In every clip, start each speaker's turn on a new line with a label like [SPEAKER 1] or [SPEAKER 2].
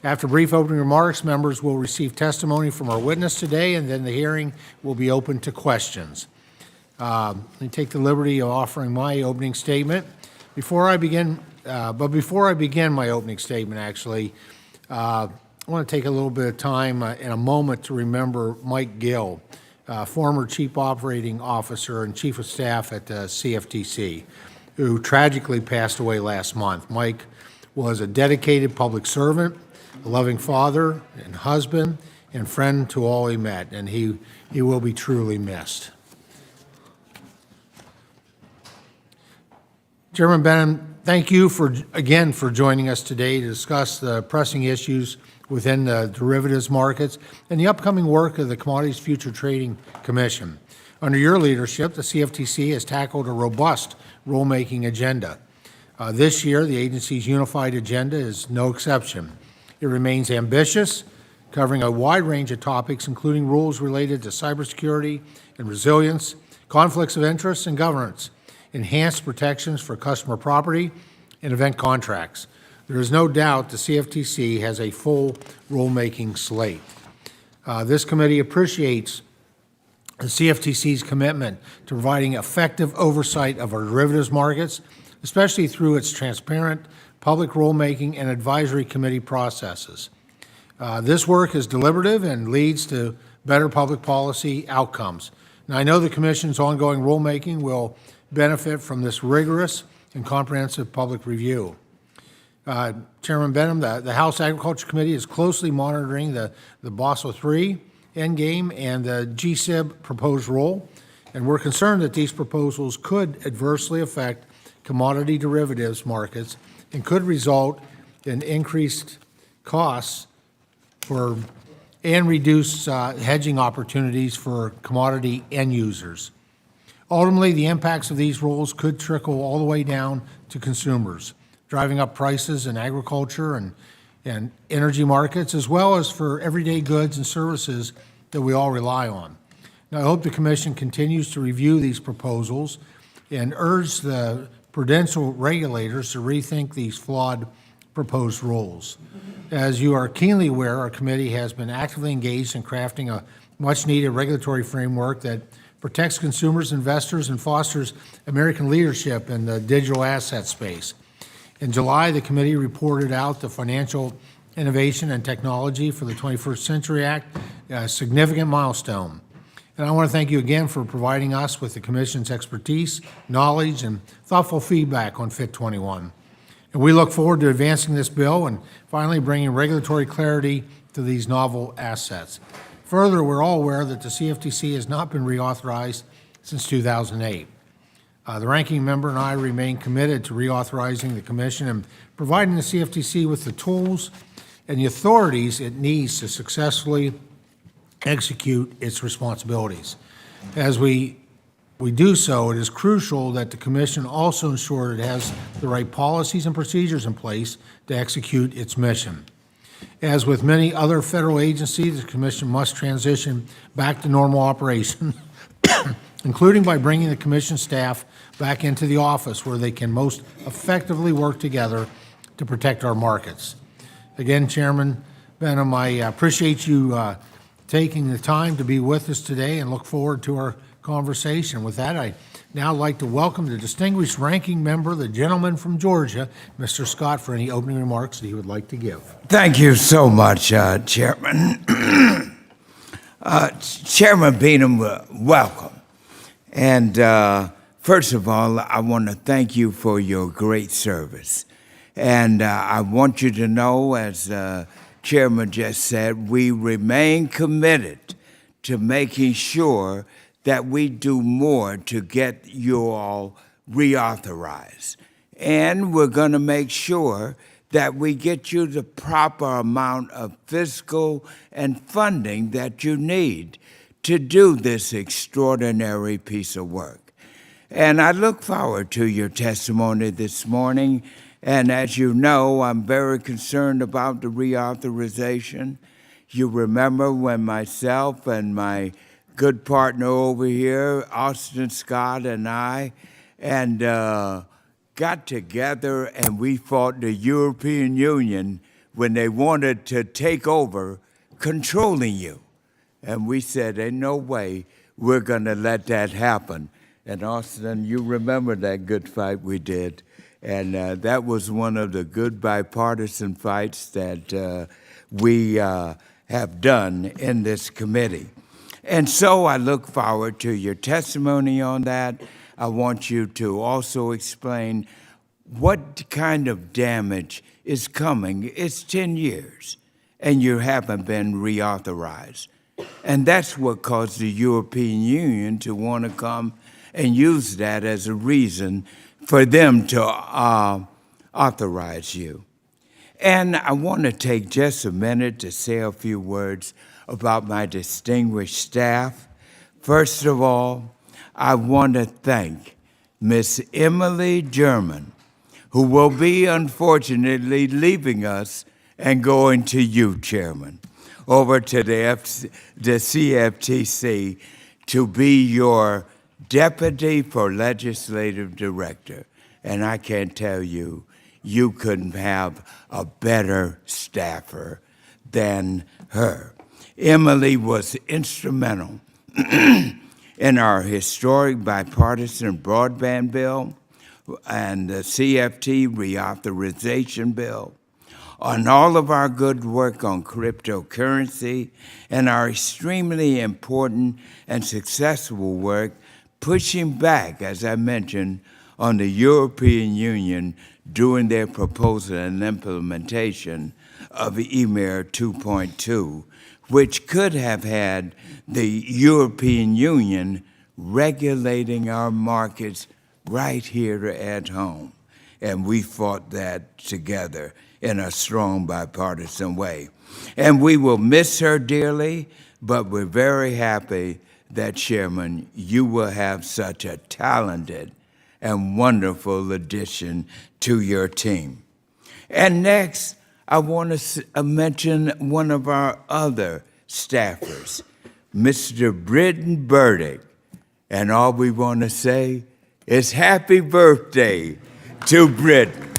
[SPEAKER 1] After brief opening remarks, members will receive testimony from our witness today, and then the hearing will be open to questions. Let me take the liberty of offering my opening statement. Before I begin my opening statement, actually, I want to take a little bit of time and a moment to remember Mike Gill, former Chief Operating Officer and Chief of Staff at the CFTC, who tragically passed away last month. Mike was a dedicated public servant, a loving father and husband and friend to all he met, and he will be truly missed. Chairman Behnam, thank you again for joining us today to discuss the pressing issues within the derivatives markets and the upcoming work of the Commodities Future Trading Commission. Under your leadership, the CFTC has tackled a robust rulemaking agenda. This year, the agency's unified agenda is no exception. It remains ambitious, covering a wide range of topics, including rules related to cybersecurity and resilience, conflicts of interest and governance, enhanced protections for customer property, and event contracts. There is no doubt the CFTC has a full rulemaking slate. This committee appreciates the CFTC's commitment to providing effective oversight of our derivatives markets, especially through its transparent public rulemaking and advisory committee processes. This work is deliberative and leads to better public policy outcomes. Now, I know the Commission's ongoing rulemaking will benefit from this rigorous and comprehensive public review. Chairman Behnam, the House Agriculture Committee is closely monitoring the Basel III endgame and the GSIB proposed rule, and we're concerned that these proposals could adversely affect commodity derivatives markets and could result in increased costs and reduce hedging opportunities for commodity end users. Ultimately, the impacts of these rules could trickle all the way down to consumers, driving up prices in agriculture and energy markets, as well as for everyday goods and services that we all rely on. Now, I hope the Commission continues to review these proposals and urge the prudential regulators to rethink these flawed proposed rules. As you are keenly aware, our committee has been actively engaged in crafting a much-needed regulatory framework that protects consumers, investors, and fosters American leadership in the digital asset space. In July, the committee reported out the Financial Innovation and Technology for the 21st Century Act, a significant milestone. And I want to thank you again for providing us with the Commission's expertise, knowledge, and thoughtful feedback on FIT 21. And we look forward to advancing this bill and finally bringing regulatory clarity to these novel assets. Further, we're all aware that the CFTC has not been reauthorized since 2008. The ranking member and I remain committed to reauthorizing the Commission and providing the CFTC with the tools and the authorities it needs to successfully execute its responsibilities. As we do so, it is crucial that the Commission also ensure it has the right policies and procedures in place to execute its mission. As with many other federal agencies, the Commission must transition back to normal operation, including by bringing the Commission staff back into the office where they can most effectively work together to protect our markets. Again, Chairman Behnam, I appreciate you taking the time to be with us today and look forward to our conversation. With that, I'd now like to welcome the distinguished ranking member, the gentleman from Georgia, Mr. Scott, for any opening remarks that he would like to give.
[SPEAKER 2] Thank you so much, Chairman. Chairman Behnam, welcome. And first of all, I want to thank you for your great service. And I want you to know, as Chairman just said, we remain committed to making sure that we do more to get you all reauthorized. And we're going to make sure that we get you the proper amount of fiscal and funding that you need to do this extraordinary piece of work. And I look forward to your testimony this morning. And as you know, I'm very concerned about the reauthorization. You remember when myself and my good partner over here, Austin Scott, and I, got together and we fought the European Union when they wanted to take over controlling you. And we said, ain't no way we're going to let that happen. And Austin, you remember that good fight we did. And that was one of the good bipartisan fights that we have done in this committee. And so I look forward to your testimony on that. I want you to also explain what kind of damage is coming. It's 10 years, and you haven't been reauthorized. And that's what caused the European Union to want to come and use that as a reason for them to authorize you. And I want to take just a minute to say a few words about my distinguished staff. First of all, I want to thank Miss Emily German, who will be unfortunately leaving us and going to you, Chairman, over to the CFTC to be your Deputy for Legislative Director. And I can't tell you, you couldn't have a better staffer than her. Emily was instrumental in our historic bipartisan broadband bill and the CFT reauthorization bill, on all of our good work on cryptocurrency, and our extremely important and successful work pushing back, as I mentioned, on the European Union doing their proposal and implementation of EMIR 2.2, which could have had the European Union regulating our markets right here at home. And we fought that together in a strong bipartisan way. And we will miss her dearly, but we're very happy that, Chairman, you will have such a talented and wonderful addition to your team. And next, I want to mention one of our other staffers, Mr. Britton Burdick. And all we want to say is happy birthday to Britton.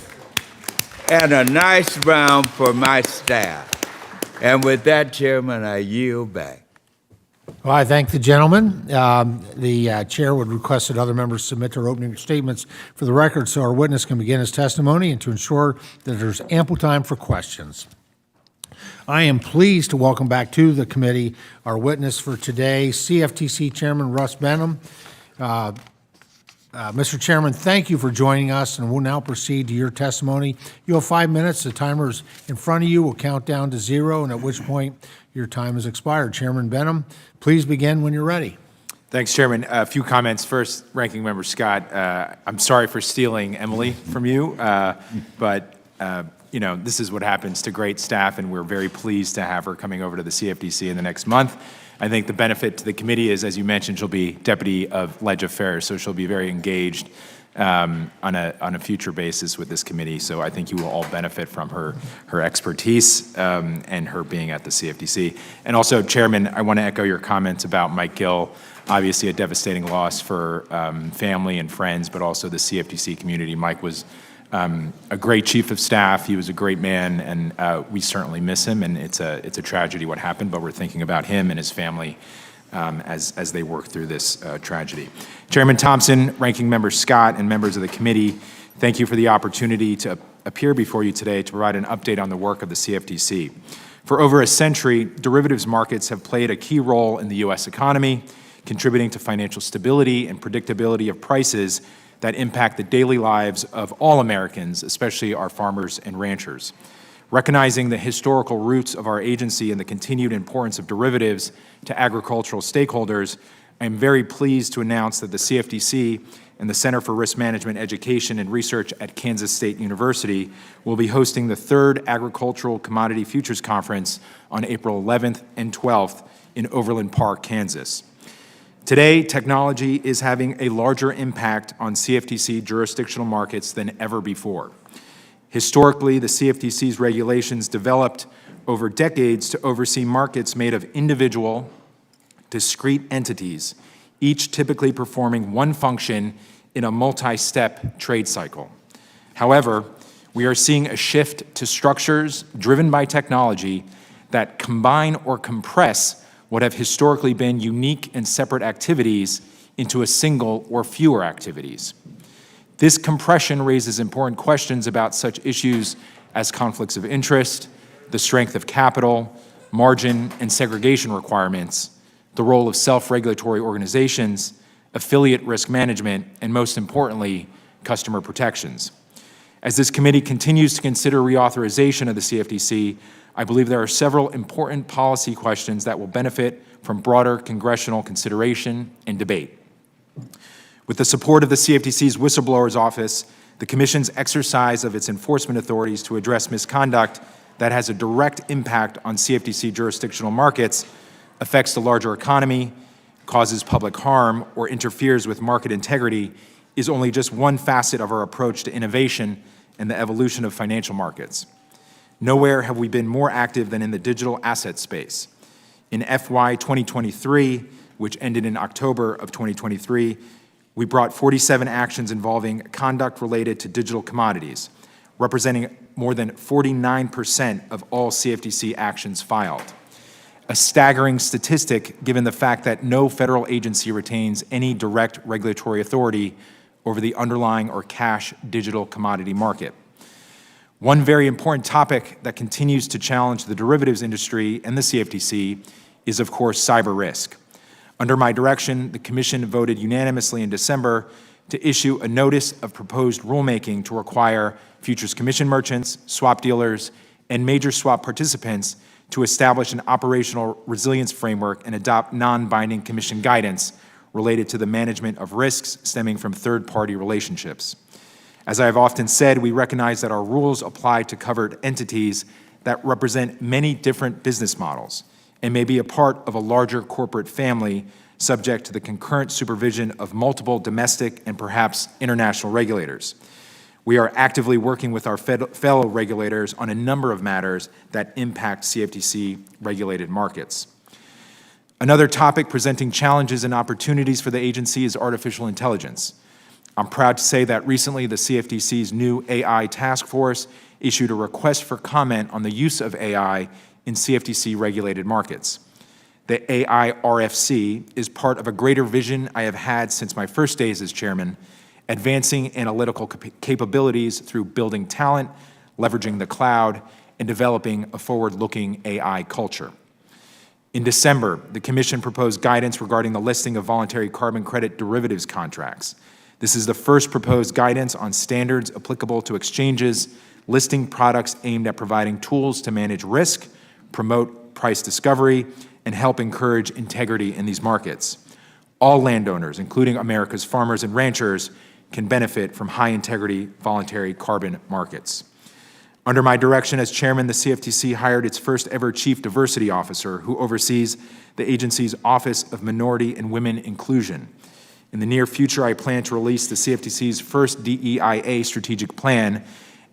[SPEAKER 2] And a nice round for my staff. And with that, Chairman, I yield back.
[SPEAKER 1] Well, I thank the gentleman. The chair would request that other members submit their opening statements for the record so our witness can begin his testimony and to ensure that there's ample time for questions. I am pleased to welcome back to the committee our witness for today, CFTC Chairman Rostin Behnam. Mr. Chairman, thank you for joining us, and we'll now proceed to your testimony. You have 5 minutes. The timer's in front of you. We'll count down to 0, and at which point your time has expired. Chairman Behnam, please begin when you're ready.
[SPEAKER 3] Thanks, Chairman. A few comments. First, Ranking Member Scott, I'm sorry for stealing Emily from you, but you know, this is what happens to great staff, and we're very pleased to have her coming over to the CFTC in the next month. I think the benefit to the committee is, as you mentioned, she'll be Deputy of Leg Affairs, so she'll be very engaged on a future basis with this committee. So I think you will all benefit from her expertise and her being at the CFTC. And also, Chairman, I want to echo your comments about Mike Gill. Obviously, a devastating loss for family and friends, but also the CFTC community. Mike was a great chief of staff. He was a great man, and we certainly miss him. And it's a tragedy what happened, but we're thinking about him and his family as they work through this tragedy. Chairman Thompson, Ranking Member Scott, and members of the committee, thank you for the opportunity to appear before you today to provide an update on the work of the CFTC. For over a century, derivatives markets have played a key role in the U.S. economy, contributing to financial stability and predictability of prices that impact the daily lives of all Americans, especially our farmers and ranchers. Recognizing the historical roots of our agency and the continued importance of derivatives to agricultural stakeholders, I am very pleased to announce that the CFTC and the Center for Risk Management Education and Research at Kansas State University will be hosting the 3rd Agricultural Commodity Futures Conference on April 11th and 12th in Overland Park, Kansas. Today, technology is having a larger impact on CFTC jurisdictional markets than ever before. Historically, the CFTC's regulations developed over decades to oversee markets made of individual, discrete entities, each typically performing one function in a multi-step trade cycle. However, We are seeing a shift to structures driven by technology that combine or compress what have historically been unique and separate activities into a single or fewer activities. This compression raises important questions about such issues as conflicts of interest, the strength of capital, margin and segregation requirements, the role of self-regulatory organizations, affiliate risk management, and most importantly, customer protections. As this committee continues to consider reauthorization of the CFTC, I believe there are several important policy questions that will benefit from broader congressional consideration and debate. With the support of the CFTC's Whistleblowers Office, the Commission's exercise of its enforcement authorities to address misconduct that has a direct impact on CFTC jurisdictional markets, affects the larger economy, causes public harm, or interferes with market integrity is only just one facet of our approach to innovation and the evolution of financial markets. Nowhere have we been more active than in the digital asset space. In FY 2023, which ended in October of 2023, we brought 47 actions involving conduct related to digital commodities, representing more than 49% of all CFTC actions filed. A staggering statistic given the fact that no federal agency retains any direct regulatory authority over the underlying or cash digital commodity market. One very important topic that continues to challenge the derivatives industry and the CFTC is, of course, cyber risk. Under my direction, the Commission voted unanimously in December to issue a notice of proposed rulemaking to require futures commission merchants, swap dealers, and major swap participants to establish an operational resilience framework and adopt non-binding Commission guidance related to the management of risks stemming from third-party relationships. As I have often said, we recognize that our rules apply to covered entities that represent many different business models and may be a part of a larger corporate family subject to the concurrent supervision of multiple domestic and perhaps international regulators. We are actively working with our fellow regulators on a number of matters that impact CFTC-regulated markets. Another topic presenting challenges and opportunities for the agency is artificial intelligence. I'm proud to say that recently the CFTC's new AI task force issued a request for comment on the use of AI in CFTC-regulated markets. The AI RFC is part of a greater vision I have had since my first days as chairman, advancing analytical capabilities through building talent, leveraging the cloud, and developing a forward-looking AI culture. In December, the Commission proposed guidance regarding the listing of voluntary carbon credit derivatives contracts. This is the first proposed guidance on standards applicable to exchanges listing products aimed at providing tools to manage risk, promote price discovery, and help encourage integrity in these markets. All landowners, including America's farmers and ranchers, can benefit from high-integrity voluntary carbon markets. Under my direction as chairman, the CFTC hired its first ever chief diversity officer who oversees the agency's Office of Minority and Women Inclusion. In the near future, I plan to release the CFTC's first DEIA strategic plan,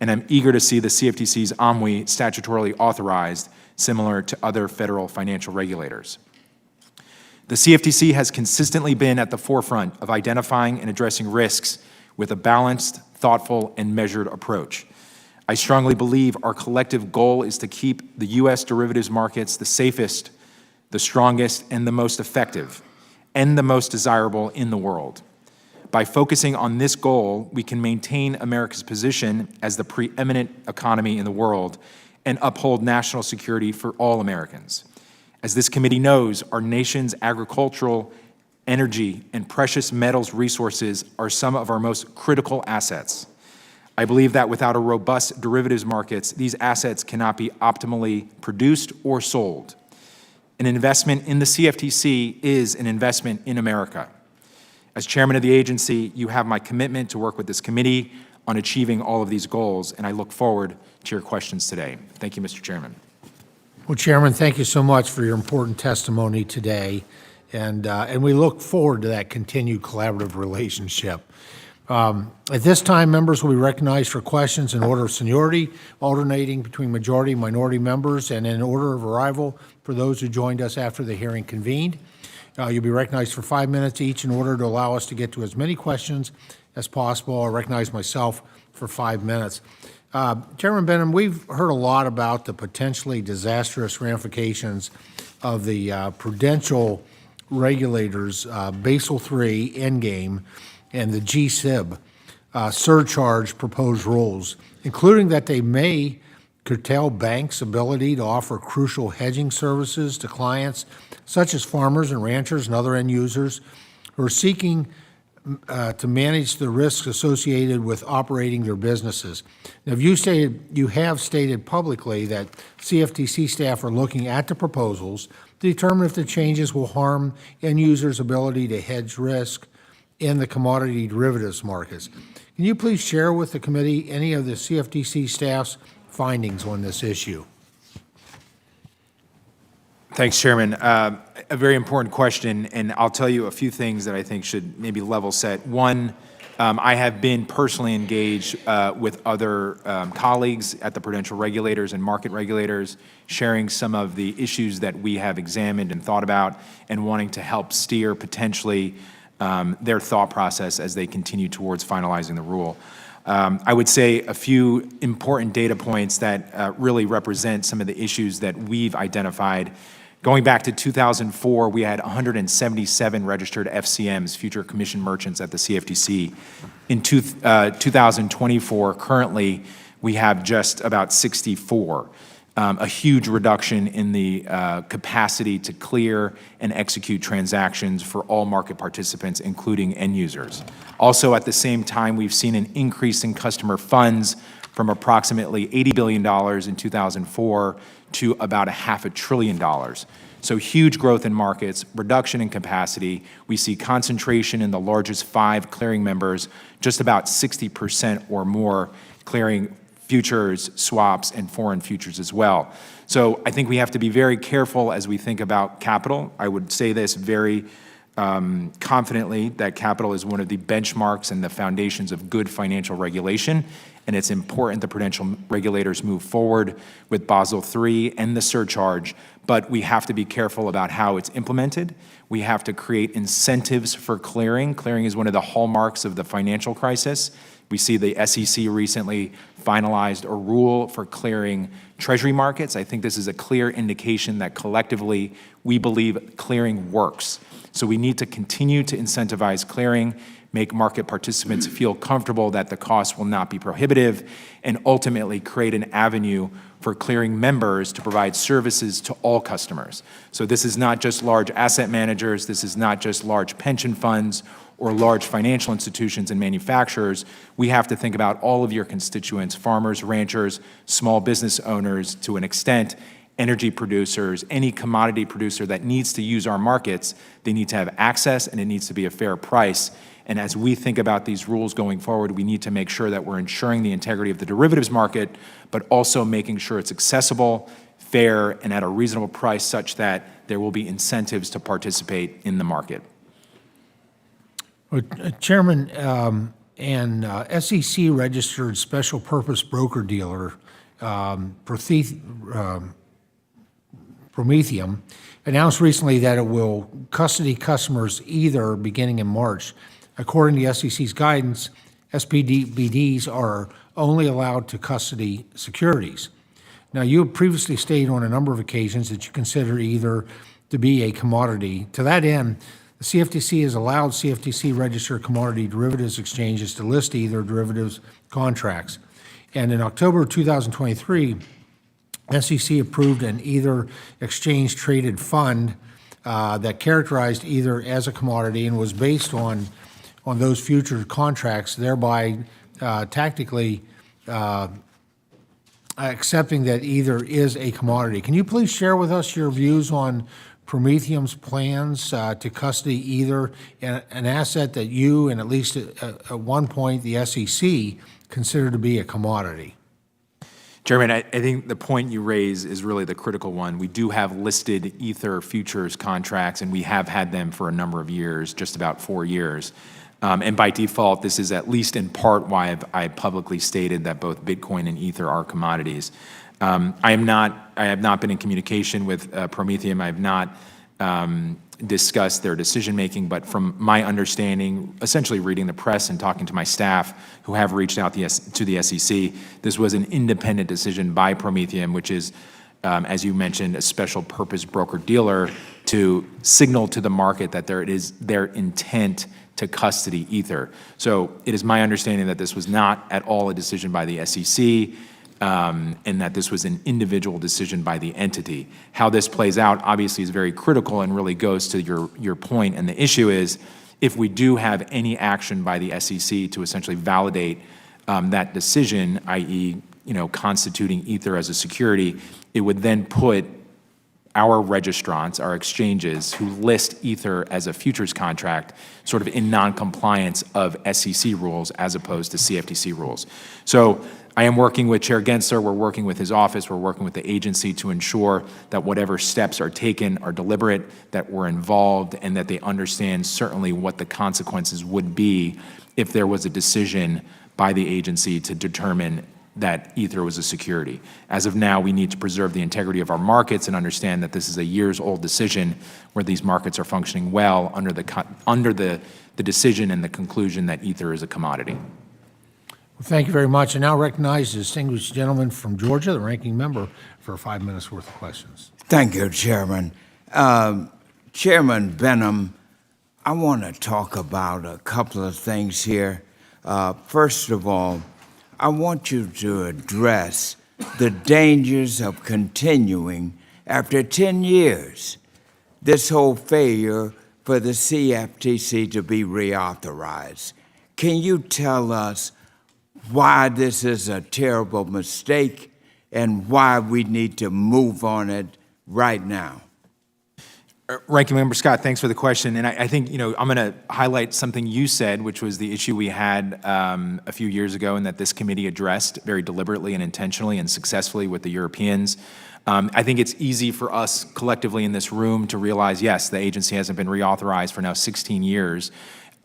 [SPEAKER 3] and I'm eager to see the CFTC's OMWI statutorily authorized, similar to other federal financial regulators. The CFTC has consistently been at the forefront of identifying and addressing risks with a balanced, thoughtful, and measured approach. I strongly believe our collective goal is to keep the U.S. derivatives markets the safest, the strongest, and the most effective, and the most desirable in the world. By focusing on this goal, we can maintain America's position as the preeminent economy in the world and uphold national security for all Americans. As this committee knows, our nation's agricultural, energy, and precious metals resources are some of our most critical assets. I believe that without a robust derivatives markets, these assets cannot be optimally produced or sold. An investment in the CFTC is an investment in America. As chairman of the agency, you have my commitment to work with this committee on achieving all of these goals, and I look forward to your questions today. Thank you, Mr. Chairman.
[SPEAKER 1] Well, Chairman, thank you so much for your important testimony today, and we look forward to that continued collaborative relationship. At this time, members will be recognized for questions in order of seniority, alternating between majority and minority members, and in order of arrival for those who joined us after the hearing convened. You'll be recognized for 5 minutes each in order to allow us to get to as many questions as possible. I'll recognize myself for 5 minutes. Chairman Behnam, we've heard a lot about the potentially disastrous ramifications of the prudential regulators, Basel III Endgame, and the GSIB surcharge proposed rules, including that they may curtail banks' ability to offer crucial hedging services to clients such as farmers and ranchers and other end users who are seeking to manage the risks associated with operating their businesses. Now, you have stated publicly that CFTC staff are looking at the proposals to determine if the changes will harm end users' ability to hedge risk in the commodity derivatives markets. Can you please share with the committee any of the CFTC staff's findings on this issue?
[SPEAKER 3] Thanks, Chairman. A very important question, and I'll tell you a few things that I think should maybe level set. One, I have been personally engaged with other colleagues at the prudential regulators and market regulators, sharing some of the issues that we have examined and thought about, and wanting to help steer potentially their thought process as they continue towards finalizing the rule. I would say a few important data points that really represent some of the issues that we've identified. Going back to 2004, we had 177 registered FCMs, future commission merchants, at the CFTC. In 2024, currently, we have just about 64. A huge reduction in the capacity to clear and execute transactions for all market participants, including end users. Also, at the same time, we've seen an increase in customer funds from approximately $80 billion in 2004 to about $500 billion. So huge growth in markets, reduction in capacity. We see concentration in the largest 5 clearing members, just about 60% or more clearing futures, swaps, and foreign futures as well. So I think we have to be very careful as we think about capital. I would say this very confidently, that capital is one of the benchmarks and the foundations of good financial regulation, and it's important the prudential regulators move forward with Basel III and the surcharge, but we have to be careful about how it's implemented. We have to create incentives for clearing. Clearing is one of the hallmarks of the financial crisis. We see the SEC recently finalized a rule for clearing treasury markets. I think this is a clear indication that collectively we believe clearing works. So we need to continue to incentivize clearing, make market participants feel comfortable that the cost will not be prohibitive, and ultimately create an avenue for clearing members to provide services to all customers. So this is not just large asset managers, this is not just large pension funds or large financial institutions and manufacturers. We have to think about all of your constituents, farmers, ranchers, small business owners, to an extent, energy producers, any commodity producer that needs to use our markets. They need to have access, and it needs to be a fair price. And as we think about these rules going forward, we need to make sure that we're ensuring the integrity of the derivatives market, but also making sure it's accessible, fair, and at a reasonable price such that there will be incentives to participate in the market.
[SPEAKER 1] Chairman, and SEC-registered special purpose broker-dealer Prometheum announced recently that it will custody customers either beginning in March. According to the SEC's guidance, SPBDs are only allowed to custody securities. Now, you have previously stated on a number of occasions that you consider either to be a commodity. To that end, the CFTC has allowed CFTC-registered commodity derivatives exchanges to list either derivatives contracts. And in October 2023, SEC approved an either exchange-traded fund that characterized either as a commodity and was based on those future contracts, thereby tactically accepting that either is a commodity. Can you please share with us your views on Prometheum's plans to custody either an asset that you and at least at one point the SEC consider to be a commodity?
[SPEAKER 3] Chairman, I think the point you raise is really the critical one. We do have listed Ether futures contracts, and we have had them for a number of years, just about 4 years. And by default, this is at least in part why I publicly stated that both Bitcoin and Ether are commodities. I have not been in communication with Prometheum. I have not discuss their decision-making, but from my understanding, essentially reading the press and talking to my staff who have reached out to the SEC, this was an independent decision by Prometheum, which is, as you mentioned, a special purpose broker-dealer to signal to the market that it is their intent to custody Ether. So it is my understanding that this was not at all a decision by the SEC, and that this was an individual decision by the entity. How this plays out obviously is very critical and really goes to your point, and the issue is if we do have any action by the SEC to essentially validate that decision, i.e., constituting Ether as a security, it would then put our registrants, our exchanges who list Ether as a futures contract sort of in non-compliance of SEC rules as opposed to CFTC rules. So I am working with Chair Gensler, we're working with his office, we're working with the agency to ensure that whatever steps are taken are deliberate, that we're involved, and that they understand certainly what the consequences would be if there was a decision by the agency to determine that Ether was a security. As of now, we need to preserve the integrity of our markets and understand that this is a years-old decision where these markets are functioning well under the decision and the conclusion that Ether is a commodity.
[SPEAKER 1] Well, thank you very much. I now recognize the distinguished gentleman from Georgia, the ranking member, for 5 minutes worth of questions.
[SPEAKER 2] Thank you, Chairman. Chairman Behnam, I want to talk about a couple of things here. First of all, I want you to address the dangers of continuing after 10 years this whole failure for the CFTC to be reauthorized. Can you tell us why this is a terrible mistake and why we need to move on it right now?
[SPEAKER 3] Ranking Member Scott, thanks for the question. And I think, I'm going to highlight something you said, which was the issue we had a few years ago and that this committee addressed very deliberately and intentionally and successfully with the Europeans. I think it's easy for us collectively in this room to realize, yes, the agency hasn't been reauthorized for now 16 years,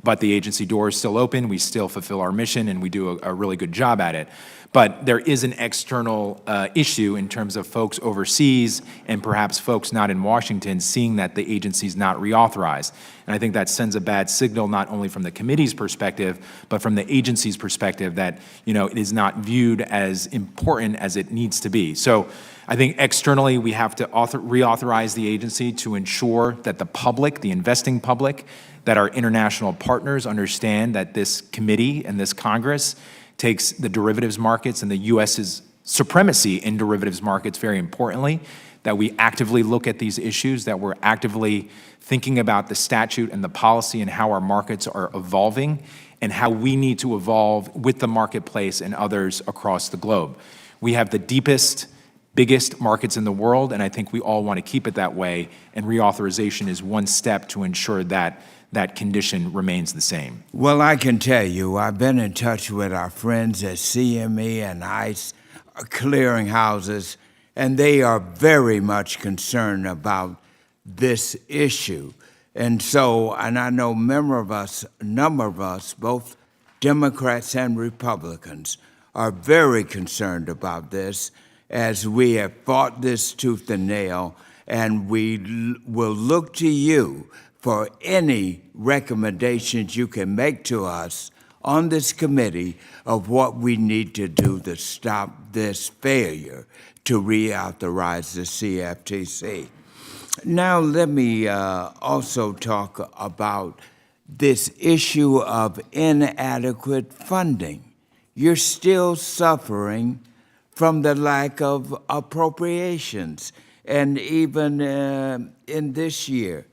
[SPEAKER 3] but the agency door is still open. We still fulfill our mission, and we do a really good job at it. But there is an external issue in terms of folks overseas and perhaps folks not in Washington seeing that the agency is not reauthorized. And I think that sends a bad signal not only from the committee's perspective, but from the agency's perspective that, it is not viewed as important as it needs to be. So I think externally we have to reauthorize the agency to ensure that the public, the investing public, that our international partners understand that this committee and this Congress takes the derivatives markets and the U.S.'s supremacy in derivatives markets very importantly, that we actively look at these issues, that we're actively thinking about the statute and the policy and how our markets are evolving and how we need to evolve with the marketplace and others across the globe. We have the deepest, biggest markets in the world, and I think we all want to keep it that way, and reauthorization is one step to ensure that that condition remains the same.
[SPEAKER 2] Well, I can tell you, I've been in touch with our friends at CME and ICE clearinghouses, and they are very much concerned about this issue. And so, and I know a number of us, both Democrats and Republicans, are very concerned about this as we have fought this tooth and nail, and we will look to you for any recommendations you can make to us on this committee of what we need to do to stop this failure to reauthorize the CFTC. Now let me also talk about this issue of inadequate funding. You're still suffering from the lack of appropriations, and even in this year,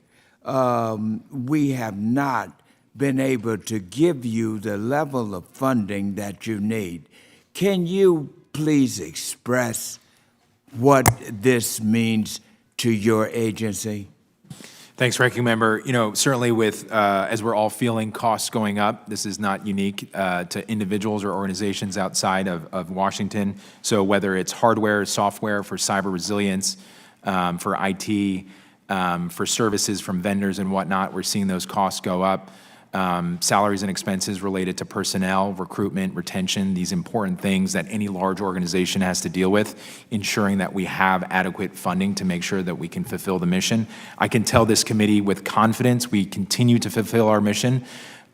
[SPEAKER 2] we have not been able to give you the level of funding that you need. Can you please express what this means to your agency?
[SPEAKER 3] Thanks, Ranking Member. Certainly with, as we're all feeling costs going up, this is not unique to individuals or organizations outside of Washington. So whether it's hardware, software for cyber resilience, for IT, for services from vendors and whatnot, we're seeing those costs go up. salaries and expenses related to personnel, recruitment, retention, these important things that any large organization has to deal with, ensuring that we have adequate funding to make sure that we can fulfill the mission. I can tell this committee with confidence we continue to fulfill our mission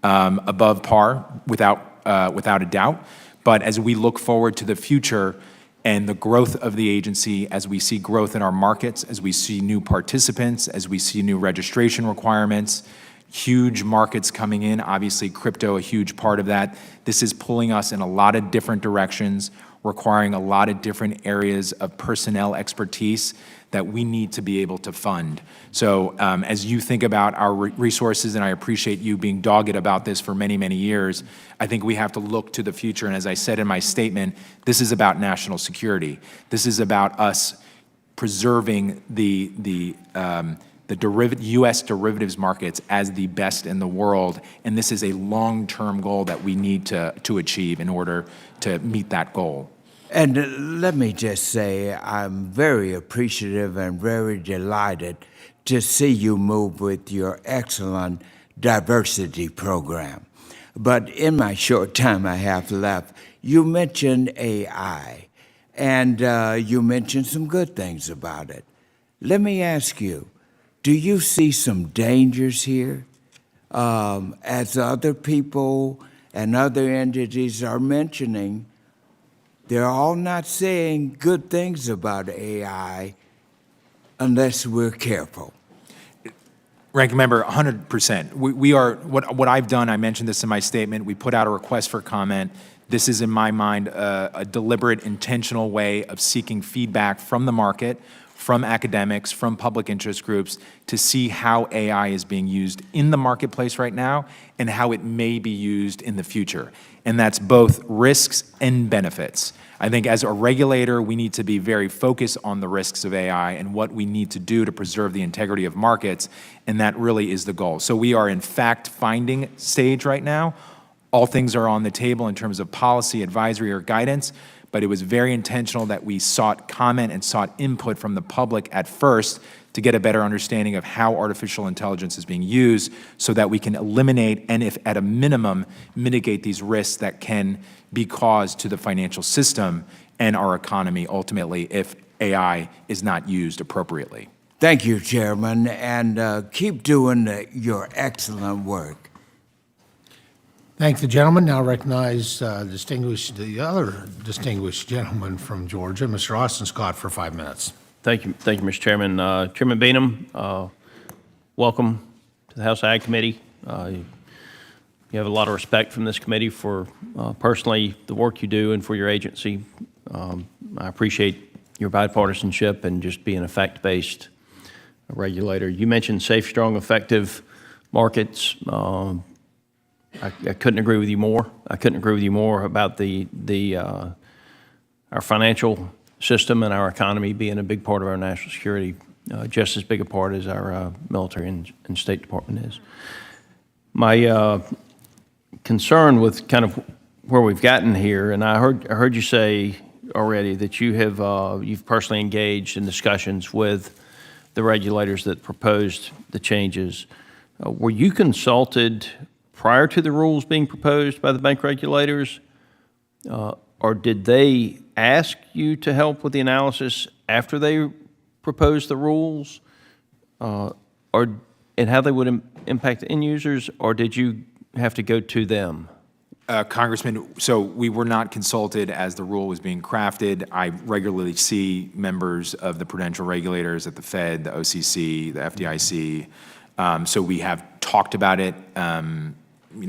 [SPEAKER 3] above par, without a doubt. But as we look forward to the future and the growth of the agency, as we see growth in our markets, as we see new participants, as we see new registration requirements, huge markets coming in, obviously crypto a huge part of that. This is pulling us in a lot of different directions, requiring a lot of different areas of personnel expertise that we need to be able to fund. So as you think about our resources, and I appreciate you being dogged about this for many, many years, I think we have to look to the future. And as I said in my statement, this is about national security. This is about us preserving the U.S. derivatives markets as the best in the world, and this is a long-term goal that we need to achieve in order to meet that goal.
[SPEAKER 2] And let me just say, I'm very appreciative and very delighted to see you move with your excellent diversity program. But in my short time I have left, you mentioned AI, and you mentioned some good things about it. Let me ask you, do you see some dangers here? As other people and other entities are mentioning, they're all not saying good things about AI unless we're careful.
[SPEAKER 3] Ranking Member, 100%. We are, what I've done, I mentioned this in my statement, we put out a request for comment. This is, in my mind, a deliberate, intentional way of seeking feedback from the market, from academics, from public interest groups, to see how AI is being used in the marketplace right now and how it may be used in the future. And that's both risks and benefits. I think as a regulator, we need to be very focused on the risks of AI and what we need to do to preserve the integrity of markets, and that really is the goal. So we are in fact-finding stage right now. All things are on the table in terms of policy, advisory, or guidance, but it was very intentional that we sought comment and sought input from the public at first to get a better understanding of how artificial intelligence is being used so that we can eliminate and, if at a minimum, mitigate these risks that can be caused to the financial system and our economy ultimately if AI is not used appropriately.
[SPEAKER 2] Thank you, Chairman, and keep doing your excellent work.
[SPEAKER 1] Thank the gentleman. Now recognize the other distinguished gentleman from Georgia, Mr. Austin Scott, for 5 minutes.
[SPEAKER 4] Thank you, Mr. Chairman. Chairman Behnam, welcome to the House Ag Committee. You have a lot of respect from this committee for personally the work you do and for your agency. I appreciate your bipartisanship and just being a fact-based regulator. You mentioned safe, strong, effective markets. I couldn't agree with you more. I couldn't agree with you more about our financial system and our economy being a big part of our national security, just as big a part as our military and State Department is. My concern with kind of where we've gotten here, and I heard you say already that you have you've personally engaged in discussions with the regulators that proposed the changes. Were you consulted prior to the rules being proposed by the bank regulators, or did they ask you to help with the analysis after they proposed the rules, and how they would impact the end users, or did you have to go to them?
[SPEAKER 3] Congressman, so we were not consulted as the rule was being crafted. I regularly see members of the prudential regulators at the Fed, the OCC, the FDIC. So we have talked about it,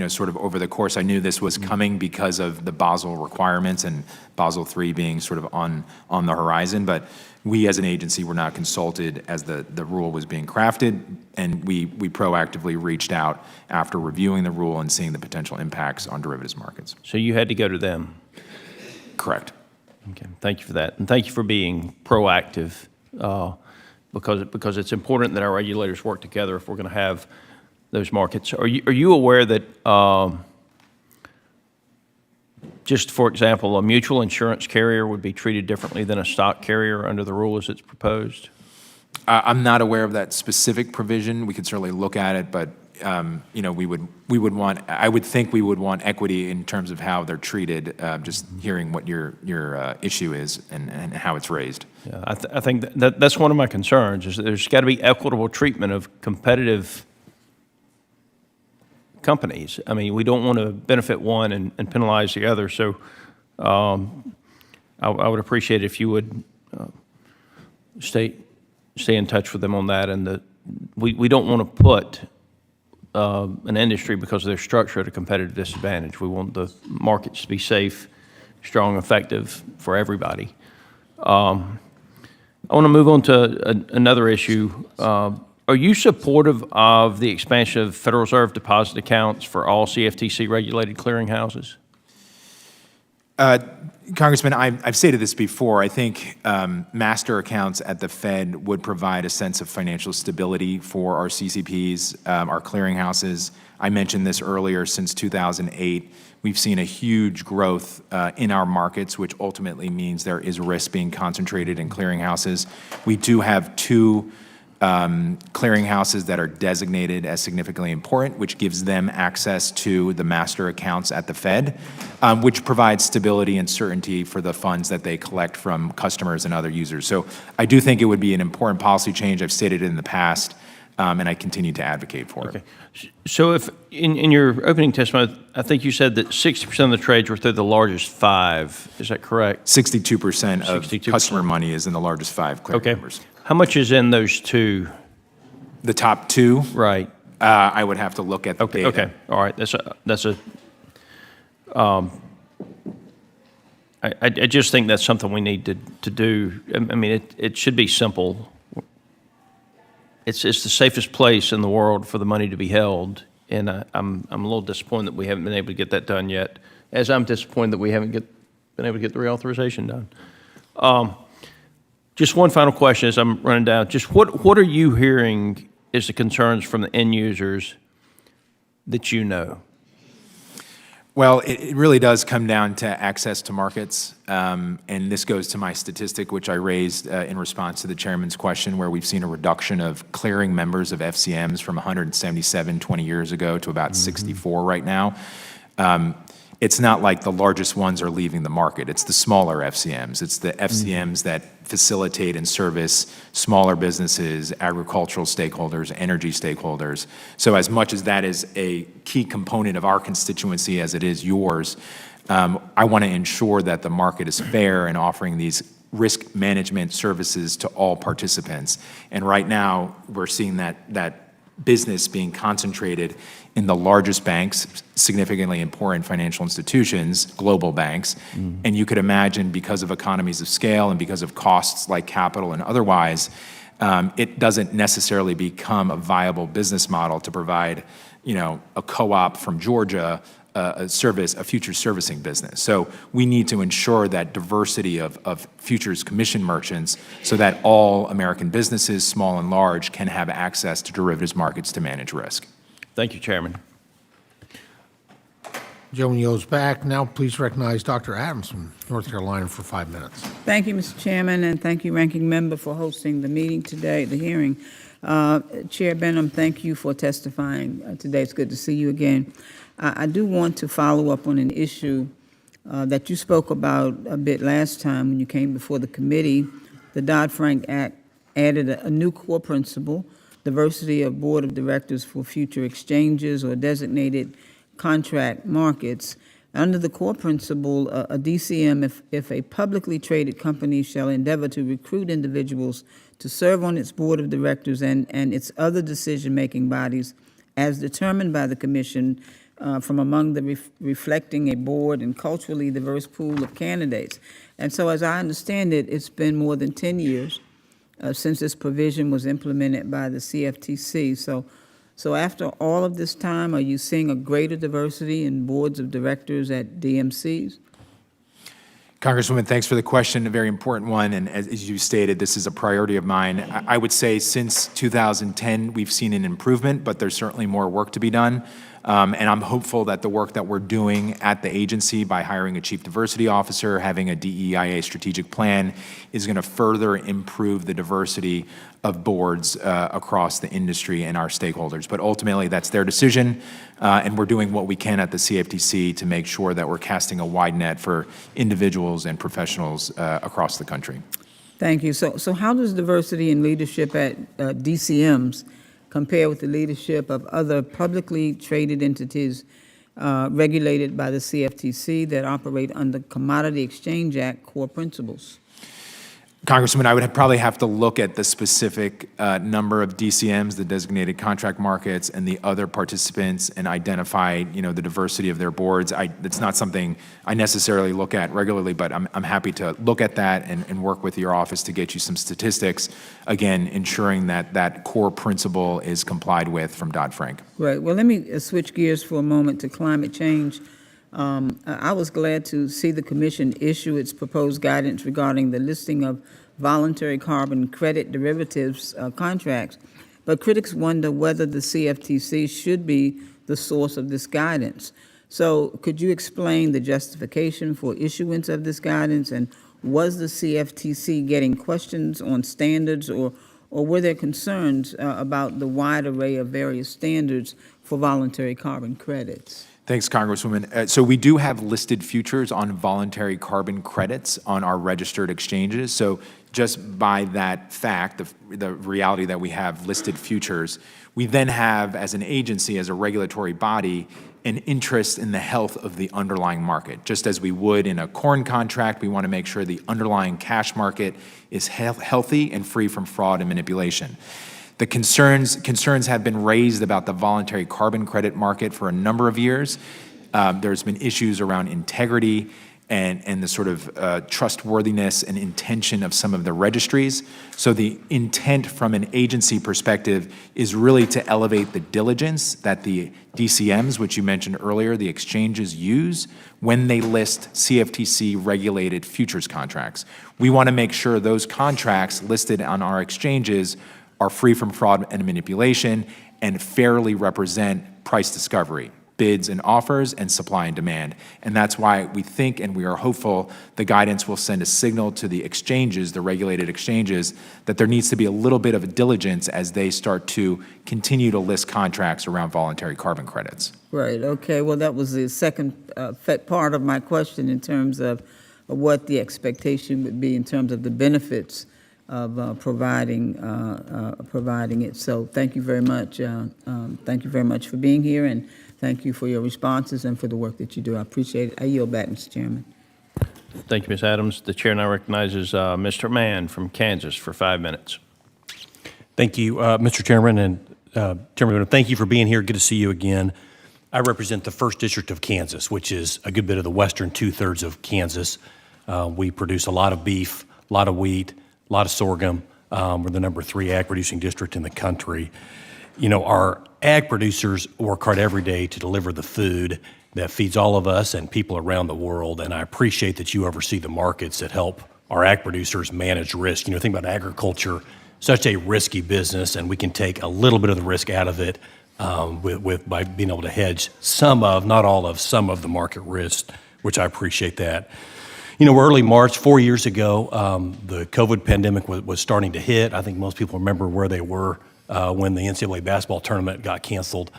[SPEAKER 3] sort of over the course. I knew this was coming because of the Basel requirements and Basel III being sort of on the horizon. But we as an agency were not consulted as the rule was being crafted, and we proactively reached out after reviewing the rule and seeing the potential impacts on derivatives markets.
[SPEAKER 4] So you had to go to them?
[SPEAKER 3] Correct.
[SPEAKER 4] Okay, thank you for that. And thank you for being proactive, because it's important that our regulators work together if we're going to have those markets. Are you aware that, just for example, a mutual insurance carrier would be treated differently than a stock carrier under the rule as it's proposed?
[SPEAKER 3] I'm not aware of that specific provision. We could certainly look at it, but we would want, I would think we would want equity in terms of how they're treated, just hearing what your issue is and how it's raised.
[SPEAKER 4] Yeah, I think that's one of my concerns, is that there's got to be equitable treatment of competitive companies. I mean, we don't want to benefit one and penalize the other. So I would appreciate it if you would stay in touch with them on that. And we don't want to put an industry, because of their structure, at a competitive disadvantage. We want the markets to be safe, strong, effective for everybody. I want to move on to another issue. Are you supportive of the expansion of Federal Reserve deposit accounts for all CFTC regulated clearinghouses?
[SPEAKER 3] Congressman, I've stated this before. I think master accounts at the Fed would provide a sense of financial stability for our CCPs, our clearinghouses. I mentioned this earlier. Since 2008, we've seen a huge growth in our markets, which ultimately means there is risk being concentrated in clearinghouses. We do have two clearinghouses that are designated as significantly important, which gives them access to the master accounts at the Fed, which provides stability and certainty for the funds that they collect from customers and other users. So I do think it would be an important policy change. I've stated it in the past, and I continue to advocate for it.
[SPEAKER 4] So if, in your opening testimony, I think you said that 60% of the trades were through the largest five. Is that correct?
[SPEAKER 3] 62% of
[SPEAKER 4] 62%.
[SPEAKER 3] customer money is in the largest five clearing members.
[SPEAKER 4] How much is in those two?
[SPEAKER 3] The top two?
[SPEAKER 4] Right.
[SPEAKER 3] I would have to look at the data.
[SPEAKER 4] Okay. All right. I just think that's something we need to do. I mean, it should be simple. It's the safest place in the world for the money to be held, and I'm a little disappointed that we haven't been able to get that done yet, as I'm disappointed that we haven't been able to get the reauthorization done. Just one final question as I'm running down. Just what are you hearing is the concerns from the end users that you know?
[SPEAKER 3] Well, it really does come down to access to markets, and this goes to my statistic, which I raised in response to the chairman's question, where we've seen a reduction of clearing members of FCMs from 177 20 years ago to about 64 right now. It's not like the largest ones are leaving the market. It's the smaller FCMs. It's the FCMs that facilitate and service smaller businesses, agricultural stakeholders, energy stakeholders. So as much as that is a key component of our constituency as it is yours, I want to ensure that the market is fair in offering these risk management services to all participants. And right now, we're seeing that business being concentrated in the largest banks, significantly important financial institutions, global banks. And you could imagine, because of economies of scale and because of costs like capital and otherwise, it doesn't necessarily become a viable business model to provide, a co-op from Georgia a future servicing business. So we need to ensure that diversity of futures commission merchants, so that all American businesses, small and large, can have access to derivatives markets to manage risk.
[SPEAKER 4] Thank you, Chairman.
[SPEAKER 1] Gentleman yields back. Now please recognize Dr. Adams from North Carolina for 5 minutes.
[SPEAKER 5] Thank you, Mr. Chairman, and thank you, Ranking Member, for hosting the meeting today, the hearing. Chair Behnam, thank you for testifying today. It's good to see you again. I do want to follow up on an issue that you spoke about a bit last time when you came before the committee. The Dodd-Frank Act added a new core principle: diversity of board of directors for future exchanges or designated contract markets. Under the core principle, a DCM, if a publicly traded company shall endeavor to recruit individuals to serve on its board of directors and its other decision-making bodies as determined by the commission from among the reflecting a board and culturally diverse pool of candidates. And so as I understand it, it's been more than 10 years since this provision was implemented by the CFTC. So after all of this time, are you seeing a greater diversity in boards of directors at DMCs?
[SPEAKER 3] Congresswoman, thanks for the question, a very important one. And as you stated, this is a priority of mine. I would say since 2010, we've seen an improvement, but there's certainly more work to be done. And I'm hopeful that the work that we're doing at the agency by hiring a chief diversity officer, having a DEIA strategic plan, is going to further improve the diversity of boards across the industry and our stakeholders. But ultimately, that's their decision, and we're doing what we can at the CFTC to make sure that we're casting a wide net for individuals and professionals across the country.
[SPEAKER 5] Thank you. So how does diversity in leadership at DCMs compare with the leadership of other publicly traded entities regulated by the CFTC that operate under Commodity Exchange Act core principles?
[SPEAKER 3] Congressman, I would probably have to look at the specific number of DCMs, the designated contract markets, and the other participants and identify, the diversity of their boards. It's not something I necessarily look at regularly, but I'm happy to look at that and work with your office to get you some statistics, again, ensuring that that core principle is complied with from Dodd-Frank.
[SPEAKER 5] Right. Well, let me switch gears for a moment to climate change. I was glad to see the Commission issue its proposed guidance regarding the listing of voluntary carbon credit derivatives contracts, but critics wonder whether the CFTC should be the source of this guidance. So could you explain the justification for issuance of this guidance, and was the CFTC getting questions on standards, or were there concerns about the wide array of various standards for voluntary carbon credits?
[SPEAKER 3] Thanks, Congresswoman. So we do have listed futures on voluntary carbon credits on our registered exchanges. So just by that fact, the reality that we have listed futures, we then have, as an agency, as a regulatory body, an interest in the health of the underlying market. Just as we would in a corn contract, we want to make sure the underlying cash market is healthy and free from fraud and manipulation. The concerns have been raised about the voluntary carbon credit market for a number of years. There's been issues around integrity and the sort of trustworthiness and intention of some of the registries. So the intent from an agency perspective is really to elevate the diligence that the DCMs, which you mentioned earlier, the exchanges use when they list CFTC-regulated futures contracts. We want to make sure those contracts listed on our exchanges are free from fraud and manipulation and fairly represent price discovery, bids and offers, and supply and demand. And that's why we think and we are hopeful the guidance will send a signal to the exchanges, the regulated exchanges, that there needs to be a little bit of a diligence as they start to continue to list contracts around voluntary carbon credits.
[SPEAKER 5] Right, okay. Well, that was the second part of my question in terms of what the expectation would be in terms of the benefits of providing it. So thank you very much. Thank you very much for being here, and thank you for your responses and for the work that you do. I appreciate it. I yield back, Mr. Chairman.
[SPEAKER 4] Thank you, Ms. Adams. The chair now recognizes Mr. Mann from Kansas for 5 minutes.
[SPEAKER 6] Thank you, Mr. Chairman, and Chairman Behnam, thank you for being here. Good to see you again. I represent the 1st District of Kansas, which is a good bit of the western 2/3 of Kansas. We produce a lot of beef, a lot of wheat, a lot of sorghum. We're the number 3 ag producing district in the country. Our ag producers work hard every day to deliver the food that feeds all of us and people around the world, and I appreciate that you oversee the markets that help our ag producers manage risk. Think about agriculture, such a risky business, and we can take a little bit of the risk out of it by being able to hedge some of, not all of, some of the market risk, which I appreciate that. Early March, 4 years ago, the COVID pandemic was starting to hit. I think most people remember where they were when the NCAA basketball tournament got canceled.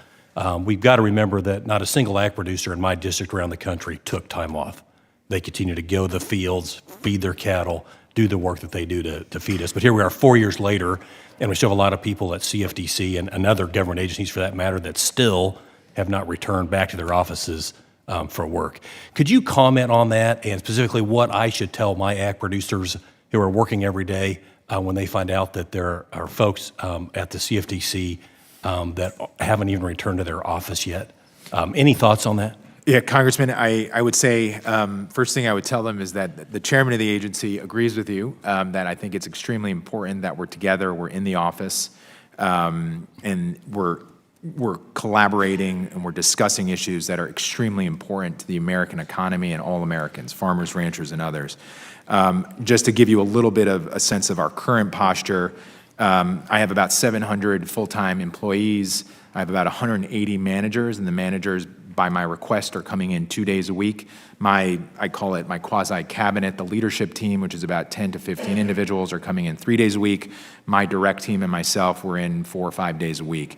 [SPEAKER 6] We've got to remember that not a single ag producer in my district around the country took time off. They continue to go to the fields, feed their cattle, do the work that they do to feed us. But here we are 4 years later, and we still have a lot of people at CFTC and other government agencies, for that matter, that still have not returned back to their offices for work. Could you comment on that, and specifically what I should tell my ag producers who are working every day when they find out that there are folks at the CFTC that haven't even returned to their office yet? Any thoughts on that?
[SPEAKER 3] Yeah, Congressman, I would say, first thing I would tell them is that the chairman of the agency agrees with you, that I think it's extremely important that we're together, we're in the office, and we're collaborating and we're discussing issues that are extremely important to the American economy and all Americans, farmers, ranchers, and others. Just to give you a little bit of a sense of our current posture, I have about 700 full-time employees. I have about 180 managers, and the managers, by my request, are coming in 2 days a week. I call it my quasi-cabinet, the leadership team, which is about 10 to 15 individuals, are coming in 3 days a week. My direct team and myself, we're in 4 or 5 days a week.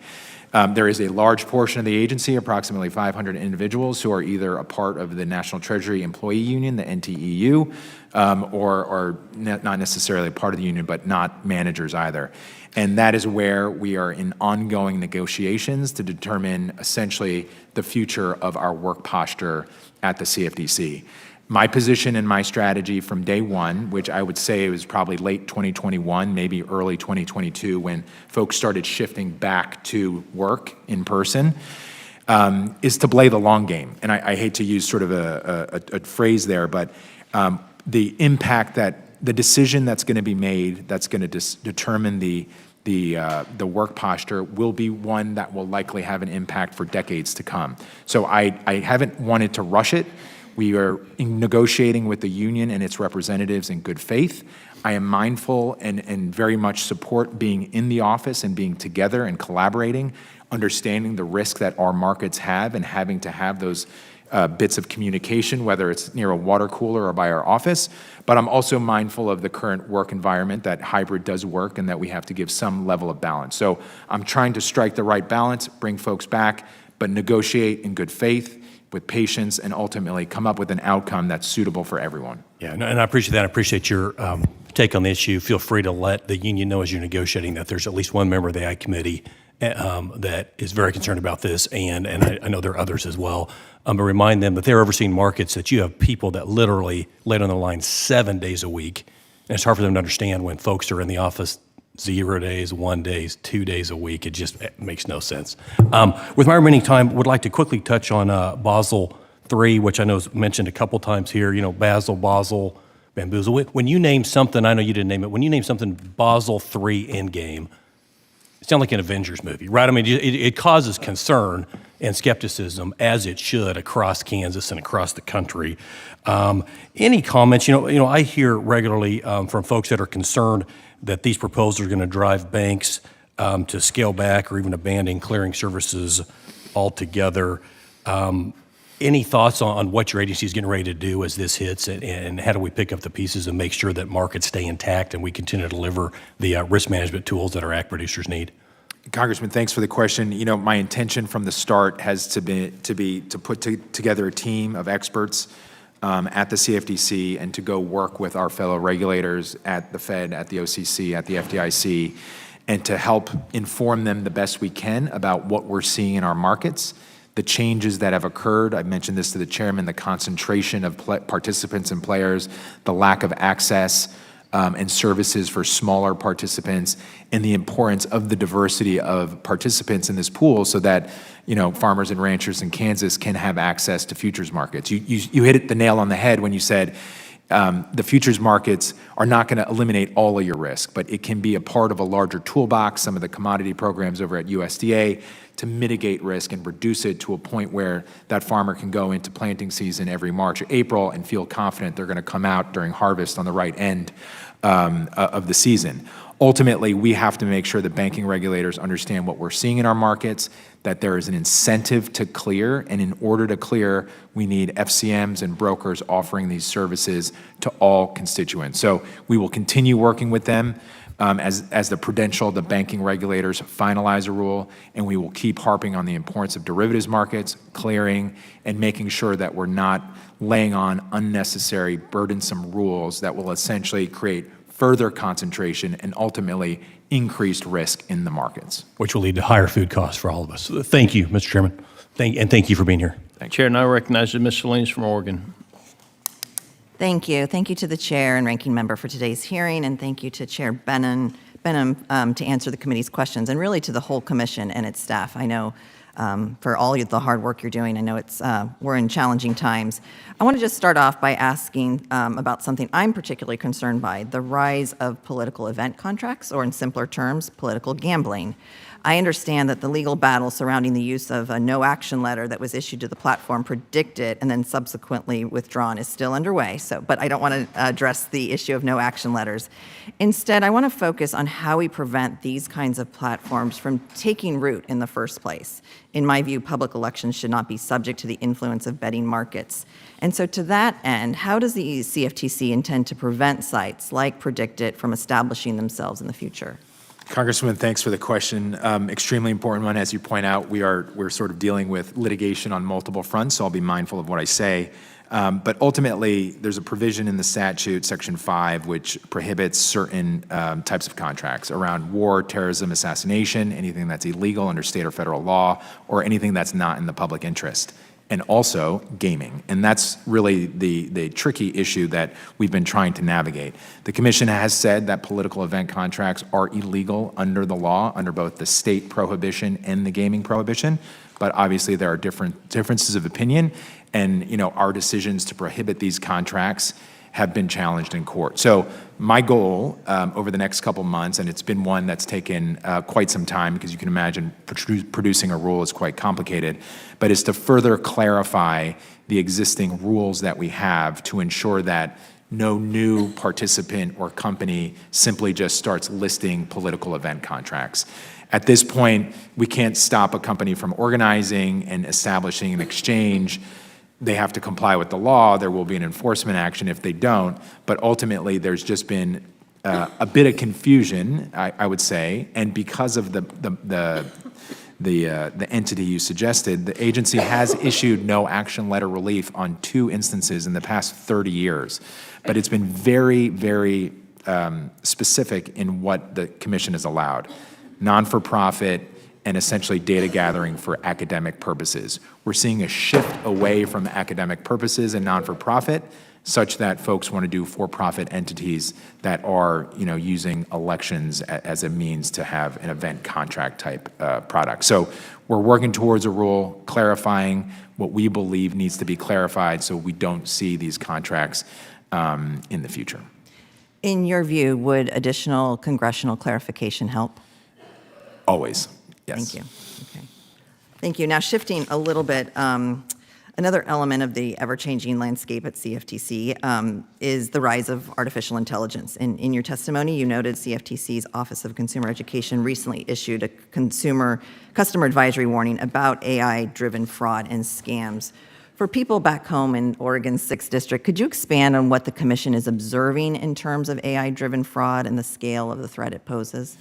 [SPEAKER 3] There is a large portion of the agency, approximately 500 individuals, who are either a part of the National Treasury Employee Union, the NTEU, or not necessarily a part of the union, but not managers either. And that is where we are in ongoing negotiations to determine essentially the future of our work posture at the CFTC. My position and my strategy from day one, which I would say was probably late 2021, maybe early 2022, when folks started shifting back to work in person, is to play the long game. And I hate to use sort of a phrase there, but the impact that the decision that's going to be made, that's going to determine the work posture, will be one that will likely have an impact for decades to come. So I haven't wanted to rush it. We are negotiating with the union and its representatives in good faith. I am mindful and very much support being in the office and being together and collaborating, understanding the risk that our markets have and having to have those bits of communication, whether it's near a water cooler or by our office. But I'm also mindful of the current work environment, that hybrid does work and that we have to give some level of balance. So I'm trying to strike the right balance, bring folks back, but negotiate in good faith, with patience, and ultimately come up with an outcome that's suitable for everyone.
[SPEAKER 6] Yeah, and I appreciate that. I appreciate your take on the issue. Feel free to let the union know as you're negotiating that there's at least one member of the AI committee that is very concerned about this, and I know there are others as well. But remind them that they're overseeing markets, that you have people that literally lay on the line 7 days a week, and it's hard for them to understand when folks are in the office 0 days, 1 day, 2 days a week. It makes no sense. With my remaining time, would like to quickly touch on Basel III, which I know is mentioned a couple times here. You know, Basel, bamboozle. When you name something, I know you didn't name it, when you name something Basel III Endgame, it sounds like an Avengers movie, right? I mean, it causes concern and skepticism, as it should, across Kansas and across the country. Any comments? You know, I hear regularly from folks that are concerned that these proposals are going to drive banks to scale back or even abandon clearing services altogether. Any thoughts on what your agency is getting ready to do as this hits, and how do we pick up the pieces and make sure that markets stay intact and we continue to deliver the risk management tools that our ag producers need?
[SPEAKER 3] Congressman, thanks for the question. You know, my intention from the start has to put together a team of experts at the CFTC and to go work with our fellow regulators at the Fed, at the OCC, at the FDIC, and to help inform them the best we can about what we're seeing in our markets, the changes that have occurred. I mentioned this to the chairman, the concentration of participants and players, the lack of access and services for smaller participants, and the importance of the diversity of participants in this pool so that, you know, farmers and ranchers in Kansas can have access to futures markets. You hit the nail on the head when you said the futures markets are not going to eliminate all of your risk, but it can be a part of a larger toolbox, some of the commodity programs over at USDA, to mitigate risk and reduce it to a point where that farmer can go into planting season every March or April and feel confident they're going to come out during harvest on the right end of the season. Ultimately, we have to make sure that banking regulators understand what we're seeing in our markets, that there is an incentive to clear, and in order to clear, we need FCMs and brokers offering these services to all constituents. So we will continue working with them as the prudential, the banking regulators finalize a rule, and we will keep harping on the importance of derivatives markets, clearing, and making sure that we're not laying on unnecessary, burdensome rules that will essentially create further concentration and ultimately increased risk in the markets.
[SPEAKER 6] Which will lead to higher food costs for all of us. So thank you, Mr. Chairman. Thank you for being here.
[SPEAKER 4] Chair, now recognizes Ms. Salinas from Oregon.
[SPEAKER 7] Thank you. Thank you to the chair and ranking member for today's hearing, and thank you to Chair Behnam to answer the committee's questions, and really to the whole commission and its staff. I know for all the hard work you're doing. I know we're in challenging times. I want to just start off by asking about something I'm particularly concerned by, the rise of political event contracts, or in simpler terms, political gambling. I understand that the legal battle surrounding the use of a no-action letter that was issued to the platform, predicted, and then subsequently withdrawn is still underway. But I don't want to address the issue of no-action letters. Instead, I want to focus on how we prevent these kinds of platforms from taking root in the first place. In my view, public elections should not be subject to the influence of betting markets. And so to that end, how does the CFTC intend to prevent sites like Predictit from establishing themselves in the future?
[SPEAKER 3] Congresswoman, thanks for the question. Extremely important one. As you point out, we're sort of dealing with litigation on multiple fronts, so I'll be mindful of what I say. But ultimately, there's a provision in the statute, Section 5, which prohibits certain types of contracts around war, terrorism, assassination, anything that's illegal under state or federal law, or anything that's not in the public interest, and also gaming. And that's really the tricky issue that we've been trying to navigate. The Commission has said that political event contracts are illegal under the law, under both the state prohibition and the gaming prohibition, but obviously there are differences of opinion, and our decisions to prohibit these contracts have been challenged in court. So my goal over the next couple months, and it's been one that's taken quite some time, because you can imagine producing a rule is quite complicated, but is to further clarify the existing rules that we have to ensure that no new participant or company simply just starts listing political event contracts. At this point, we can't stop a company from organizing and establishing an exchange. They have to comply with the law. There will be an enforcement action if they don't. But ultimately, there's just been a bit of confusion, I would say. And because of the entity you suggested, the agency has issued no action letter relief on 2 instances in the past 30 years. But it's been very, very specific in what the Commission has allowed. Non-for-profit, and essentially data gathering for academic purposes. We're seeing a shift away from academic purposes and non-for-profit, such that folks want to do for-profit entities that are, using elections as a means to have an event contract type product. So we're working towards a rule clarifying what we believe needs to be clarified, so we don't see these contracts in the future.
[SPEAKER 7] In your view, would additional congressional clarification help?
[SPEAKER 3] Always. Yes.
[SPEAKER 7] Thank you. Okay. Thank you. Now, shifting a little bit, another element of the ever-changing landscape at CFTC is the rise of artificial intelligence. In your testimony, you noted CFTC's Office of Consumer Education recently issued a customer advisory warning about AI-driven fraud and scams. For people back home in Oregon's 6th District, could you expand on what the Commission is observing in terms of AI-driven fraud and the scale of the threat it poses?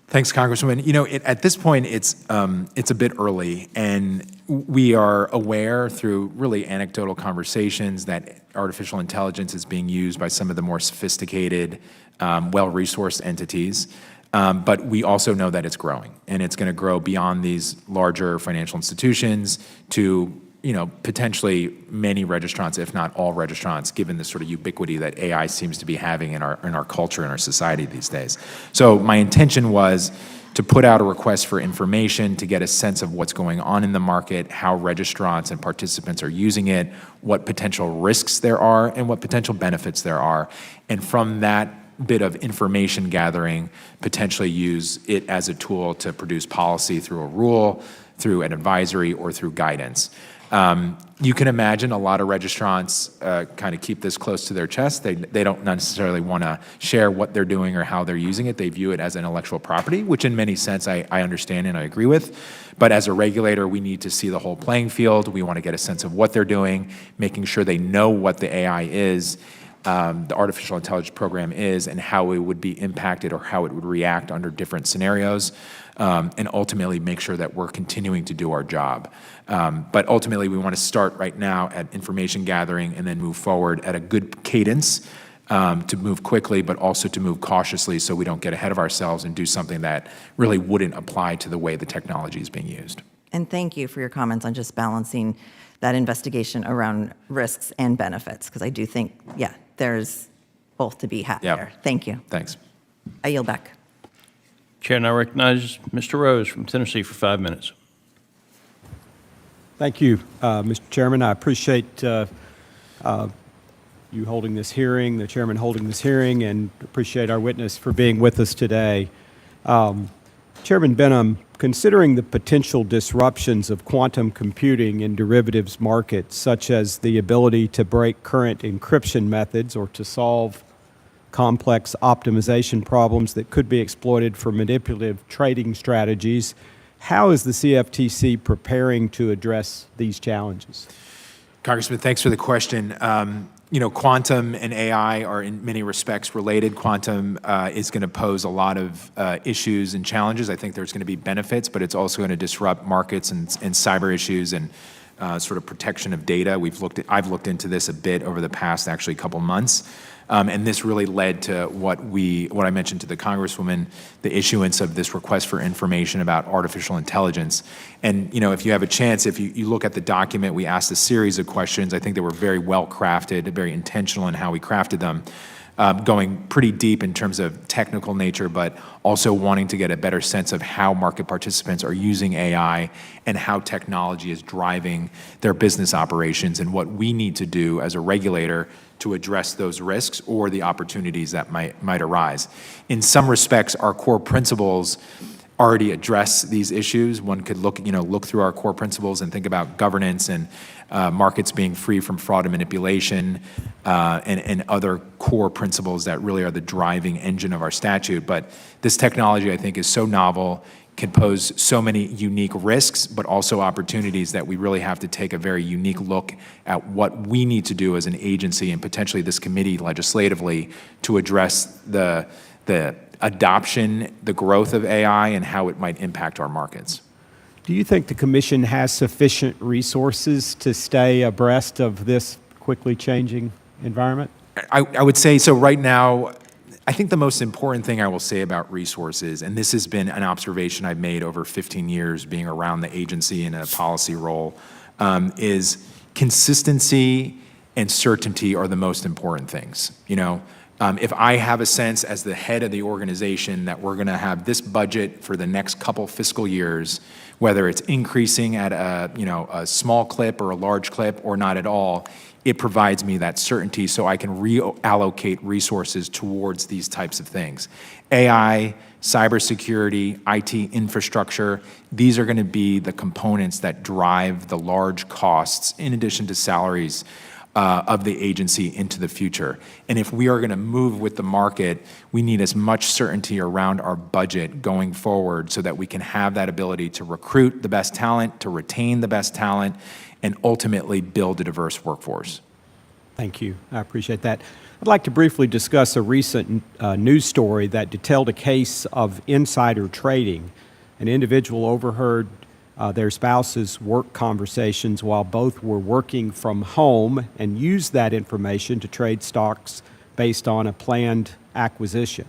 [SPEAKER 3] Thanks, Congresswoman. At this point, it's a bit early, and we are aware through really anecdotal conversations that artificial intelligence is being used by some of the more sophisticated, well-resourced entities. But we also know that it's growing, and it's going to grow beyond these larger financial institutions to potentially many registrants, if not all registrants, given the sort of ubiquity that AI seems to be having in our culture and our society these days. So my intention was to put out a request for information to get a sense of what's going on in the market, how registrants and participants are using it, what potential risks there are, and what potential benefits there are. And from that bit of information gathering, potentially use it as a tool to produce policy through a rule, through an advisory, or through guidance. You can imagine a lot of registrants kind of keep this close to their chest. They don't necessarily want to share what they're doing or how they're using it. They view it as intellectual property, which in many sense I understand and I agree with. But as a regulator, we need to see the whole playing field. We want to get a sense of what they're doing, making sure they know what the AI is, the artificial intelligence program is, and how it would be impacted or how it would react under different scenarios. And ultimately make sure that we're continuing to do our job. But ultimately, we want to start right now at information gathering and then move forward at a good cadence to move quickly, but also to move cautiously so we don't get ahead of ourselves and do something that really wouldn't apply to the way the technology is being used.
[SPEAKER 7] And thank you for your comments on just balancing that investigation around risks and benefits, because I do think, there's both to be had there. Thank you.
[SPEAKER 3] Thanks.
[SPEAKER 7] I yield back.
[SPEAKER 4] Chair now recognizes Mr. Rose from Tennessee for 5 minutes.
[SPEAKER 8] Thank you, Mr. Chairman. I appreciate you holding this hearing, the chairman holding this hearing, and appreciate our witness for being with us today. Chairman Behnam, considering the potential disruptions of quantum computing in derivatives markets, such as the ability to break current encryption methods or to solve complex optimization problems that could be exploited for manipulative trading strategies, how is the CFTC preparing to address these challenges?
[SPEAKER 3] Congressman, thanks for the question. Quantum and AI are in many respects related. Quantum is going to pose a lot of issues and challenges. I think there's going to be benefits, but it's also going to disrupt markets and cyber issues and sort of protection of data. I've looked into this a bit over the past actually couple months. And this really led to what I mentioned to the Congresswoman, the issuance of this request for information about artificial intelligence. And, if you have a chance, if you look at the document, we asked a series of questions. I think they were very well crafted, very intentional in how we crafted them, going pretty deep in terms of technical nature, but also wanting to get a better sense of how market participants are using AI and how technology is driving their business operations and what we need to do as a regulator to address those risks or the opportunities that might arise. In some respects, our core principles already address these issues. One could look through our core principles and think about governance and markets being free from fraud and manipulation and other core principles that really are the driving engine of our statute. But this technology, I think, is so novel, can pose so many unique risks, but also opportunities that we really have to take a very unique look at what we need to do as an agency and potentially this committee legislatively to address the adoption, the growth of AI, and how it might impact our markets.
[SPEAKER 8] Do you think the Commission has sufficient resources to stay abreast of this quickly changing environment?
[SPEAKER 3] I would say so right now. I think the most important thing I will say about resources, and this has been an observation I've made over 15 years being around the agency in a policy role, is consistency and certainty are the most important things. If I have a sense as the head of the organization that we're going to have this budget for the next couple fiscal years, whether it's increasing at a small clip or a large clip or not at all, it provides me that certainty so I can reallocate resources towards these types of things. AI, cybersecurity, IT infrastructure, these are going to be the components that drive the large costs, in addition to salaries, of the agency into the future. And if we are going to move with the market, we need as much certainty around our budget going forward so that we can have that ability to recruit the best talent, to retain the best talent, and ultimately build a diverse workforce.
[SPEAKER 8] Thank you. I appreciate that. I'd like to briefly discuss a recent news story that detailed a case of insider trading. An individual overheard their spouse's work conversations while both were working from home and used that information to trade stocks based on a planned acquisition.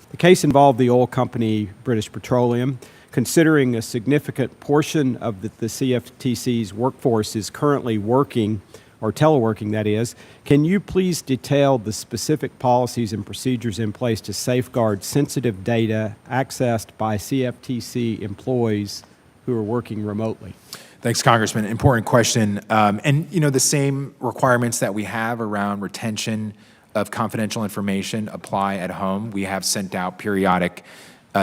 [SPEAKER 8] The case involved the oil company British Petroleum. Considering a significant portion of the CFTC's workforce is currently working, or teleworking that is, can you please detail the specific policies and procedures in place to safeguard sensitive data accessed by CFTC employees who are working remotely?
[SPEAKER 3] Thanks, Congressman. Important question. And the same requirements that we have around retention of confidential information apply at home. We have sent out periodic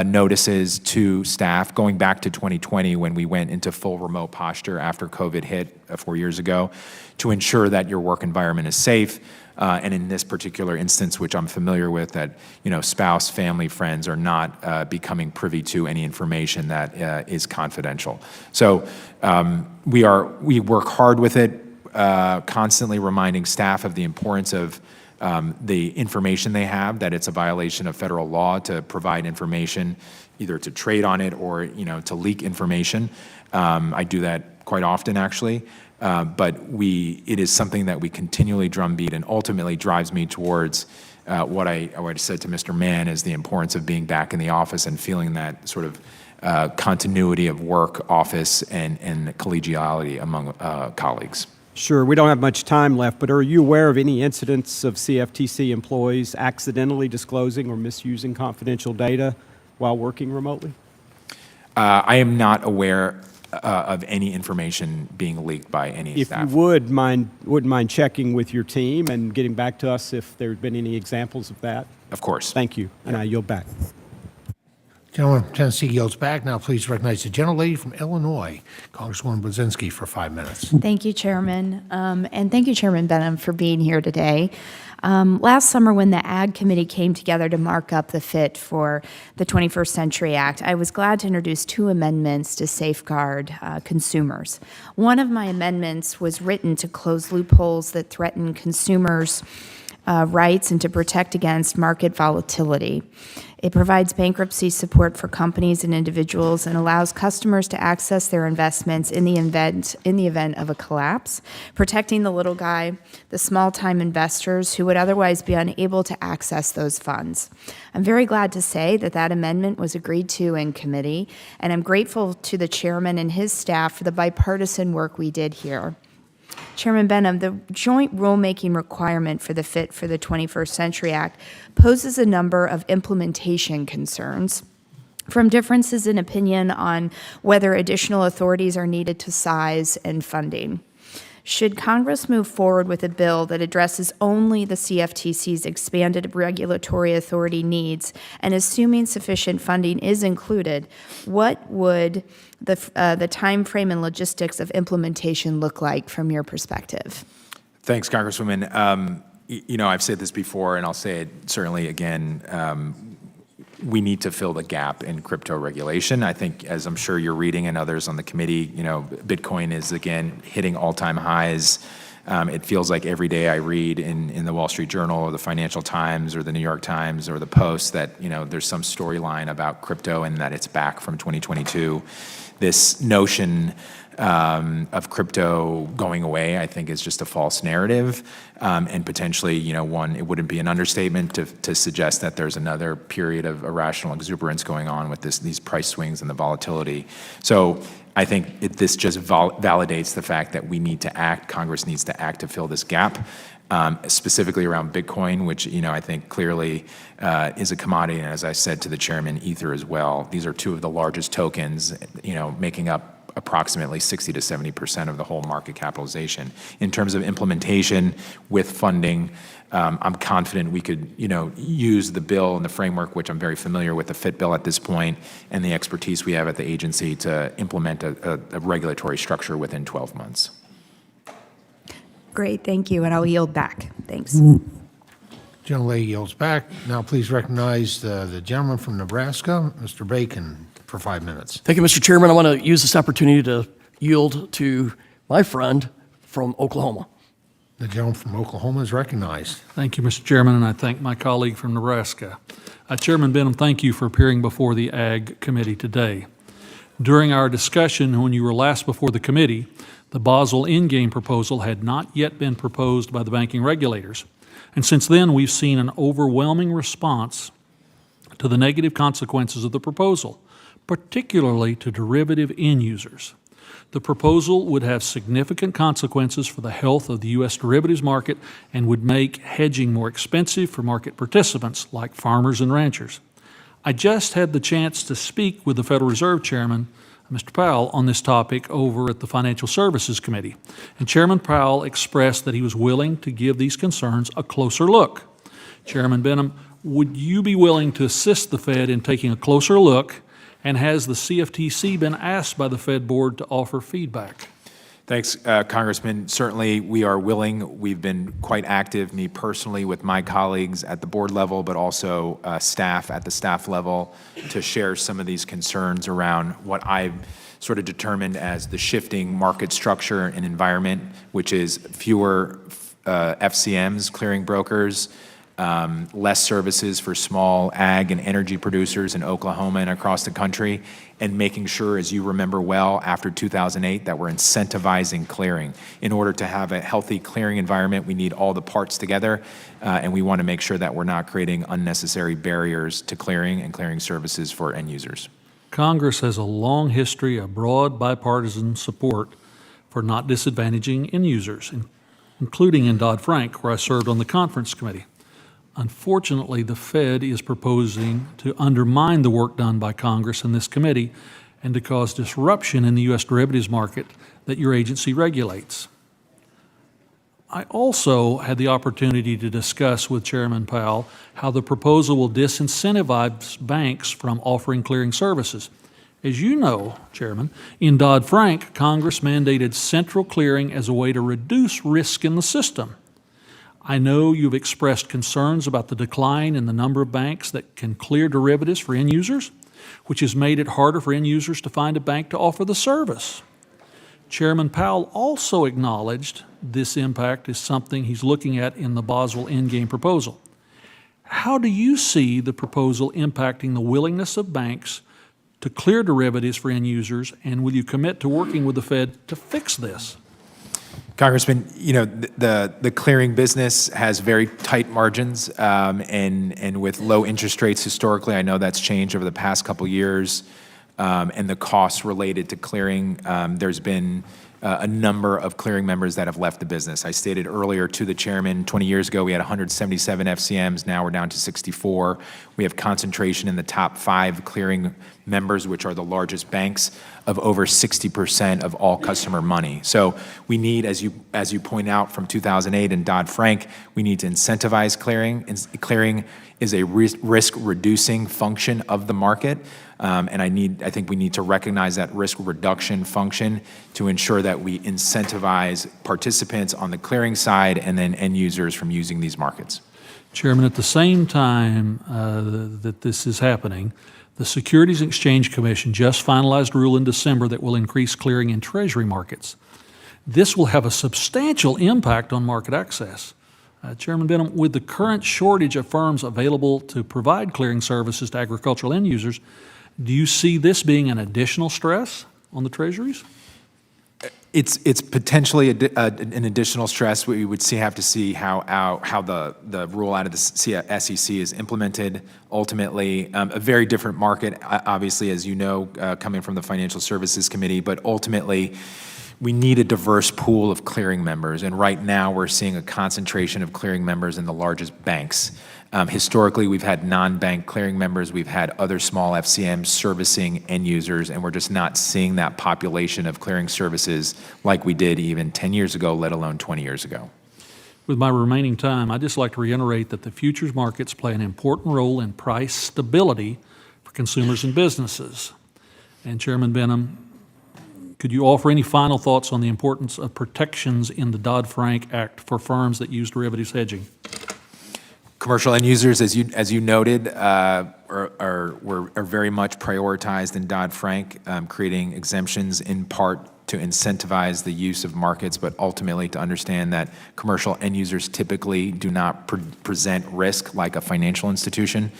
[SPEAKER 3] notices to staff going back to 2020 when we went into full remote posture after COVID hit 4 years ago to ensure that your work environment is safe. And in this particular instance, which I'm familiar with, that spouse, family, friends are not becoming privy to any information that is confidential. So we work hard with it, constantly reminding staff of the importance of the information they have, that it's a violation of federal law to provide information, either to trade on it or to leak information. I do that quite often, actually. But it is something that we continually drumbeat and ultimately drives me towards what I said to Mr. Mann is the importance of being back in the office and feeling that sort of continuity of work, office, and collegiality among colleagues.
[SPEAKER 8] Sure, we don't have much time left, but are you aware of any incidents of CFTC employees accidentally disclosing or misusing confidential data while working remotely?
[SPEAKER 3] I am not aware of any information being leaked by any
[SPEAKER 8] If
[SPEAKER 3] staff.
[SPEAKER 8] you wouldn't mind checking with your team and getting back to us if there's been any examples of that?
[SPEAKER 3] Of course.
[SPEAKER 8] Thank you, and I yield back.
[SPEAKER 1] Gentleman from Tennessee yields back. Now please recognize the gentlelady from Illinois, Congresswoman Blazinski, for 5 minutes.
[SPEAKER 9] Thank you, Chairman. And thank you, Chairman Behnam, for being here today. Last summer, when the Ag Committee came together to mark up the fit for the 21st Century Act, I was glad to introduce 2 amendments to safeguard consumers. One of my amendments was written to close loopholes that threaten consumers' rights and to protect against market volatility. It provides bankruptcy support for companies and individuals and allows customers to access their investments in the event of a collapse, protecting the little guy, the small-time investors who would otherwise be unable to access those funds. I'm very glad to say that that amendment was agreed to in committee, and I'm grateful to the chairman and his staff for the bipartisan work we did here. Chairman Behnam, the joint rulemaking requirement for the Fit for the 21st Century Act poses a number of implementation concerns, from differences in opinion on whether additional authorities are needed to size and funding. Should Congress move forward with a bill that addresses only the CFTC's expanded regulatory authority needs, and assuming sufficient funding is included, what would the time frame and logistics of implementation look like from your perspective?
[SPEAKER 3] Thanks, Congresswoman. I've said this before, and I'll say it certainly again. We need to fill the gap in crypto regulation. I think, as I'm sure you're reading and others on the committee, Bitcoin is again hitting all-time highs. It feels like every day I read in the Wall Street Journal or the Financial Times or the New York Times or the Post that there's some storyline about crypto and that it's back from 2022. This notion of crypto going away, I think, is just a false narrative, and potentially, it wouldn't be an understatement to suggest that there's another period of irrational exuberance going on with these price swings and the volatility. So I think this just validates the fact that we need to act. Congress needs to act to fill this gap, specifically around Bitcoin, which I think clearly is a commodity, and as I said to the chairman, Ether as well. These are 2 of the largest tokens, making up approximately 60 to 70% of the whole market capitalization. In terms of implementation with funding, I'm confident we could, use the bill and the framework, which I'm very familiar with, the FIT bill at this point, and the expertise we have at the agency to implement a regulatory structure within 12 months.
[SPEAKER 9] Great, thank you, and I'll yield back. Thanks.
[SPEAKER 1] Gentlelady yields back. Now please recognize the gentleman from Nebraska, Mr. Bacon, for 5 minutes.
[SPEAKER 10] Thank you, Mr. Chairman. I want to use this opportunity to yield to my friend from Oklahoma.
[SPEAKER 1] The gentleman from Oklahoma is recognized.
[SPEAKER 11] Thank you, Mr. Chairman, and I thank my colleague from Nebraska. Chairman Behnam, thank you for appearing before the Ag Committee today. During our discussion when you were last before the committee, the Basel Endgame proposal had not yet been proposed by the banking regulators. And since then, we've seen an overwhelming response to the negative consequences of the proposal, particularly to derivative end users. The proposal would have significant consequences for the health of the U.S. derivatives market and would make hedging more expensive for market participants like farmers and ranchers. I just had the chance to speak with the Federal Reserve Chairman, Mr. Powell, on this topic over at the Financial Services Committee. And Chairman Powell expressed that he was willing to give these concerns a closer look. Chairman Behnam, would you be willing to assist the Fed in taking a closer look? And has the CFTC been asked by the Fed board to offer feedback?
[SPEAKER 3] Thanks, Congressman. Certainly, we are willing. We've been quite active, me personally, with my colleagues at the board level, but also staff at the staff level, to share some of these concerns around what I've sort of determined as the shifting market structure and environment, which is fewer FCMs, clearing brokers, less services for small ag and energy producers in Oklahoma and across the country, and making sure, as you remember well, after 2008, that we're incentivizing clearing. In order to have a healthy clearing environment, we need all the parts together, and we want to make sure that we're not creating unnecessary barriers to clearing and clearing services for end users.
[SPEAKER 11] Congress has a long history of broad bipartisan support for not disadvantaging end users, including in Dodd-Frank, where I served on the conference committee. Unfortunately, the Fed is proposing to undermine the work done by Congress and this committee and to cause disruption in the U.S. derivatives market that your agency regulates. I also had the opportunity to discuss with Chairman Powell how the proposal will disincentivize banks from offering clearing services. As you know, Chairman, in Dodd-Frank, Congress mandated central clearing as a way to reduce risk in the system. I know you've expressed concerns about the decline in the number of banks that can clear derivatives for end users, which has made it harder for end users to find a bank to offer the service. Chairman Powell also acknowledged this impact is something he's looking at in the Basel Endgame proposal. How do you see the proposal impacting the willingness of banks to clear derivatives for end users, and will you commit to working with the Fed to fix this?
[SPEAKER 3] Congressman, the clearing business has very tight margins, and with low interest rates historically, I know that's changed over the past couple years, and the costs related to clearing, there's been a number of clearing members that have left the business. I stated earlier to the chairman, 20 years ago, we had 177 FCMs. Now we're down to 64. We have concentration in the top 5 clearing members, which are the largest banks, of over 60% of all customer money. So we need, as you point out from 2008 and Dodd-Frank, we need to incentivize clearing. Clearing is a risk-reducing function of the market. And I think we need to recognize that risk reduction function to ensure that we incentivize participants on the clearing side and then end users from using these markets.
[SPEAKER 11] Chairman, at the same time that this is happening, the Securities and Exchange Commission just finalized a rule in December that will increase clearing in Treasury markets. This will have a substantial impact on market access. Chairman Behnam, with the current shortage of firms available to provide clearing services to agricultural end users, do you see this being an additional stress on the Treasuries?
[SPEAKER 3] It's potentially an additional stress. We would have to see how the rule out of the SEC is implemented. Ultimately, a very different market, obviously, as you know, coming from the Financial Services Committee, but ultimately, we need a diverse pool of clearing members, and right now we're seeing a concentration of clearing members in the largest banks. Historically, we've had non-bank clearing members, we've had other small FCMs servicing end users, and we're just not seeing that population of clearing services like we did even 10 years ago, let alone 20 years ago.
[SPEAKER 11] With my remaining time, I'd just like to reiterate that the futures markets play an important role in price stability for consumers and businesses. And Chairman Behnam, could you offer any final thoughts on the importance of protections in the Dodd-Frank Act for firms that use derivatives hedging?
[SPEAKER 3] Commercial end users, as you noted, are very much prioritized in Dodd-Frank, creating exemptions in part to incentivize the use of markets, but ultimately to understand that commercial end users typically do not present risk like a financial institution.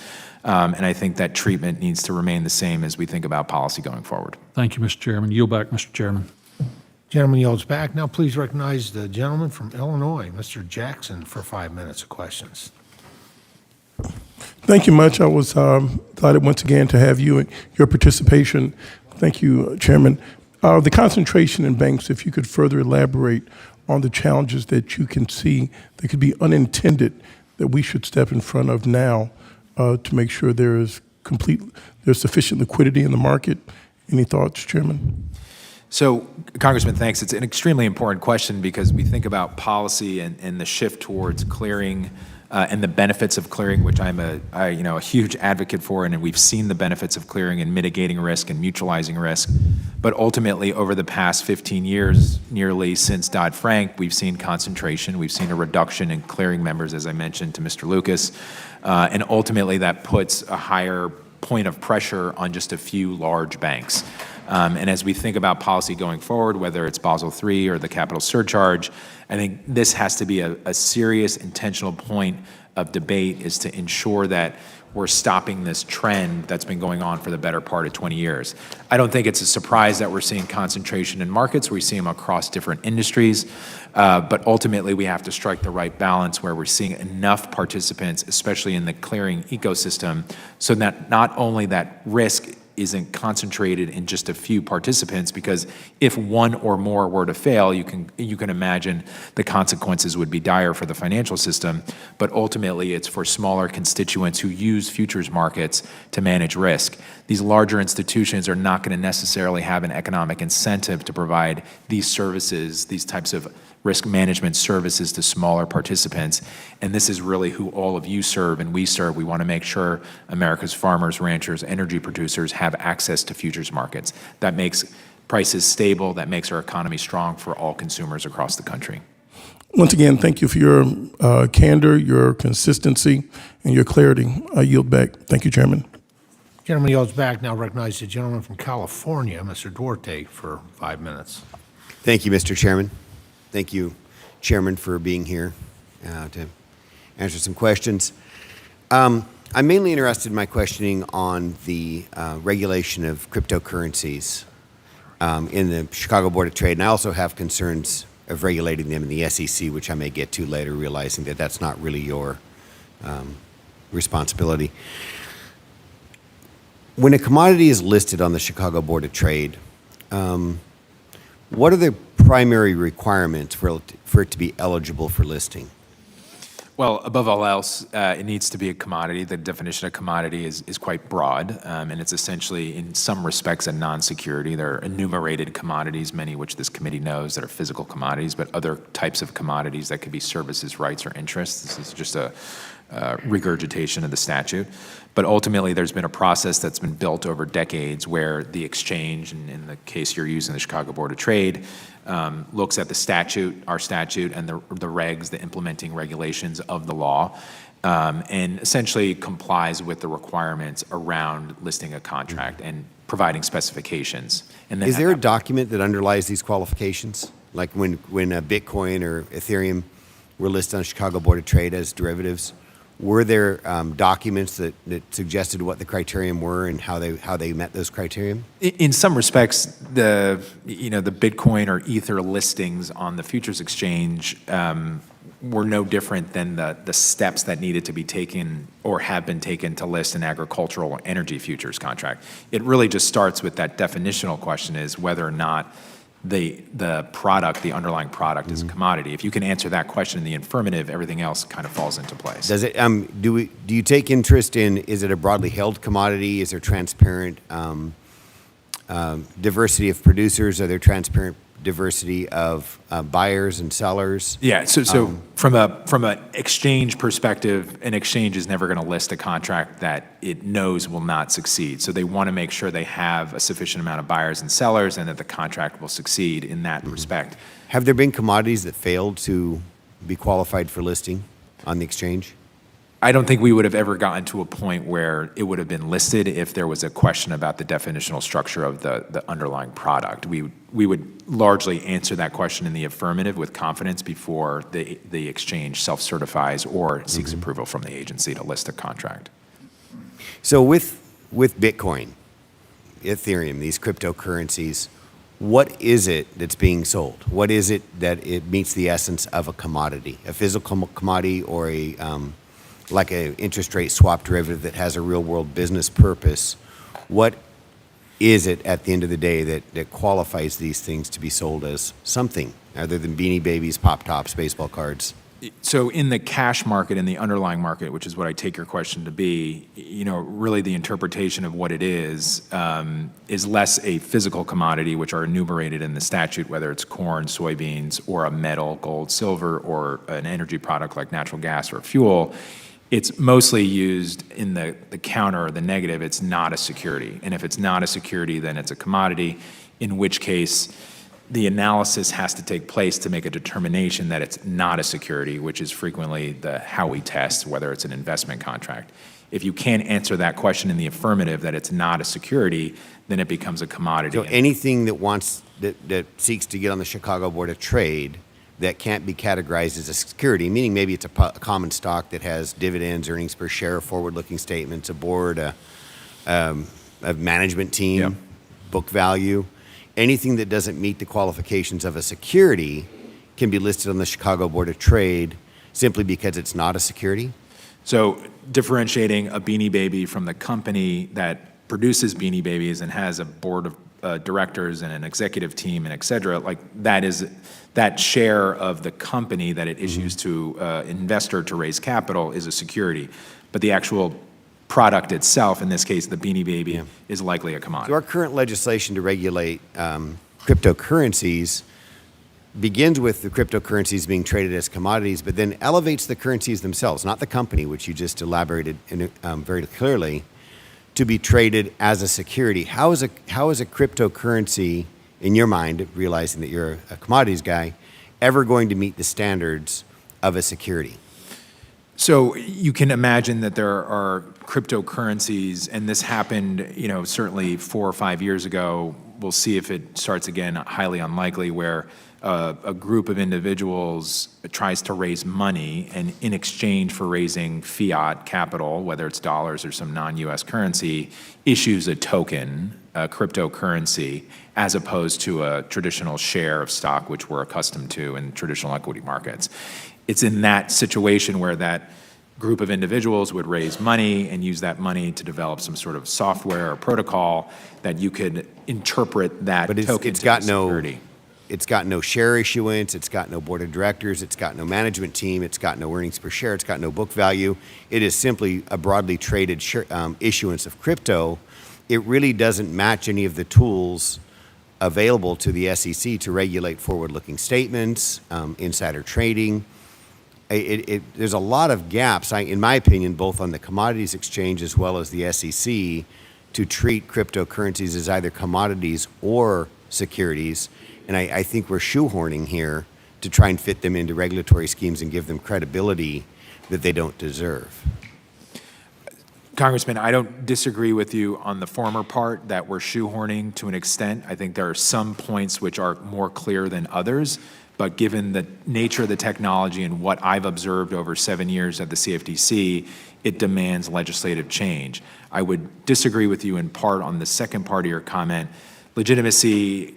[SPEAKER 3] And I think that treatment needs to remain the same as we think about policy going forward.
[SPEAKER 11] Thank you, Mr. Chairman. Yield back, Mr. Chairman.
[SPEAKER 1] Gentleman yields back. Now please recognize the gentleman from Illinois, Mr. Jackson, for 5 minutes of questions.
[SPEAKER 12] Thank you much. I was delighted once again to have you and your participation. Thank you, Chairman. The concentration in banks, if you could further elaborate on the challenges that you can see that could be unintended that we should step in front of now to make sure there's sufficient liquidity in the market. Any thoughts, Chairman?
[SPEAKER 3] So, Congressman, thanks. It's an extremely important question because we think about policy and the shift towards clearing and the benefits of clearing, which I'm a huge advocate for, and we've seen the benefits of clearing and mitigating risk and mutualizing risk. But ultimately, over the past 15 years, nearly since Dodd-Frank, we've seen concentration. We've seen a reduction in clearing members, as I mentioned to Mr. Lucas, and ultimately that puts a higher point of pressure on just a few large banks. And as we think about policy going forward, whether it's Basel III or the capital surcharge, I think this has to be a serious, intentional point of debate is to ensure that we're stopping this trend that's been going on for the better part of 20 years. I don't think it's a surprise that we're seeing concentration in markets. We see them across different industries. But ultimately, we have to strike the right balance where we're seeing enough participants, especially in the clearing ecosystem, so that not only that risk isn't concentrated in just a few participants, because if one or more were to fail, you can imagine the consequences would be dire for the financial system. But ultimately, it's for smaller constituents who use futures markets to manage risk. These larger institutions are not going to necessarily have an economic incentive to provide these services, these types of risk management services to smaller participants. And this is really who all of you serve and we serve. We want to make sure America's farmers, ranchers, energy producers have access to futures markets. That makes prices stable, that makes our economy strong for all consumers across the country.
[SPEAKER 12] Once again, thank you for your candor, your consistency, and your clarity. I yield back. Thank you, Chairman.
[SPEAKER 1] Gentleman yields back. Now recognize the gentleman from California, Mr. Duarte, for 5 minutes.
[SPEAKER 13] Thank you, Mr. Chairman. Thank you, Chairman, for being here to answer some questions. I'm mainly interested in my questioning on the regulation of cryptocurrencies in the Chicago Board of Trade, and I also have concerns of regulating them in the SEC, which I may get to later, realizing that that's not really your responsibility. When a commodity is listed on the Chicago Board of Trade, what are the primary requirements for it to be eligible for listing?
[SPEAKER 3] Well, above all else, it needs to be a commodity. The definition of commodity is quite broad, and it's essentially, in some respects, a non-security. There are enumerated commodities, many of which this committee knows, that are physical commodities, but other types of commodities that could be services, rights, or interests. This is just a regurgitation of the statute. But ultimately, there's been a process that's been built over decades where the exchange, and in the case you're using, the Chicago Board of Trade, looks at the statute, our statute, and the regs, the implementing regulations of the law, and essentially complies with the requirements around listing a contract and providing specifications. And then
[SPEAKER 13] is there a document that underlies these qualifications? Like when Bitcoin or Ethereum were listed on the Chicago Board of Trade as derivatives, were there documents that suggested what the criterion were and how they met those criteria?
[SPEAKER 3] In some respects, the Bitcoin or Ether listings on the futures exchange were no different than the steps that needed to be taken or have been taken to list an agricultural or energy futures contract. It really just starts with that definitional question, is whether or not the product, the underlying product, is a commodity. If you can answer that question in the affirmative, everything else kind of falls into place.
[SPEAKER 13] Does it? Do you take interest in, is it a broadly held commodity? Is there transparent diversity of producers? Are there transparent diversity of buyers and sellers?
[SPEAKER 3] Yeah. So from an exchange perspective, an exchange is never going to list a contract that it knows will not succeed. So they want to make sure they have a sufficient amount of buyers and sellers, and that the contract will succeed in that respect.
[SPEAKER 13] Have there been commodities that failed to be qualified for listing on the exchange?
[SPEAKER 3] I don't think we would have ever gotten to a point where it would have been listed if there was a question about the definitional structure of the underlying product. We would largely answer that question in the affirmative with confidence before the exchange self-certifies or seeks approval from the agency to list a contract.
[SPEAKER 13] So with Bitcoin, Ethereum, these cryptocurrencies, what is it that's being sold? What is it that it meets the essence of a commodity, a physical commodity, or like an interest rate swap derivative that has a real world business purpose? What is it at the end of the day that qualifies these things to be sold as something other than Beanie Babies, Pop Tops, baseball cards?
[SPEAKER 3] So in the cash market, in the underlying market, which is what I take your question to be, really the interpretation of what it is less a physical commodity, which are enumerated in the statute, whether it's corn, soybeans, or a metal, gold, silver, or an energy product like natural gas or fuel. It's mostly used in the counter or the negative. It's not a security. And if it's not a security, then it's a commodity, in which case the analysis has to take place to make a determination that it's not a security, which is frequently the Howey test, whether it's an investment contract. If you can't answer that question in the affirmative, that it's not a security, then it becomes a commodity.
[SPEAKER 13] So anything that seeks to get on the Chicago Board of Trade that can't be categorized as a security, meaning maybe it's a common stock that has dividends, earnings per share, forward-looking statements, a board, a management team, book value, anything that doesn't meet the qualifications of a security can be listed on the Chicago Board of Trade simply because it's not a security?
[SPEAKER 3] So differentiating a Beanie Baby from the company that produces Beanie Babies and has a board of directors and an executive team and et cetera, like that is that share of the company that it issues to investor to raise capital is a security, but the actual product itself, in this case the Beanie Baby, is likely a commodity.
[SPEAKER 13] So our current legislation to regulate cryptocurrencies begins with the cryptocurrencies being traded as commodities, but then elevates the currencies themselves, not the company, which you just elaborated very clearly, to be traded as a security. How is a cryptocurrency, in your mind, realizing that you're a commodities guy, ever going to meet the standards of a security?
[SPEAKER 3] So you can imagine that there are cryptocurrencies, and this happened, certainly 4 or 5 years ago. We'll see if it starts again, highly unlikely, where a group of individuals tries to raise money, and in exchange for raising fiat capital, whether it's dollars or some non-US currency, issues a token, a cryptocurrency, as opposed to a traditional share of stock, which we're accustomed to in traditional equity markets. It's in that situation where that group of individuals would raise money and use that money to develop some sort of software or protocol that you could interpret that token to security.
[SPEAKER 13] It's got no share issuance, it's got no board of directors, it's got no management team, it's got no earnings per share, it's got no book value. It is simply a broadly traded issuance of crypto. It really doesn't match any of the tools available to the SEC to regulate forward-looking statements, insider trading. There's a lot of gaps, in my opinion, both on the commodities exchange as well as the SEC, to treat cryptocurrencies as either commodities or securities. And I think we're shoehorning here to try and fit them into regulatory schemes and give them credibility that they don't deserve.
[SPEAKER 3] Congressman, I don't disagree with you on the former part that we're shoehorning to an extent. I think there are some points which are more clear than others, but given the nature of the technology and what I've observed over 7 years at the CFTC, it demands legislative change. I would disagree with you in part on the second part of your comment. Legitimacy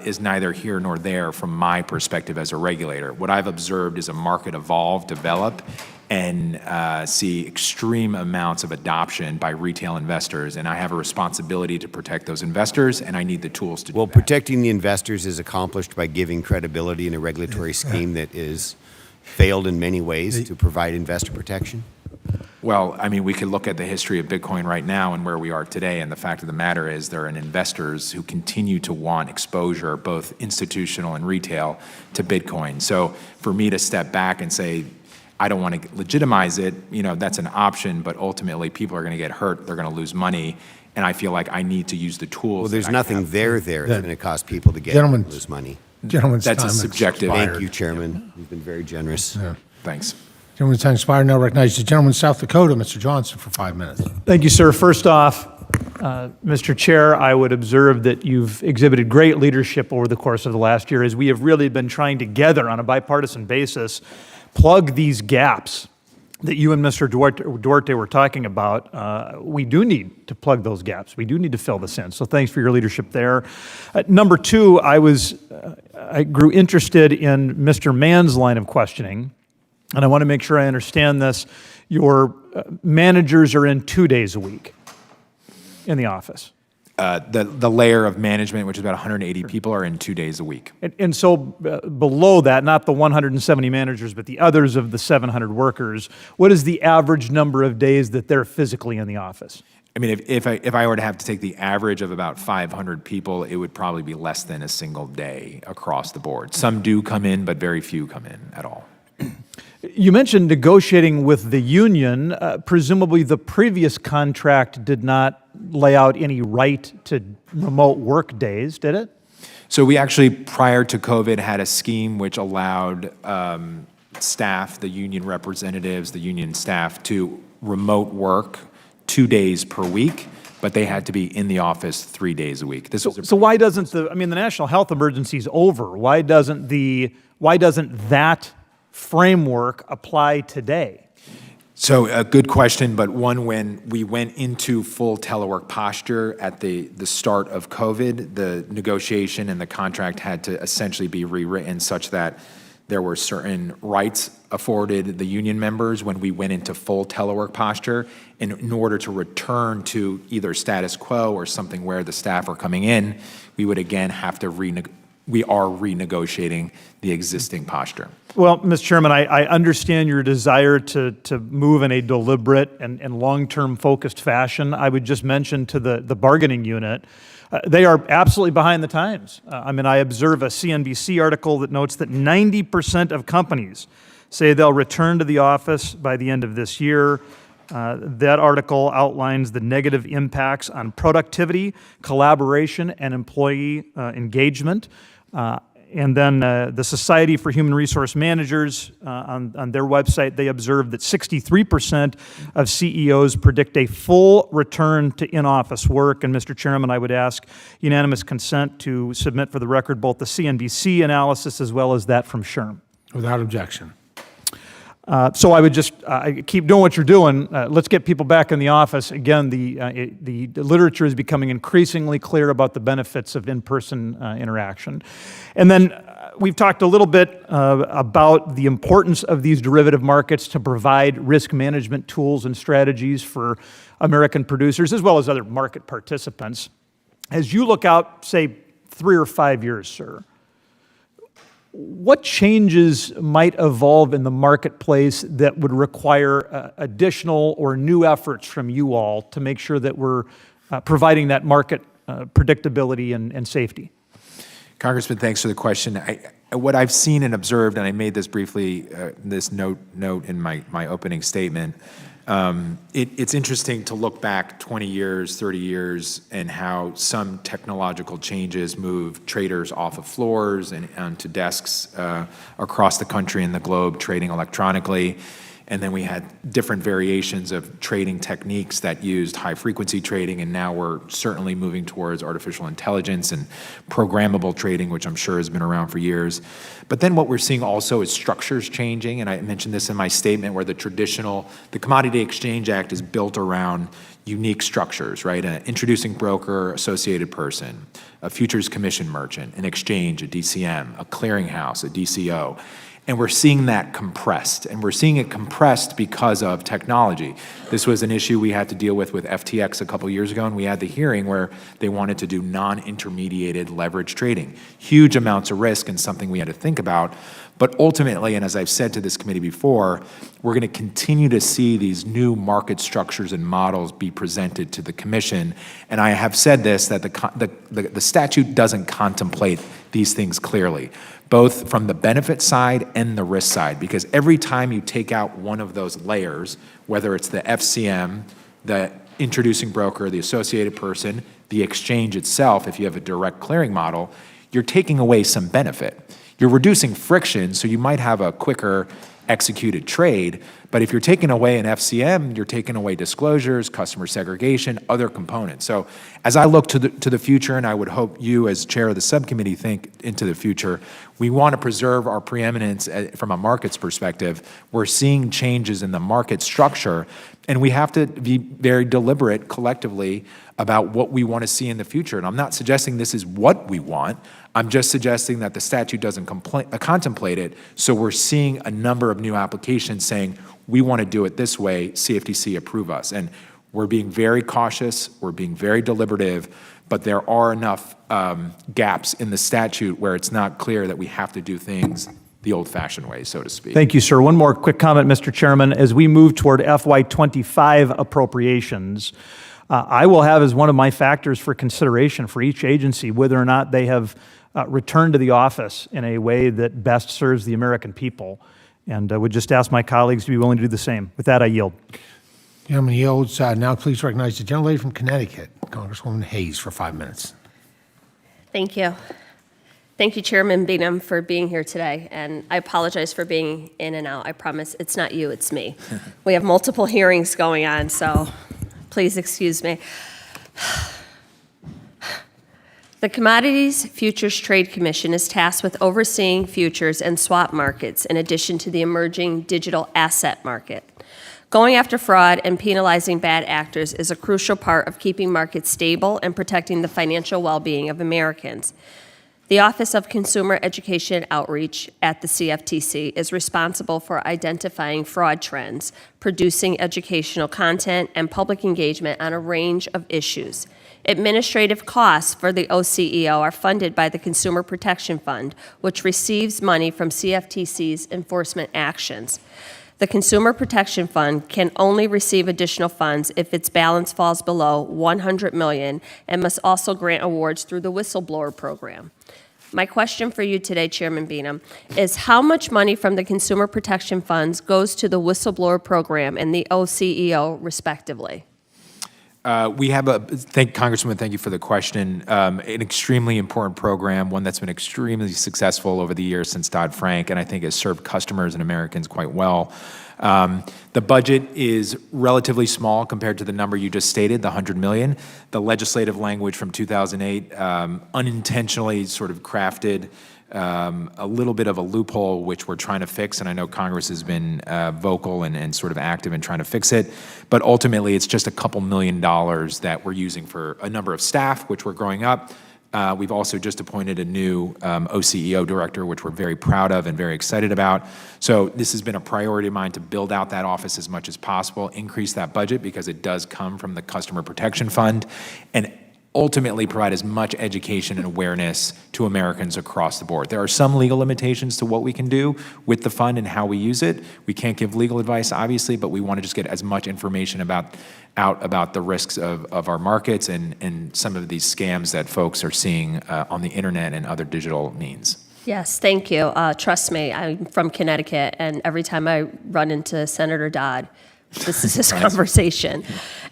[SPEAKER 3] is neither here nor there from my perspective as a regulator. What I've observed is a market evolve, develop, and see extreme amounts of adoption by retail investors, and I have a responsibility to protect those investors, and I need the tools to do that.
[SPEAKER 13] Well, protecting the investors is accomplished by giving credibility in a regulatory scheme that is failed in many ways to provide investor protection.
[SPEAKER 3] Well, I mean, we could look at the history of Bitcoin right now and where we are today, and the fact of the matter is there are investors who continue to want exposure, both institutional and retail, to Bitcoin. So for me to step back and say, I don't want to legitimize it, that's an option, but ultimately people are going to get hurt, they're going to lose money, and I feel like I need to use the tools.
[SPEAKER 13] Well, there's nothing there that's going to cause people to lose money.
[SPEAKER 1] Gentlemen's
[SPEAKER 3] That's
[SPEAKER 1] time
[SPEAKER 3] a subjective.
[SPEAKER 13] Thank you, Chairman. You've been very generous.
[SPEAKER 1] Yeah.
[SPEAKER 3] Thanks.
[SPEAKER 1] Gentleman's time expired. Now recognize the gentleman from South Dakota, Mr. Johnson, for 5 minutes.
[SPEAKER 14] Thank you, sir. First off, Mr. Chair, I would observe that you've exhibited great leadership over the course of the last year as we have really been trying together on a bipartisan basis plug these gaps that you and Mr. Duarte were talking about. We do need to plug those gaps. We do need to fill this in. So thanks for your leadership there. Number two, I grew interested in Mr. Mann's line of questioning, and I want to make sure I understand this. Your managers are in 2 days a week in the office.
[SPEAKER 3] The layer of management, which is about 180 people, are in 2 days a week.
[SPEAKER 14] And so below that, not the 170 managers, but the others of the 700 workers, what is the average number of days that they're physically in the office?
[SPEAKER 3] I mean, if I were to have to take the average of about 500 people, it would probably be less than a single day across the board. Some do come in, but very few come in at all.
[SPEAKER 14] You mentioned negotiating with the union. Presumably the previous contract did not lay out any right to remote work days, did it?
[SPEAKER 3] So we actually, prior to COVID, had a scheme which allowed staff, the union representatives, the union staff, to remote work 2 days per week, but they had to be in the office 3 days a week.
[SPEAKER 14] So why doesn't the national health emergency is over? Why doesn't that framework apply today?
[SPEAKER 3] So a good question, but one when we went into full telework posture at the start of COVID, the negotiation and the contract had to essentially be rewritten such that There were certain rights afforded the union members when we went into full telework posture. And in order to return to either status quo or something where the staff are coming in, we would again have to renegotiating the existing posture.
[SPEAKER 14] Well, Mr. Chairman, I understand your desire to move in a deliberate and long-term focused fashion. I would just mention to the bargaining unit, they are absolutely behind the times. I observe a CNBC article that notes that 90% of companies say they'll return to the office by the end of this year. That article outlines the negative impacts on productivity, collaboration, and employee engagement. And then the Society for Human Resource Managers, on their website, they observed that 63% of CEOs predict a full return to in-office work. And Mr. Chairman, I would ask unanimous consent to submit for the record both the CNBC analysis as well as that from SHRM.
[SPEAKER 1] Without objection.
[SPEAKER 14] So I would just keep doing what you're doing. Let's get people back in the office. Again, the literature is becoming increasingly clear about the benefits of in-person interaction. And then we've talked a little bit about the importance of these derivative markets to provide risk management tools and strategies for American producers as well as other market participants. As you look out, say, 3 or 5 years, sir, what changes might evolve in the marketplace that would require additional or new efforts from you all to make sure that we're providing that market predictability and safety?
[SPEAKER 3] Congressman, thanks for the question. What I've seen and observed, and I made this briefly, this note in my opening statement, it's interesting to look back 20 years, 30 years, and how some technological changes move traders off of floors and onto desks across the country and the globe trading electronically. And then we had different variations of trading techniques that used high-frequency trading, and now we're certainly moving towards artificial intelligence and programmable trading, which I'm sure has been around for years. But then what we're seeing also is structures changing, and I mentioned this in my statement, where the Commodity Exchange Act is built around unique structures, right? An introducing broker, associated person, a futures commission merchant, an exchange, a DCM, a clearinghouse, a DCO. And we're seeing that compressed, and we're seeing it compressed because of technology. This was an issue we had to deal with FTX a couple years ago, and we had the hearing where they wanted to do non-intermediated leverage trading. Huge amounts of risk and something we had to think about. But ultimately, and as I've said to this committee before, we're going to continue to see these new market structures and models be presented to the commission. And I have said this, that the statute doesn't contemplate these things clearly, both from the benefit side and the risk side, because every time you take out one of those layers, whether it's the FCM, the introducing broker, the associated person, the exchange itself, if you have a direct clearing model, you're taking away some benefit. You're reducing friction, so you might have a quicker executed trade, but if you're taking away an FCM, you're taking away disclosures, customer segregation, other components. So as I look to the future, and I would hope you as chair of the subcommittee think into the future, we want to preserve our preeminence from a markets perspective. We're seeing changes in the market structure, and we have to be very deliberate collectively about what we want to see in the future. And I'm not suggesting this is what we want. I'm just suggesting that the statute doesn't contemplate it, so we're seeing a number of new applications saying, we want to do it this way, CFTC approve us. And we're being very cautious, we're being very deliberative, but there are enough gaps in the statute where it's not clear that we have to do things the old-fashioned way, so to speak.
[SPEAKER 14] Thank you, sir. One more quick comment, Mr. Chairman. As we move toward FY25 appropriations, I will have as one of my factors for consideration for each agency whether or not they have returned to the office in a way that best serves the American people. And I would just ask my colleagues to be willing to do the same. With that, I yield.
[SPEAKER 1] Gentleman yields. Now please recognize the gentlelady from Connecticut, Congresswoman Hayes, for 5 minutes.
[SPEAKER 15] Thank you. Thank you, Chairman Behnam, for being here today. And I apologize for being in and out. I promise it's not you, it's me. We have multiple hearings going on, so please excuse me. The Commodities Futures Trade Commission is tasked with overseeing futures and swap markets in addition to the emerging digital asset market. Going after fraud and penalizing bad actors is a crucial part of keeping markets stable and protecting the financial well-being of Americans. The Office of Consumer Education Outreach at the CFTC is responsible for identifying fraud trends, producing educational content, and public engagement on a range of issues. Administrative costs for the OCEO are funded by the Consumer Protection Fund, which receives money from CFTC's enforcement actions. The Consumer Protection Fund can only receive additional funds if its balance falls below $100 million and must also grant awards through the whistleblower program. My question for you today, Chairman Behnam, is how much money from the Consumer Protection Funds goes to the whistleblower program and the OCEO, respectively?
[SPEAKER 3] Congresswoman, thank you for the question. An extremely important program, one that's been extremely successful over the years since Dodd-Frank, and I think has served customers and Americans quite well. The budget is relatively small compared to the number you just stated, the $100 million. The legislative language from 2008 unintentionally sort of crafted a little bit of a loophole which we're trying to fix, and I know Congress has been vocal and sort of active in trying to fix it, but ultimately it's just a couple $1 million that we're using for a number of staff, which we're growing up. We've also just appointed a new OCEO director, which we're very proud of and very excited about. So this has been a priority of mine to build out that office as much as possible, increase that budget because it does come from the Customer Protection Fund, and ultimately provide as much education and awareness to Americans across the board. There are some legal limitations to what we can do with the fund and how we use it. We can't give legal advice, obviously, but we want to just get as much information out about the risks of our markets and some of these scams that folks are seeing on the internet and other digital means.
[SPEAKER 15] Yes, thank you. Trust me, I'm from Connecticut, and every time I run into Senator Dodd, this is his conversation.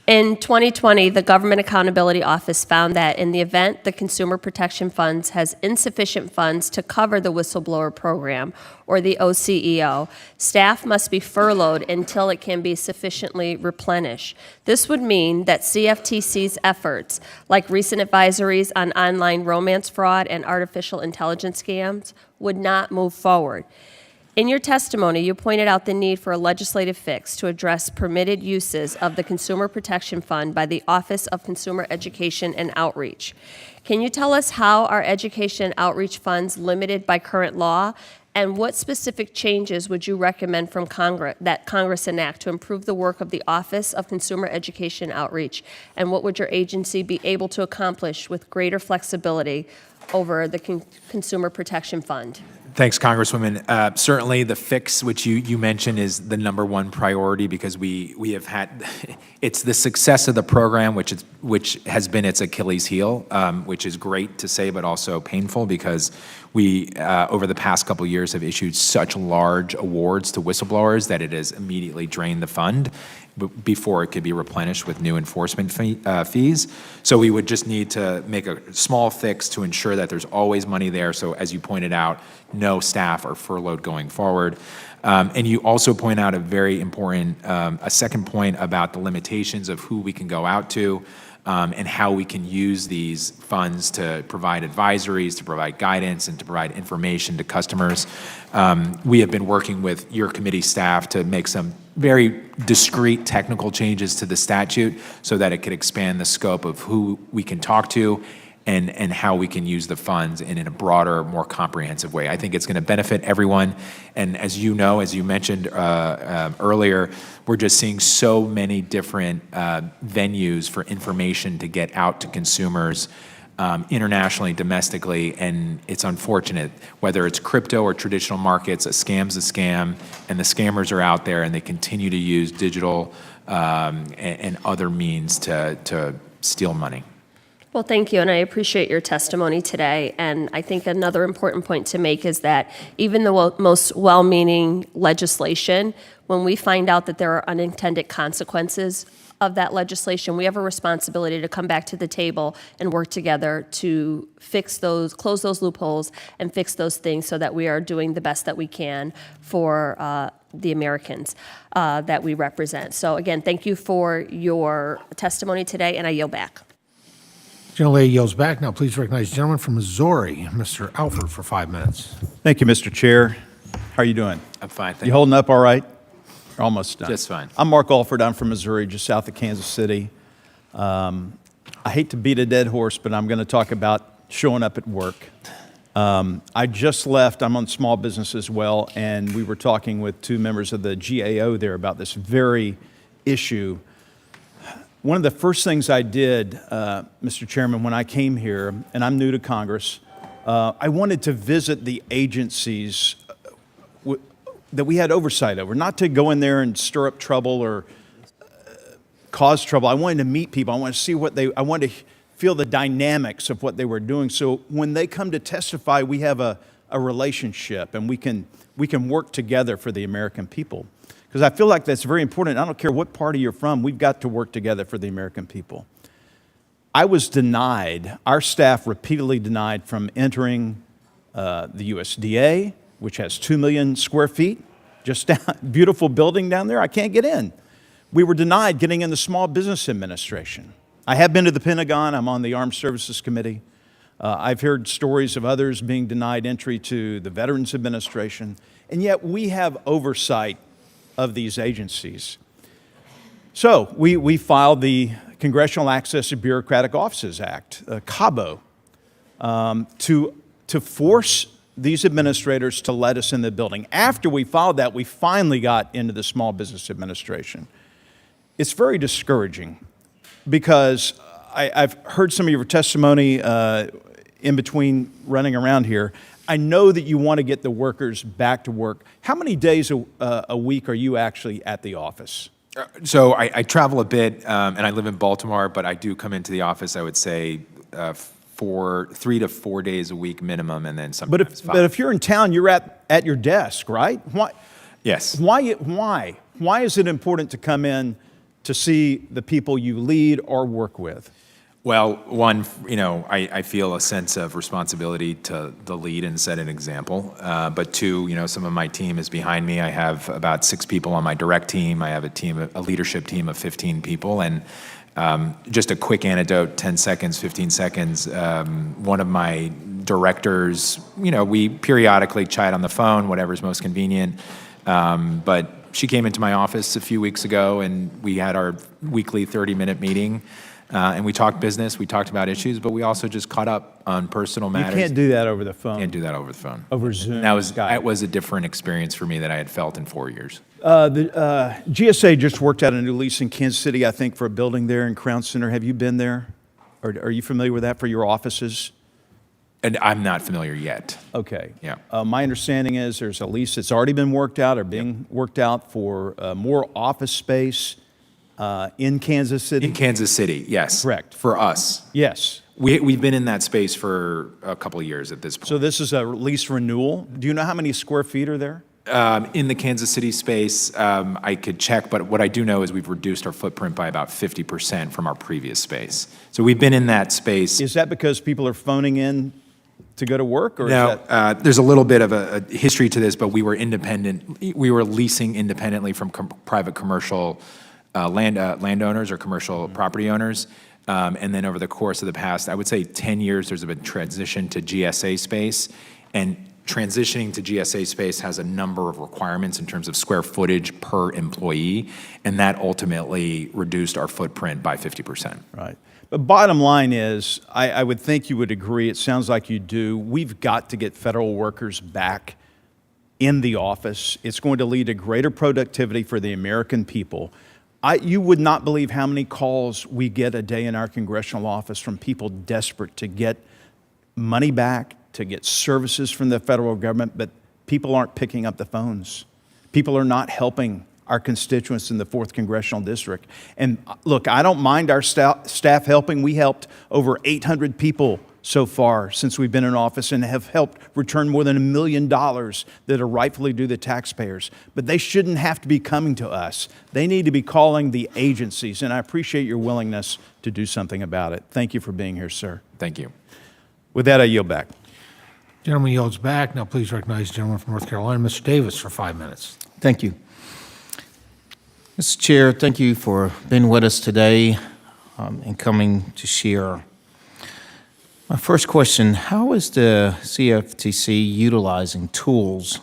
[SPEAKER 15] In 2020, the Government Accountability Office found that in the event the Consumer Protection Funds has insufficient funds to cover the whistleblower program or the OCEO, staff must be furloughed until it can be sufficiently replenished. This would mean that CFTC's efforts, like recent advisories on online romance fraud and artificial intelligence scams, would not move forward. In your testimony, you pointed out the need for a legislative fix to address permitted uses of the Consumer Protection Fund by the Office of Consumer Education and Outreach. Can you tell us how our education and outreach funds limited by current law, and what specific changes would you recommend from that Congress enact to improve the work of the Office of Consumer Education and Outreach, and what would your agency be able to accomplish with greater flexibility over the Consumer Protection Fund?
[SPEAKER 3] Thanks, Congresswoman. Certainly the fix, which you mentioned, is the #1 priority because we have had, it's the success of the program which has been its Achilles heel, which is great to say, but also painful because we, over the past couple of years, have issued such large awards to whistleblowers that it has immediately drained the fund before it could be replenished with new enforcement fees. So we would just need to make a small fix to ensure that there's always money there. So as you pointed out, no staff are furloughed going forward. And you also point out a very important, a second point about the limitations of who we can go out to and how we can use these funds to provide advisories, to provide guidance, and to provide information to customers. We have been working with your committee staff to make some very discrete technical changes to the statute so that it could expand the scope of who we can talk to and how we can use the funds in a broader, more comprehensive way. I think it's going to benefit everyone. And as you know, as you mentioned earlier, we're just seeing so many different venues for information to get out to consumers internationally, domestically, and it's unfortunate. Whether it's crypto or traditional markets, a scam's a scam, and the scammers are out there, and they continue to use digital and other means to steal money.
[SPEAKER 15] Well, thank you, and I appreciate your testimony today. And I think another important point to make is that even the most well-meaning legislation, when we find out that there are unintended consequences of that legislation, we have a responsibility to come back to the table and work together to fix those, close those loopholes and fix those things so that we are doing the best that we can for the Americans that we represent. So again, thank you for your testimony today, and I yield back.
[SPEAKER 1] Gentlelady yields back. Now please recognize the gentleman from Missouri, Mr. Alford, for 5 minutes.
[SPEAKER 16] Thank you, Mr. Chair. How are you doing?
[SPEAKER 3] I'm fine, thank
[SPEAKER 16] you. Holding up all right? You're almost done.
[SPEAKER 3] Just fine.
[SPEAKER 16] I'm Mark Alford. I'm from Missouri, just south of Kansas City. I hate to beat a dead horse, but I'm going to talk about showing up at work. I just left, I'm on small business as well, and we were talking with 2 members of the GAO there about this very issue. One of the first things I did, Mr. Chairman, when I came here, and I'm new to Congress, I wanted to visit the agencies that we had oversight over, not to go in there and stir up trouble or cause trouble. I wanted to meet people. I wanted to see I wanted to feel the dynamics of what they were doing. So when they come to testify, we have a relationship, and we can work together for the American people. Because I feel like that's very important. I don't care what party you're from, we've got to work together for the American people. I was denied, our staff repeatedly denied from entering the USDA, which has 2 million square feet, just down, beautiful building down there. I can't get in. We were denied getting in the Small Business Administration. I have been to the Pentagon. I'm on the Armed Services Committee. I've heard stories of others being denied entry to the Veterans Administration, and yet we have oversight of these agencies. So we filed the Congressional Access to Bureaucratic Offices Act, CABO, to force these administrators to let us in the building. After we filed that, we finally got into the Small Business Administration. It's very discouraging because I've heard some of your testimony in between running around here. I know that you want to get the workers back to work. How many days a week are you actually at the office?
[SPEAKER 3] So I travel a bit, and I live in Baltimore, but I do come into the office, I would say, 3 to 4 days a week minimum, and then sometimes 5.
[SPEAKER 16] But if you're in town, you're at your desk, right? Why?
[SPEAKER 3] Yes.
[SPEAKER 16] Why? Why is it important to come in to see the people you lead or work with?
[SPEAKER 3] Well, one, I feel a sense of responsibility to the lead and set an example. But 2, some of my team is behind me. I have about 6 people on my direct team. I have a leadership team of 15 people. And just a quick anecdote, 10 seconds, 15 seconds. One of my directors, we periodically chat on the phone, whatever's most convenient. But she came into my office a few weeks ago, and we had our weekly 30-minute meeting. And we talked business, we talked about issues, but we also just caught up on personal matters.
[SPEAKER 16] You can't do that over the phone.
[SPEAKER 3] Can't do that over the phone.
[SPEAKER 16] Over Zoom.
[SPEAKER 3] That was a different experience for me that I had felt in 4 years.
[SPEAKER 16] The GSA just worked out a new lease in Kansas City, I think, for a building there in Crown Center. Have you been there? Or are you familiar with that for your offices?
[SPEAKER 3] And I'm not familiar yet.
[SPEAKER 16] Okay.
[SPEAKER 3] Yeah.
[SPEAKER 16] My understanding is there's a lease that's already been worked out or being worked out for more office space in Kansas City?
[SPEAKER 3] In Kansas City, yes.
[SPEAKER 16] Correct.
[SPEAKER 3] For us.
[SPEAKER 16] Yes.
[SPEAKER 3] We've been in that space for a couple of years at this point.
[SPEAKER 16] So this is a lease renewal. Do you know how many square feet are there?
[SPEAKER 3] In the Kansas City space, I could check, but what I do know is we've reduced our footprint by about 50% from our previous space. So we've been in that space.
[SPEAKER 16] Is that because people are phoning in to go to work? Or
[SPEAKER 3] no,
[SPEAKER 16] is that...
[SPEAKER 3] there's a little bit of a history to this, but we were independent. We were leasing independently from private commercial landowners or commercial property owners. And then over the course of the past, I would say 10 years, there's been transition to GSA space. And transitioning to GSA space has a number of requirements in terms of square footage per employee, and that ultimately reduced our footprint by 50%.
[SPEAKER 16] Right. But bottom line is, I would think you would agree, it sounds like you do, we've got to get federal workers back in the office. It's going to lead to greater productivity for the American people. You would not believe how many calls we get a day in our congressional office from people desperate to get money back, to get services from the federal government, but people aren't picking up the phones. People are not helping our constituents in the 4th Congressional District. And look, I don't mind our staff helping. We helped over 800 people so far since we've been in office and have helped return more than $1 million that are rightfully due the taxpayers. But they shouldn't have to be coming to us. They need to be calling the agencies, and I appreciate your willingness to do something about it. Thank you for being here, sir.
[SPEAKER 3] Thank you.
[SPEAKER 16] With that, I yield back.
[SPEAKER 1] Gentleman yields back. Now please recognize the gentleman from North Carolina, Mr. Davis, for 5 minutes.
[SPEAKER 17] Thank you. Mr. Chair, thank you for being with us today and coming to share. My first question, how is the CFTC utilizing tools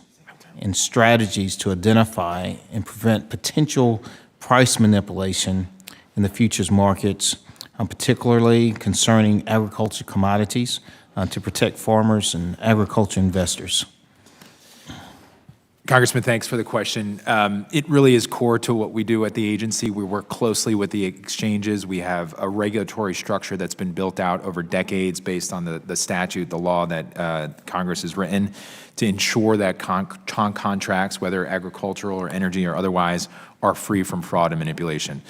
[SPEAKER 17] and strategies to identify and prevent potential price manipulation in the futures markets, particularly concerning agriculture commodities? to protect farmers and agriculture investors?
[SPEAKER 3] Congressman, thanks for the question. It really is core to what we do at the agency. We work closely with the exchanges. We have a regulatory structure that's been built out over decades based on the statute, the law that Congress has written to ensure that contracts, whether agricultural or energy or otherwise, are free from fraud and manipulation.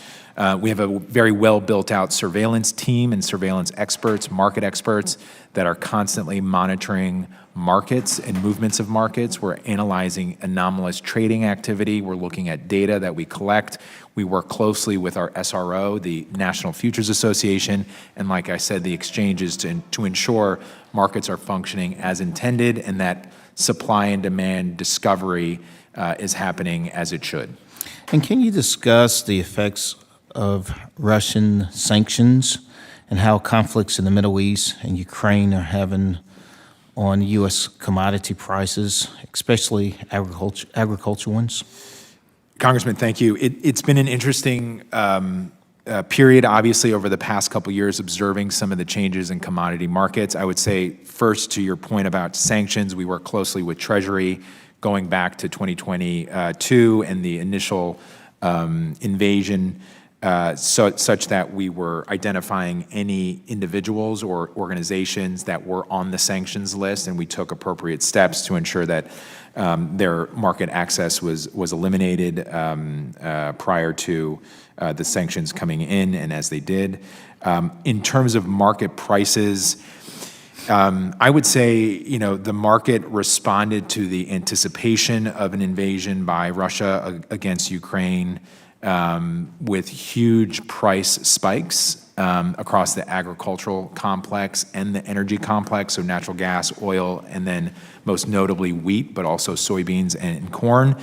[SPEAKER 3] We have a very well built out surveillance team and surveillance experts, market experts that are constantly monitoring markets and movements of markets. We're analyzing anomalous trading activity. We're looking at data that we collect. We work closely with our SRO, the National Futures Association, and like I said, the exchanges to ensure markets are functioning as intended and that supply and demand discovery is happening as it should.
[SPEAKER 17] And can you discuss the effects of Russian sanctions and how conflicts in the Middle East and Ukraine are having on U.S. commodity prices, especially agriculture ones?
[SPEAKER 3] Congressman, thank you. It's been an interesting period, obviously, over the past couple years, observing some of the changes in commodity markets. I would say, first, to your point about sanctions, we work closely with Treasury going back to 2022 and the initial invasion, such that we were identifying any individuals or organizations that were on the sanctions list, and we took appropriate steps to ensure that their market access was eliminated prior to the sanctions coming in, and as they did. In terms of market prices, I would say, the market responded to the anticipation of an invasion by Russia against Ukraine with huge price spikes across the agricultural complex and the energy complex, so natural gas, oil, and then most notably wheat, but also soybeans and corn.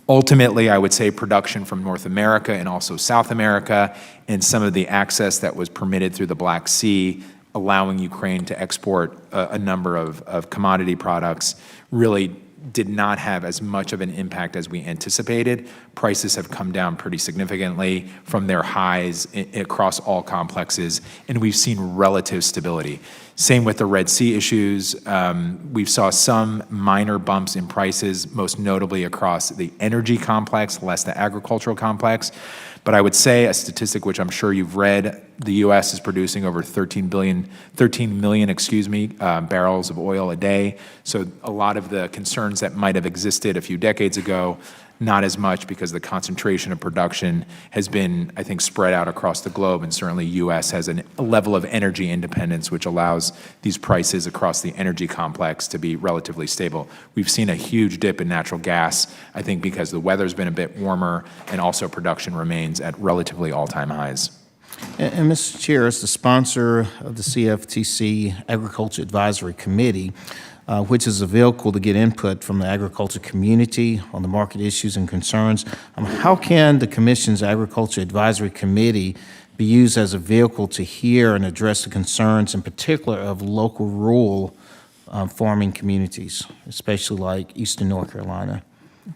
[SPEAKER 3] Ultimately, I would say production from North America and also South America and some of the access that was permitted through the Black Sea, allowing Ukraine to export a number of commodity products, really did not have as much of an impact as we anticipated. Prices have come down pretty significantly from their highs across all complexes, and we've seen relative stability. Same with the Red Sea issues. We saw some minor bumps in prices, most notably across the energy complex, less the agricultural complex. But I would say a statistic which I'm sure you've read, the U.S. is producing over 13 million barrels of oil a day. So a lot of the concerns that might have existed a few decades ago, not as much, because the concentration of production has been, I think, spread out across the globe, and certainly U.S. has a level of energy independence which allows these prices across the energy complex to be relatively stable. We've seen a huge dip in natural gas, I think because the weather's been a bit warmer and also production remains at relatively all-time highs.
[SPEAKER 17] And Mr. Chair, as the sponsor of the CFTC Agriculture Advisory Committee, which is a vehicle to get input from the agriculture community on the market issues and concerns, how can the Commission's Agriculture Advisory Committee be used as a vehicle to hear and address the concerns, in particular, of local rural farming communities, especially like Eastern North Carolina?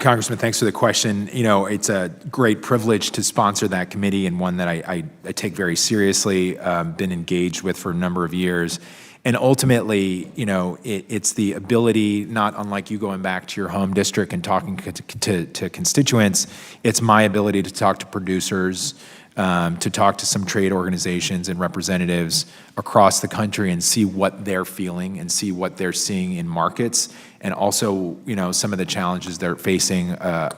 [SPEAKER 3] Congressman, thanks for the question. It's a great privilege to sponsor that committee, and one that I take very seriously, been engaged with for a number of years. And ultimately, it's the ability, not unlike you going back to your home district and talking to constituents, it's my ability to talk to producers, to talk to some trade organizations and representatives across the country and see what they're feeling and see what they're seeing in markets, and also, some of the challenges they're facing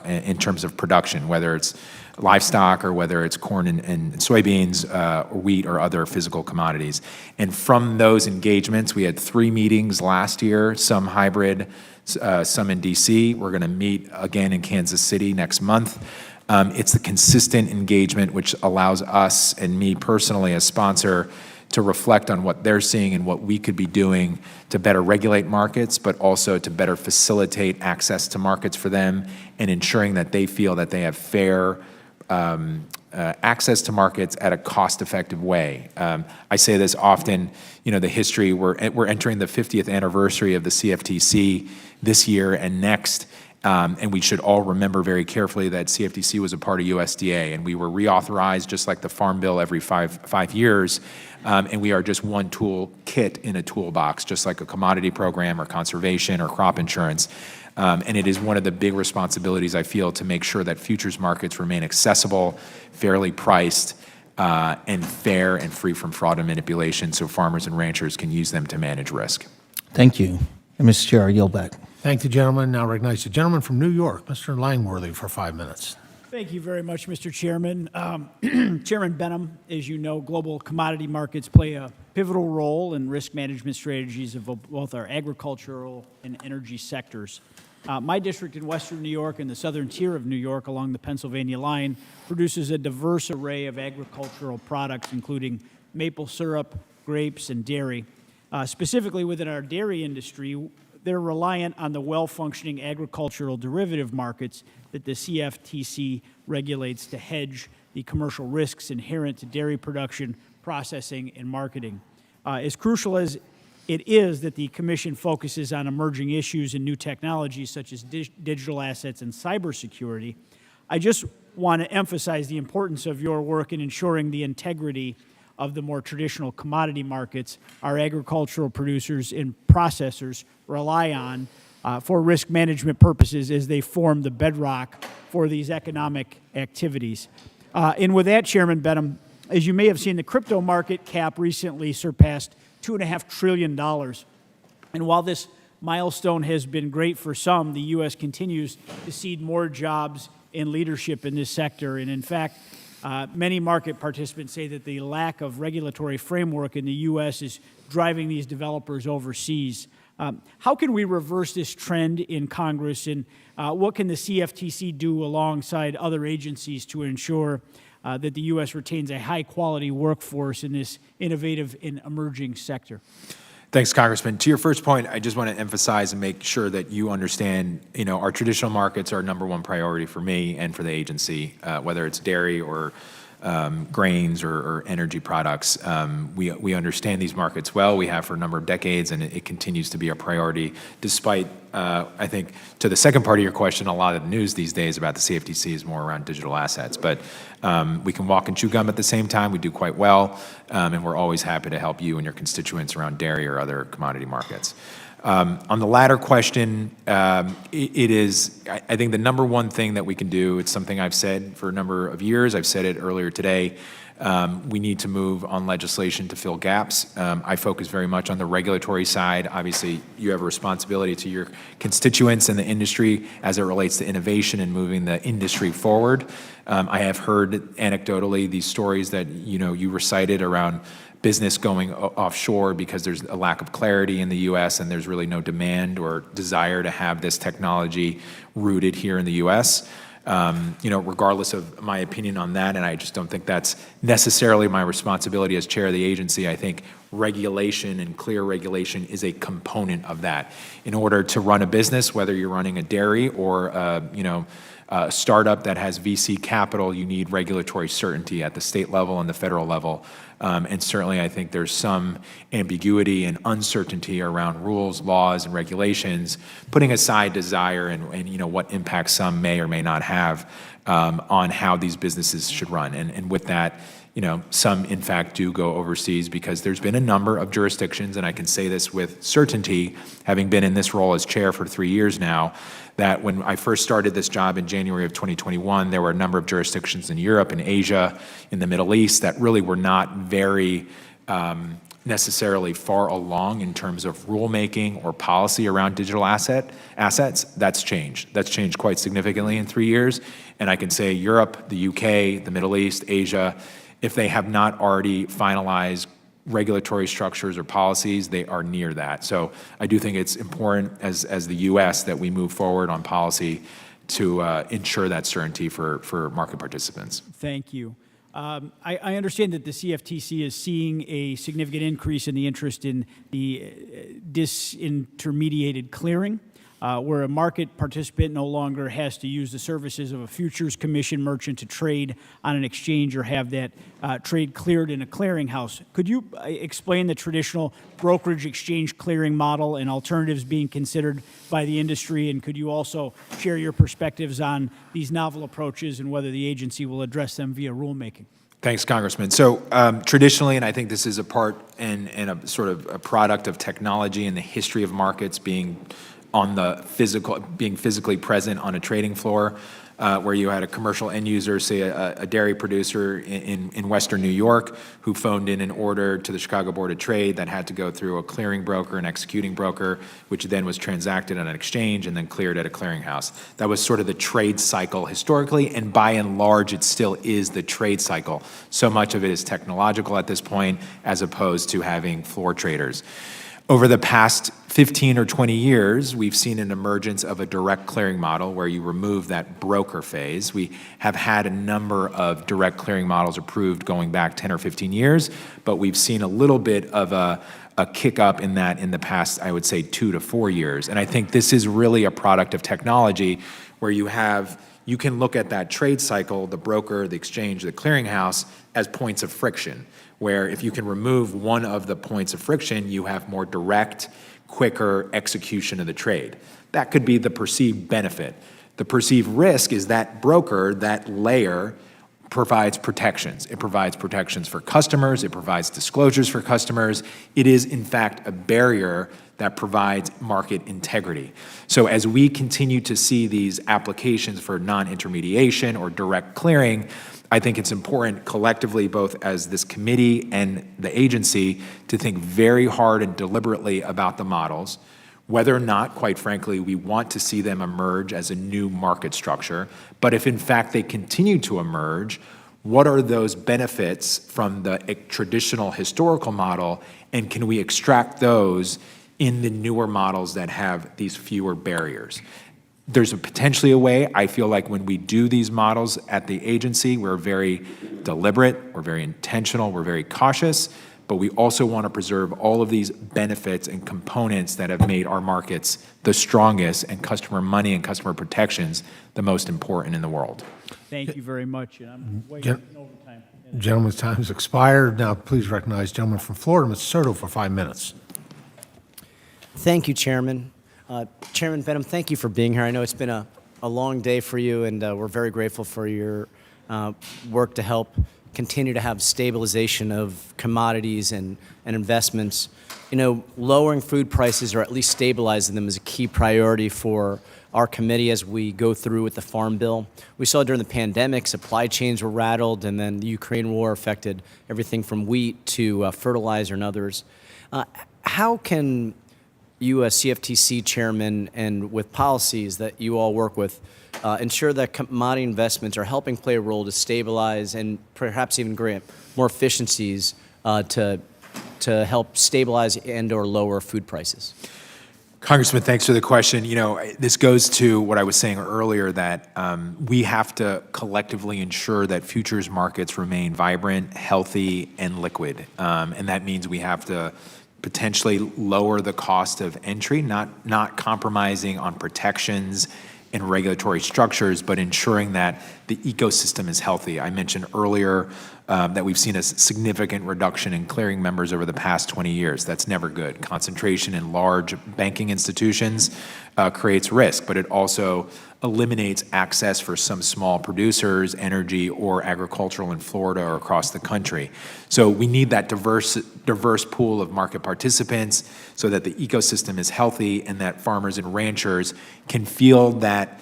[SPEAKER 3] in terms of production, whether it's livestock or whether it's corn and soybeans, or wheat or other physical commodities. And from those engagements, we had 3 meetings last year, some hybrid, some in DC. We're going to meet again in Kansas City next month. It's the consistent engagement which allows us and me personally as sponsor to reflect on what they're seeing and what we could be doing to better regulate markets, but also to better facilitate access to markets for them and ensuring that they feel that they have fair access to markets at a cost-effective way. I say this often, the history, we're entering the 50th anniversary of the CFTC this year and next, And we should all remember very carefully that CFTC was a part of USDA, and we were reauthorized just like the Farm Bill every five years. And we are just one tool kit in a toolbox, just like a commodity program or conservation or crop insurance. And it is one of the big responsibilities I feel to make sure that futures markets remain accessible, fairly priced, and fair and free from fraud and manipulation so farmers and ranchers can use them to manage risk.
[SPEAKER 17] Thank you. And Mr. Chair, I yield back.
[SPEAKER 1] Thank the gentleman. Now recognize the gentleman from New York, Mr. Langworthy, for 5 minutes.
[SPEAKER 18] Thank you very much, Mr. Chairman. Chairman Behnam, as you know, global commodity markets play a pivotal role in risk management strategies of both our agricultural and energy sectors. My district in western New York and the southern tier of New York along the Pennsylvania line produces a diverse array of agricultural products, including maple syrup, grapes, and dairy. Specifically within our dairy industry, they're reliant on the well-functioning agricultural derivative markets that the CFTC regulates to hedge the commercial risks inherent to dairy production, processing, and marketing. As crucial as it is that the Commission focuses on emerging issues and new technologies such as digital assets and cybersecurity, I just want to emphasize the importance of your work in ensuring the integrity of the more traditional commodity markets our agricultural producers and processors rely on for risk management purposes as they form the bedrock for these economic activities. And with that, Chairman Behnam, as you may have seen, the crypto market cap recently surpassed $2.5 trillion. And while this milestone has been great for some, the U.S. continues to seed more jobs and leadership in this sector. And in fact, many market participants say that the lack of regulatory framework in the U.S. is driving these developers overseas. How can we reverse this trend in Congress, and what can the CFTC do alongside other agencies to ensure that the U.S. retains a high-quality workforce in this innovative and emerging sector?
[SPEAKER 3] Thanks, Congressman. To your first point, I just want to emphasize and make sure that you understand, our traditional markets are number one priority for me and for the agency, whether it's dairy or grains or energy products. We understand these markets well. We have for a number of decades, and it continues to be a priority, despite, I think, to the second part of your question, a lot of the news these days about the CFTC is more around digital assets. But we can walk and chew gum at the same time. We do quite well, and we're always happy to help you and your constituents around dairy or other commodity markets. On the latter question, it is, I think, the number one thing that we can do. It's something I've said for a number of years. I've said it earlier today. We need to move on legislation to fill gaps. I focus very much on the regulatory side. Obviously, you have a responsibility to your constituents and the industry as it relates to innovation and moving the industry forward. I have heard anecdotally these stories that you recited around business going offshore because there's a lack of clarity in the U.S. and there's really no demand or desire to have this technology rooted here in the U.S. Regardless of my opinion on that, and I just don't think that's necessarily my responsibility as chair of the agency, I think regulation and clear regulation is a component of that. In order to run a business, whether you're running a dairy or a startup that has VC capital, you need regulatory certainty at the state level and the federal level. And certainly I think there's some ambiguity and uncertainty around rules, laws, and regulations, putting aside desire and what impact some may or may not have on how these businesses should run. And with that, some in fact do go overseas because there's been a number of jurisdictions, and I can say this with certainty, having been in this role as chair for 3 years now, that when I first started this job in January of 2021, there were a number of jurisdictions in Europe and Asia, in the Middle East, that really were not very necessarily far along in terms of rulemaking or policy around digital assets. That's changed. That's changed quite significantly in 3 years. And I can say Europe, the UK, the Middle East, Asia, if they have not already finalized regulatory structures or policies, they are near that. So I do think it's important as the U.S. that we move forward on policy to ensure that certainty for market participants.
[SPEAKER 18] Thank you. I understand that the CFTC is seeing a significant increase in the interest in the disintermediated clearing. where a market participant no longer has to use the services of a futures commission merchant to trade on an exchange or have that trade cleared in a clearinghouse. Could you explain the traditional brokerage exchange clearing model and alternatives being considered by the industry? And could you also share your perspectives on these novel approaches and whether the agency will address them via rulemaking?
[SPEAKER 3] Thanks, Congressman. So traditionally, and I think this is a part and a sort of a product of technology and the history of markets being physically present on a trading floor, where you had a commercial end user, say a dairy producer in Western New York, who phoned in an order to the Chicago Board of Trade that had to go through a clearing broker, an executing broker, which then was transacted on an exchange and then cleared at a clearinghouse. That was sort of the trade cycle historically, and by and large, it still is the trade cycle. So much of it is technological at this point, as opposed to having floor traders. Over the past 15 or 20 years, we've seen an emergence of a direct clearing model where you remove that broker phase. We have had a number of direct clearing models approved going back 10 or 15 years, but we've seen a little bit of a kick up in that in the past, I would say, 2 to 4 years. And I think this is really a product of technology where you can look at that trade cycle, the broker, the exchange, the clearinghouse, as points of friction, where if you can remove one of the points of friction, you have more direct, quicker execution of the trade. That could be the perceived benefit. The perceived risk is that broker, that layer, provides protections. It provides protections for customers. It provides disclosures for customers. It is, in fact, a barrier that provides market integrity. So as we continue to see these applications for non-intermediation or direct clearing, I think it's important collectively, both as this committee and the agency, to think very hard and deliberately about the models, whether or not, quite frankly, we want to see them emerge as a new market structure. But if in fact they continue to emerge, what are those benefits from the traditional historical model, and can we extract those in the newer models that have these fewer barriers? There's potentially a way. I feel like when we do these models at the agency, we're very deliberate, we're very intentional, we're very cautious, but we also want to preserve all of these benefits and components that have made our markets the strongest and customer money and customer protections the most important in the world.
[SPEAKER 18] Thank you very much. And I'm way over time.
[SPEAKER 1] Gentleman's time has expired. Now, please recognize the gentleman from Florida, Mr. Soto, for 5 minutes.
[SPEAKER 19] Thank you, Chairman. Chairman Behnam, thank you for being here. I know it's been a long day for you, and we're very grateful for your work to help continue to have stabilization of commodities and investments. You know, lowering food prices or at least stabilizing them is a key priority for our committee as we go through with the Farm Bill. We saw during the pandemic, supply chains were rattled, and then the Ukraine war affected everything from wheat to fertilizer and others. How can you as CFTC chairman and with policies that you all work with ensure that commodity investments are helping play a role to stabilize and perhaps even grant more efficiencies to help stabilize and or lower food prices?
[SPEAKER 3] Congressman, thanks for the question. You know, this goes to what I was saying earlier, that we have to collectively ensure that futures markets remain vibrant, healthy, and liquid. And that means we have to potentially lower the cost of entry, not compromising on protections and regulatory structures, but ensuring that the ecosystem is healthy. I mentioned earlier that we've seen a significant reduction in clearing members over the past 20 years. That's never good. Concentration in large banking institutions creates risk, but it also eliminates access for some small producers, energy or agricultural in Florida or across the country. So we need that diverse pool of market participants so that the ecosystem is healthy and that farmers and ranchers can feel that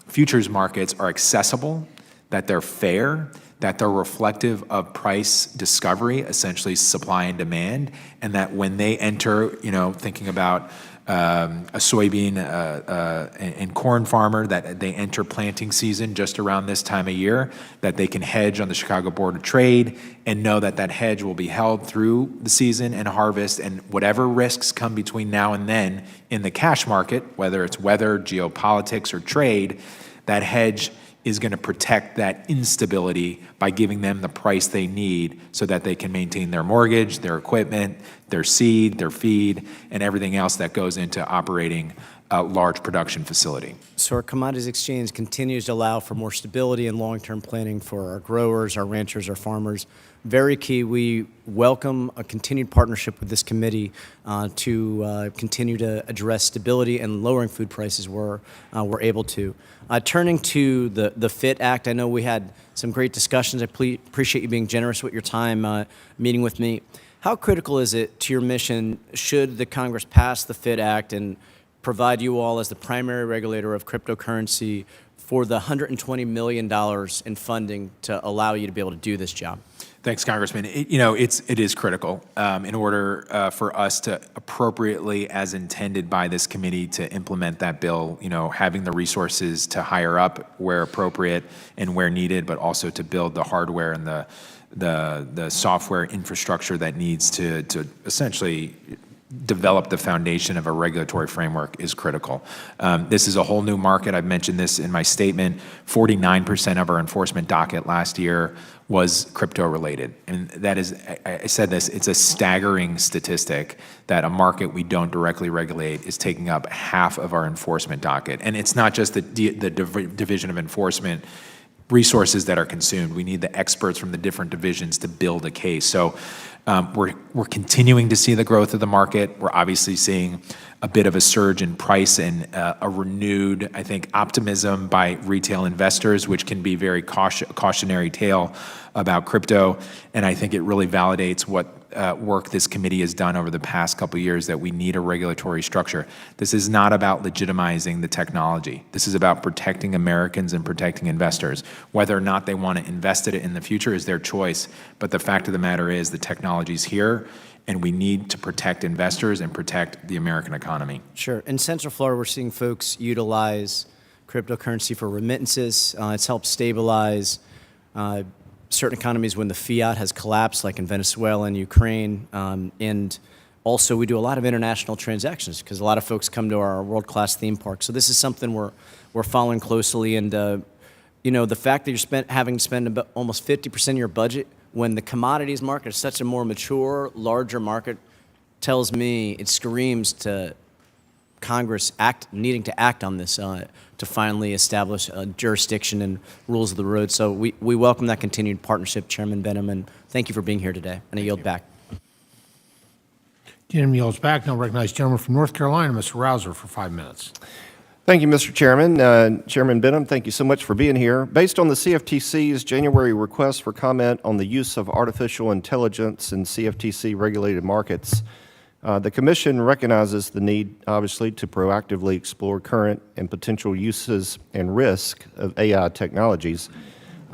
[SPEAKER 3] futures markets are accessible, that they're fair, that they're reflective of price discovery, essentially supply and demand, and that when they enter, you know, thinking about a soybean and corn farmer, that they enter planting season just around this time of year, that they can hedge on the Chicago Board of Trade and know that that hedge will be held through the season and harvest, and whatever risks come between now and then in the cash market, whether it's weather, geopolitics, or trade, that hedge is going to protect that instability by giving them the price they need so that they can maintain their mortgage, their equipment, their seed, their feed, and everything else that goes into operating a large production facility.
[SPEAKER 19] So our commodities exchange continues to allow for more stability and long-term planning for our growers, our ranchers, our farmers. Very key. We welcome a continued partnership with this committee to continue to address stability and lowering food prices where we're able to. Turning to the FIT Act, I know we had some great discussions. I appreciate you being generous with your time meeting with me. How critical is it to your mission should the Congress pass the FIT Act and provide you all as the primary regulator of cryptocurrency for the $120 million in funding to allow you to be able to do this job?
[SPEAKER 3] Thanks, Congressman. It is critical in order for us to appropriately, as intended by this committee, to implement that bill. Having the resources to hire up where appropriate and where needed, but also to build the hardware and the software infrastructure that needs to essentially develop the foundation of a regulatory framework is critical. This is a whole new market. I've mentioned this in my statement. 49% of our enforcement docket last year was crypto related. And that is, I said this, it's a staggering statistic that a market we don't directly regulate is taking up half of our enforcement docket. And it's not just the Division of Enforcement resources that are consumed. We need the experts from the different divisions to build a case. So we're continuing to see the growth of the market. We're obviously seeing a bit of a surge in price and a renewed, I think, optimism by retail investors, which can be very cautionary tale about crypto. And I think it really validates what work this committee has done over the past couple of years, that we need a regulatory structure. This is not about legitimizing the technology. This is about protecting Americans and protecting investors. Whether or not they want to invest it in the future is their choice. But the fact of the matter is the technology is here, and we need to protect investors and protect the American economy.
[SPEAKER 19] Sure. In Central Florida, we're seeing folks utilize cryptocurrency for remittances. It's helped stabilize certain economies when the fiat has collapsed, like in Venezuela and Ukraine. And also, we do a lot of international transactions because a lot of folks come to our world-class theme park. So this is something we're following closely. And the fact that you're having to spend about almost 50% of your budget when the commodities market is such a more mature, larger market, tells me it screams to Congress needing to act on this to finally establish a jurisdiction and rules of the road. So we welcome that continued partnership, Chairman Behnam, and thank you for being here today. And I yield back.
[SPEAKER 1] Gentleman yields back. Now recognize gentleman from North Carolina, Mr. Rouser, for 5 minutes.
[SPEAKER 20] Thank you, Mr. Chairman. Chairman Behnam, thank you so much for being here. Based on the CFTC's January request for comment on the use of artificial intelligence in CFTC-regulated markets, the Commission recognizes the need, obviously, to proactively explore current and potential uses and risk of AI technologies.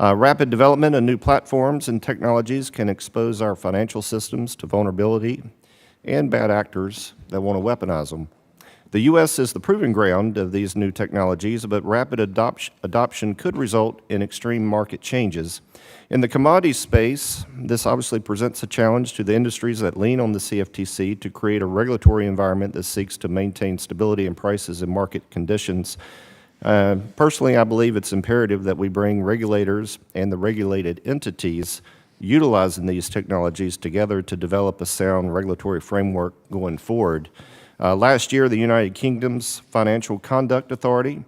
[SPEAKER 20] Rapid development of new platforms and technologies can expose our financial systems to vulnerability and bad actors that want to weaponize them. The U.S. is the proving ground of these new technologies, but rapid adoption could result in extreme market changes. In the commodities space, this obviously presents a challenge to the industries that lean on the CFTC to create a regulatory environment that seeks to maintain stability in prices and market conditions. Personally, I believe it's imperative that we bring regulators and the regulated entities utilizing these technologies together to develop a sound regulatory framework going forward. Last year, the United Kingdom's Financial Conduct Authority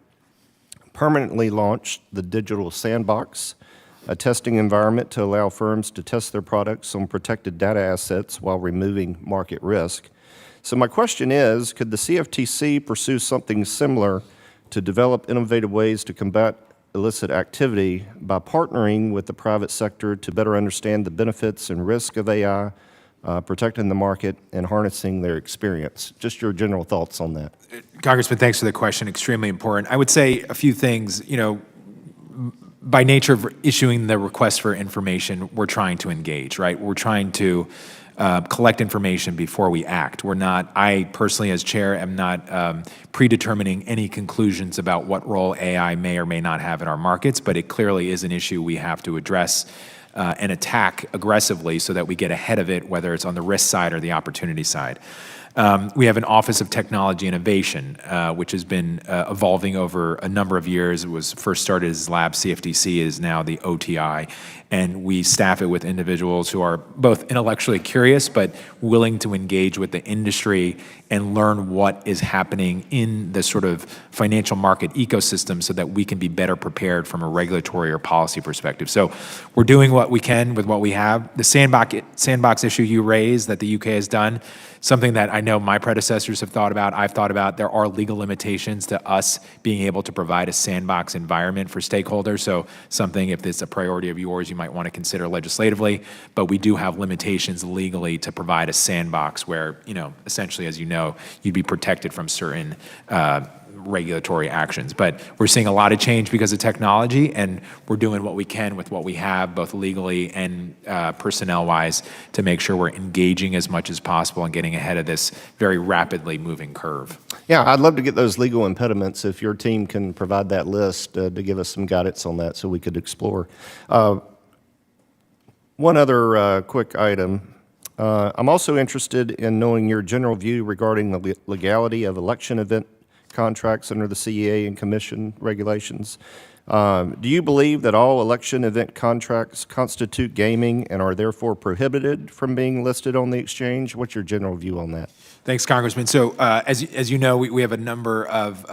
[SPEAKER 20] permanently launched the Digital Sandbox, a testing environment to allow firms to test their products on protected data assets while removing market risk. So my question is, could the CFTC pursue something similar to develop innovative ways to combat illicit activity by partnering with the private sector to better understand the benefits and risk of AI, protecting the market, and harnessing their experience? Just your general thoughts on that.
[SPEAKER 3] Congressman, thanks for the question. Extremely important. I would say a few things. By nature of issuing the request for information, we're trying to engage, right? We're trying to collect information before we act. I personally as chair am not predetermining any conclusions about what role AI may or may not have in our markets, but it clearly is an issue we have to address and attack aggressively so that we get ahead of it, whether it's on the risk side or the opportunity side. We have an Office of Technology Innovation, which has been evolving over a number of years. It was first started as Lab CFTC, is now the OTI. And we staff it with individuals who are both intellectually curious, but willing to engage with the industry and learn what is happening in the sort of financial market ecosystem so that we can be better prepared from a regulatory or policy perspective. So we're doing what we can with what we have. The sandbox issue you raised that the UK has done, something that I know my predecessors have thought about, I've thought about. There are legal limitations to us being able to provide a sandbox environment for stakeholders. So something, if it's a priority of yours, you might want to consider legislatively. But we do have limitations legally to provide a sandbox where, essentially, as you know, you'd be protected from certain regulatory actions. But we're seeing a lot of change because of technology, and we're doing what we can with what we have, both legally and personnel-wise, to make sure we're engaging as much as possible and getting ahead of this very rapidly moving curve.
[SPEAKER 20] Yeah, I'd love to get those legal impediments if your team can provide that list to give us some guidance on that so we could explore. One other quick item. I'm also interested in knowing your general view regarding the legality of election event contracts under the CEA and Commission regulations. Do you believe that all election event contracts constitute gaming and are therefore prohibited from being listed on the exchange? What's your general view on that?
[SPEAKER 3] Thanks, Congressman. So as you know, we have a number of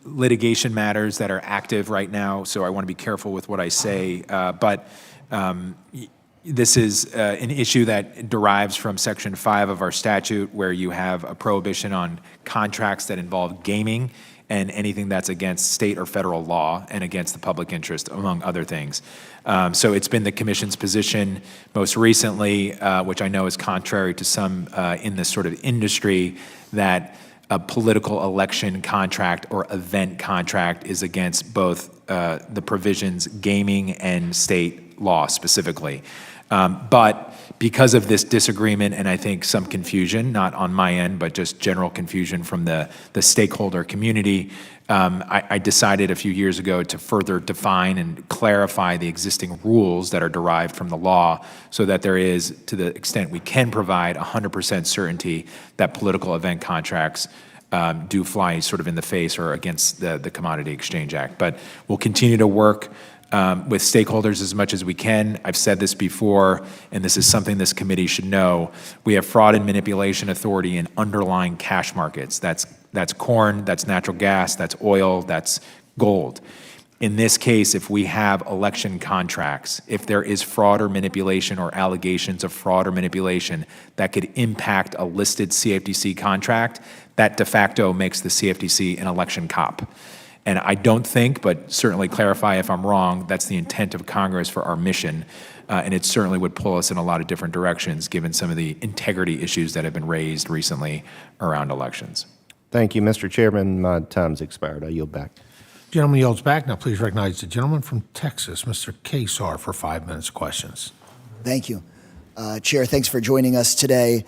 [SPEAKER 3] litigation matters that are active right now, so I want to be careful with what I say. But this is an issue that derives from Section 5 of our statute, where you have a prohibition on contracts that involve gaming and anything that's against state or federal law and against the public interest, among other things. So it's been the Commission's position most recently, which I know is contrary to some in this sort of industry, that a political election contract or event contract is against both the provisions gaming and state law specifically. But because of this disagreement and I think some confusion, not on my end, but just general confusion from the stakeholder community, I decided a few years ago to further define and clarify the existing rules that are derived from the law so that there is, to the extent we can provide, 100% certainty that political event contracts do fly sort of in the face or against the Commodity Exchange Act. But we'll continue to work with stakeholders as much as we can. I've said this before, and this is something this committee should know. We have fraud and manipulation authority in underlying cash markets. That's corn, that's natural gas, that's oil, that's gold. In this case, if we have election contracts, if there is fraud or manipulation or allegations of fraud or manipulation that could impact a listed CFTC contract, that de facto makes the CFTC an election cop. And I don't think, but certainly clarify if I'm wrong, that's the intent of Congress for our mission. And it certainly would pull us in a lot of different directions, given some of the integrity issues that have been raised recently around elections.
[SPEAKER 20] Thank you, Mr. Chairman. My time's expired. I yield back.
[SPEAKER 1] Gentleman yields back. Now please recognize the gentleman from Texas, Mr. Kasar, for 5 minutes of questions.
[SPEAKER 21] Thank you. Chair, thanks for joining us today.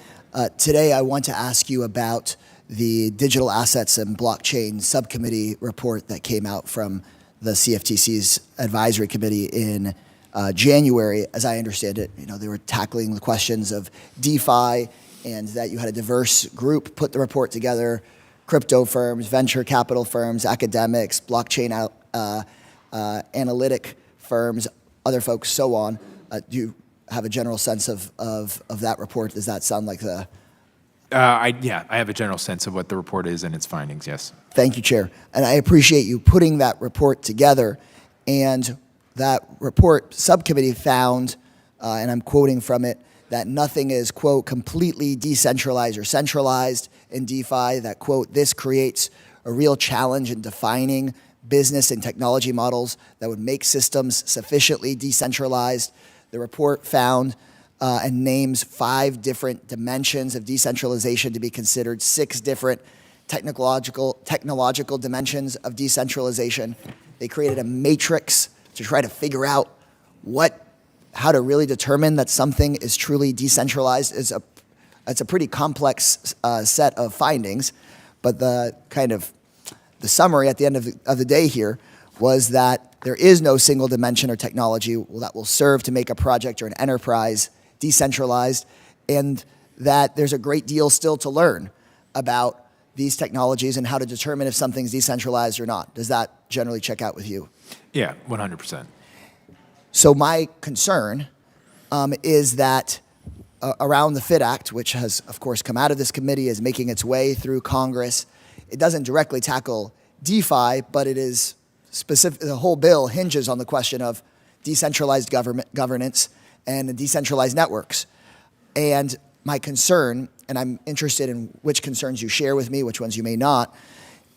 [SPEAKER 21] Today I want to ask you about the Digital Assets and Blockchain Subcommittee report that came out from the CFTC's Advisory Committee in January. As I understand it, they were tackling the questions of DeFi and that you had a diverse group put the report together: crypto firms, venture capital firms, academics, blockchain analytic firms, other folks, so on. Do you have a general sense of that report? Does that sound like the...
[SPEAKER 3] I have a general sense of what the report is and its findings, yes.
[SPEAKER 21] Thank you, Chair. And I appreciate you putting that report together. And that report subcommittee found, and I'm quoting from it, that nothing is, quote, completely decentralized or centralized in DeFi, that, quote, this creates a real challenge in defining business and technology models that would make systems sufficiently decentralized. The report found and names 5 different dimensions of decentralization to be considered, 6 different technological dimensions of decentralization. They created a matrix to try to figure out how to really determine that something is truly decentralized. It's a pretty complex set of findings, but the summary at the end of the day here was that there is no single dimension or technology that will serve to make a project or an enterprise decentralized, and that there's a great deal still to learn about these technologies and how to determine if something's decentralized or not. Does that generally check out with you?
[SPEAKER 3] Yeah, 100%.
[SPEAKER 21] So my concern is that around the FIT Act, which has, of course, come out of this committee, is making its way through Congress. It doesn't directly tackle DeFi, but it is specific. The whole bill hinges on the question of decentralized governance and decentralized networks. And my concern, and I'm interested in which concerns you share with me, which ones you may not,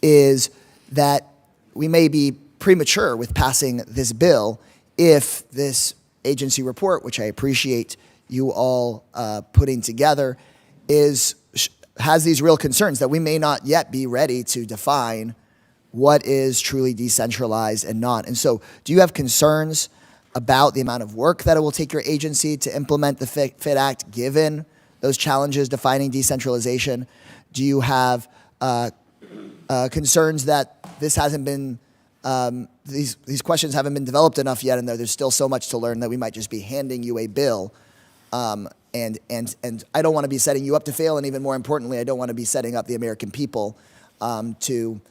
[SPEAKER 21] is that we may be premature with passing this bill if this agency report, which I appreciate you all putting together, has these real concerns that we may not yet be ready to define what is truly decentralized and not. And so do you have concerns about the amount of work that it will take your agency to implement the FIT Act, given those challenges defining decentralization? Do you have concerns that this hasn't been, these questions haven't been developed enough yet, and there's still so much to learn that we might just be handing you a bill? And I don't want to be setting you up to fail, and even more importantly, I don't want to be setting up the American people to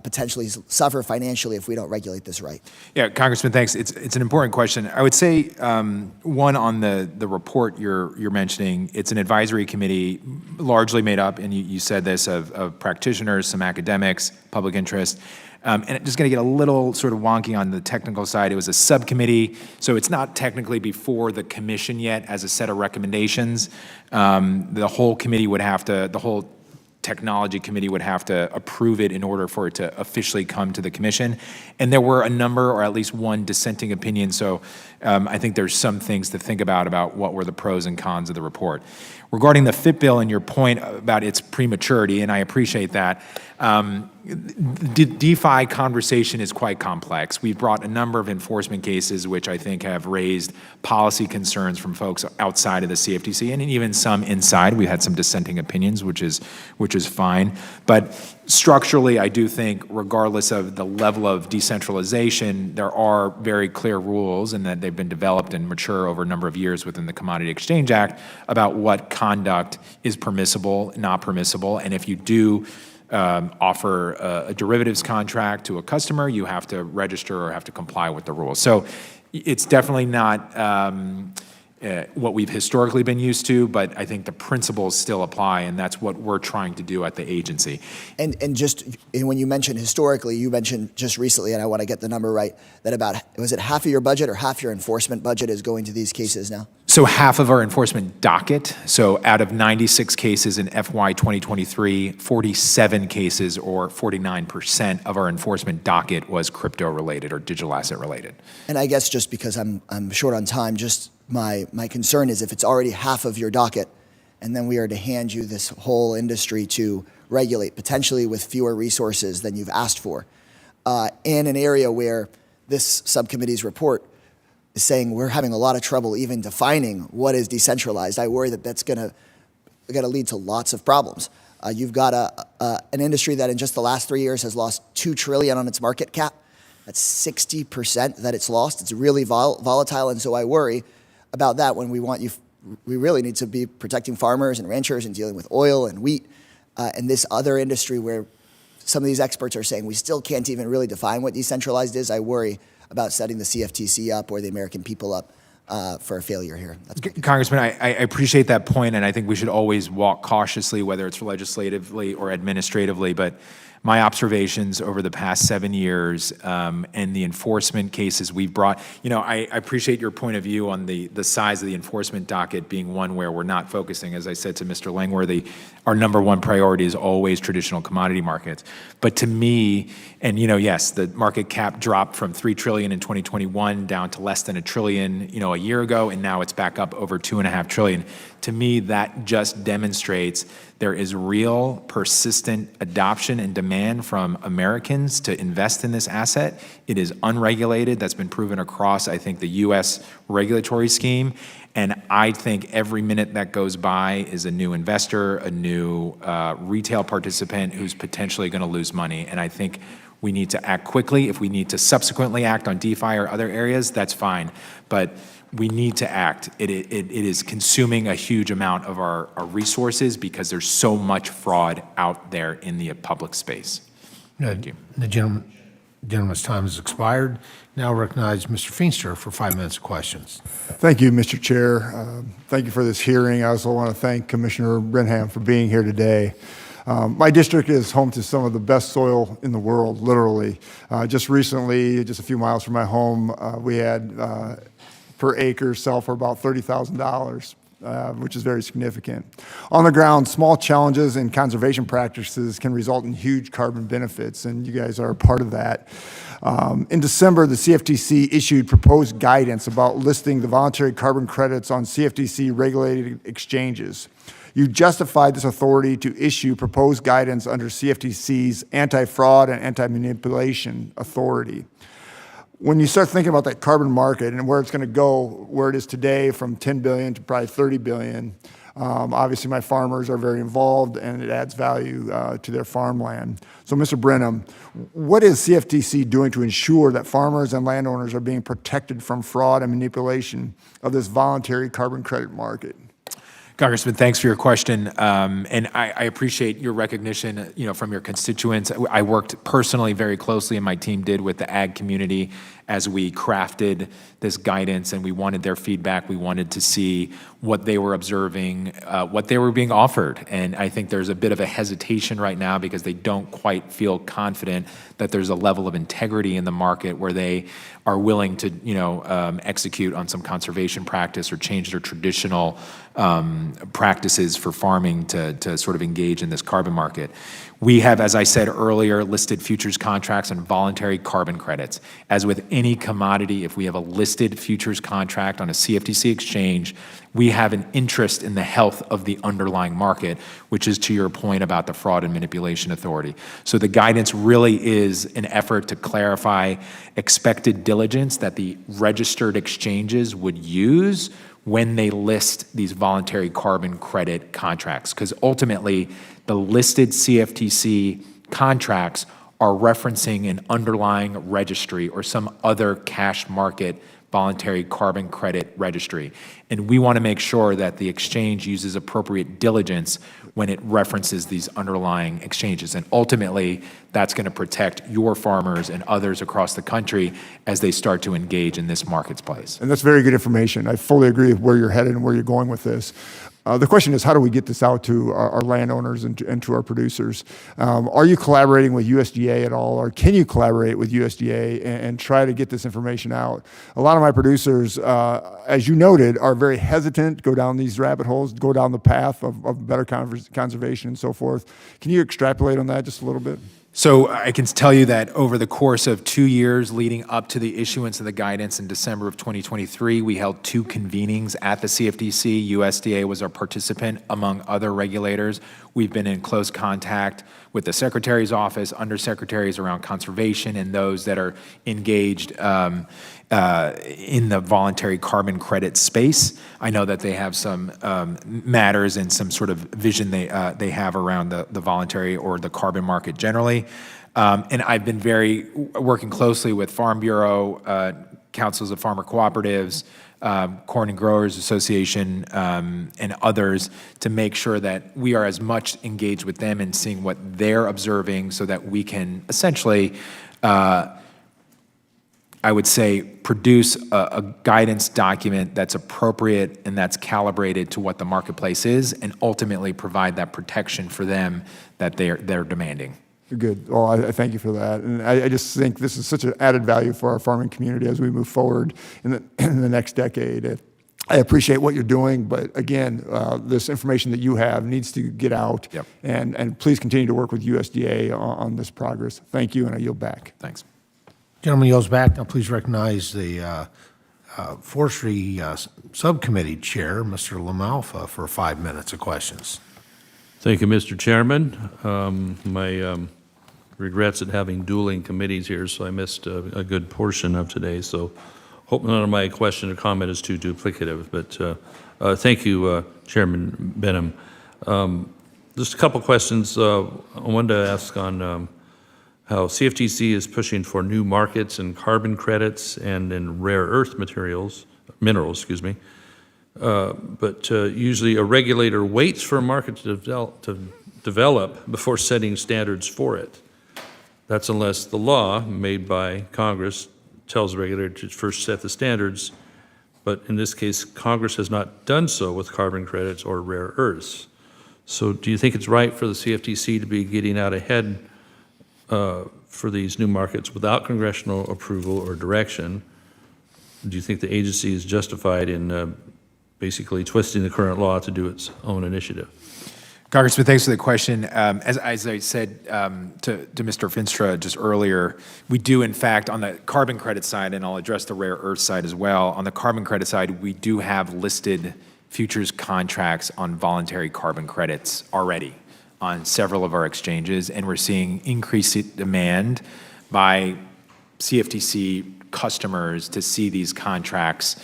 [SPEAKER 21] potentially suffer financially if we don't regulate this right.
[SPEAKER 3] Yeah, Congressman, thanks. It's an important question. I would say, one, on the report you're mentioning, it's an advisory committee largely made up, and you said this, of practitioners, some academics, public interest. And it's just going to get a little sort of wonky on the technical side. It was a subcommittee, so it's not technically before the commission yet as a set of recommendations. The whole committee would have to, the whole technology committee would have to approve it in order for it to officially come to the commission. And there were a number, or at least one, dissenting opinion. So I think there's some things to think about what were the pros and cons of the report. Regarding the FIT bill and your point about its prematurity, and I appreciate that, the DeFi conversation is quite complex. We've brought a number of enforcement cases which I think have raised policy concerns from folks outside of the CFTC and even some inside. We had some dissenting opinions, which is fine. But structurally, I do think, regardless of the level of decentralization, there are very clear rules, and that they've been developed and mature over a number of years within the Commodity Exchange Act about what conduct is permissible, not permissible, and if you do offer a derivatives contract to a customer, you have to register or have to comply with the rules. So it's definitely not what we've historically been used to, but I think the principles still apply, and that's what we're trying to do at the agency.
[SPEAKER 21] And just when you mentioned historically, you mentioned just recently, and I want to get the number right, that about, was it half of your budget or half your enforcement budget is going to these cases now?
[SPEAKER 3] So half of our enforcement docket, so out of 96 cases in FY 2023, 47 cases, or 49% of our enforcement docket was crypto-related or digital asset-related.
[SPEAKER 21] And I guess just because I'm short on time, just my concern is if it's already half of your docket, and then we are to hand you this whole industry to regulate, potentially with fewer resources than you've asked for, in an area where this subcommittee's report is saying we're having a lot of trouble even defining what is decentralized. I worry that that's going to lead to lots of problems. You've got an industry that in just the last 3 years has lost $2 trillion on its market cap. That's 60% that it's lost. It's really volatile, and so I worry about that when we really need to be protecting farmers and ranchers and dealing with oil and wheat and this other industry where some of these experts are saying we still can't even really define what decentralized is. I worry about setting the CFTC up or the American people up for a failure here.
[SPEAKER 3] Congressman, I appreciate that point, and I think we should always walk cautiously, whether it's legislatively or administratively, but my observations over the past 7 years and the enforcement cases we've brought, I appreciate your point of view on the size of the enforcement docket being one where we're not focusing. As I said to Mr. Langworthy, our number one priority is always traditional commodity markets. But to me, and yes, the market cap dropped from $3 trillion in 2021 down to less than $1 trillion, a year ago, and now it's back up over $2.5 trillion. To me, that just demonstrates there is real, persistent adoption and demand from Americans to invest in this asset. It is unregulated. That's been proven across, I think, the U.S. regulatory scheme. And I think every minute that goes by is a new investor, a new retail participant who's potentially going to lose money. And I think we need to act quickly. If we need to subsequently act on DeFi or other areas, that's fine. But we need to act. It is consuming a huge amount of our resources because there's so much fraud out there in the public space. Thank you.
[SPEAKER 1] The gentleman's time has expired. Now recognize Mr. Feenster for 5 minutes of questions.
[SPEAKER 2] Thank you, Mr. Chair. Thank you for this hearing. I also want to thank Commissioner Behnam for being here today. My district is home to some of the best soil in the world, literally. Just recently, just a few miles from my home, we had per acre sell for about $30,000. Which is very significant. On the ground, small challenges in conservation practices can result in huge carbon benefits, and you guys are a part of that. In December, the CFTC issued proposed guidance about listing the voluntary carbon credits on CFTC regulated exchanges. You justified this authority to issue proposed guidance under CFTC's anti-fraud and anti-manipulation authority. When you start thinking about that carbon market and where it's going to go, where it is today from 10 billion to probably 30 billion, obviously my farmers are very involved and it adds value to their farmland. So Mr. Behnam, what is CFTC doing to ensure that farmers and landowners are being protected from fraud and manipulation of this voluntary carbon credit market?
[SPEAKER 3] Congressman, thanks for your question, and I appreciate your recognition, from your constituents. I worked personally very closely, and my team did, with the ag community as we crafted this guidance, and we wanted their feedback. We wanted to see what they were observing, what they were being offered, and I think there's a bit of a hesitation right now because they don't quite feel confident that there's a level of integrity in the market where they are willing to, execute on some conservation practice or change their traditional practices for farming to sort of engage in this carbon market. We have, as I said earlier, listed futures contracts and voluntary carbon credits. As with any commodity, if we have a listed futures contract on a CFTC exchange, we have an interest in the health of the underlying market, which is to your point about the Fraud and Manipulation Authority. So the guidance really is an effort to clarify expected diligence that the registered exchanges would use when they list these voluntary carbon credit contracts, because ultimately the listed CFTC contracts are referencing an underlying registry or some other cash market voluntary carbon credit registry. And we want to make sure that the exchange uses appropriate diligence when it references these underlying exchanges. And ultimately, that's going to protect your farmers and others across the country as they start to engage in this marketplace.
[SPEAKER 2] And that's very good information. I fully agree with where you're headed and where you're going with this. The question is, how do we get this out to our landowners and to our producers? Are you collaborating with USDA at all, or can you collaborate with USDA and try to get this information out? A lot of my producers, as you noted, are very hesitant to go down these rabbit holes, go down the path of better conservation and so forth. Can you extrapolate on that just a little bit?
[SPEAKER 3] So I can tell you that over the course of 2 years leading up to the issuance of the guidance in December of 2023, we held 2 convenings at the CFTC. USDA was our participant, among other regulators. We've been in close contact with the Secretary's office, undersecretaries around conservation, and those that are engaged in the voluntary carbon credit space. I know that they have some matters and some sort of vision they have around the voluntary or the carbon market generally. And I've been working closely with Farm Bureau, councils of farmer cooperatives, Corn and Growers Association, and others to make sure that we are as much engaged with them and seeing what they're observing so that we can essentially I would say, produce a guidance document that's appropriate and that's calibrated to what the marketplace is, and ultimately provide that protection for them that they're demanding.
[SPEAKER 2] Good. Well, I thank you for that. And I just think this is such an added value for our farming community as we move forward in the next decade. I appreciate what you're doing, but again, this information that you have needs to get out.
[SPEAKER 3] Yep.
[SPEAKER 2] And please continue to work with USDA on this progress. Thank you, and I yield back.
[SPEAKER 3] Thanks.
[SPEAKER 1] Gentleman yields back. Now please recognize the Forestry Subcommittee Chair, Mr. LaMalfa, for 5 minutes of questions.
[SPEAKER 22] Thank you, Mr. Chairman. My regrets at having dueling committees here, so I missed a good portion of today. So hope none of my question or comment is too duplicative. But thank you, Chairman Behnam. Just a couple questions I wanted to ask on how CFTC is pushing for new markets in carbon credits and in rare earth minerals, but usually a regulator waits for a market to develop before setting standards for it. That's unless the law made by Congress tells the regulator to first set the standards, but in this case, Congress has not done so with carbon credits or rare earths. So do you think it's right for the CFTC to be getting out ahead for these new markets without congressional approval or direction? Do you think the agency is justified in basically twisting the current law to do its own initiative?
[SPEAKER 3] Congressman, thanks for the question. As I said to Mr. Finstra just earlier, we do, in fact, on the carbon credit side, and I'll address the rare earth side as well, on the carbon credit side, we do have listed futures contracts on voluntary carbon credits already on several of our exchanges, and we're seeing increased demand by CFTC customers to see these contracts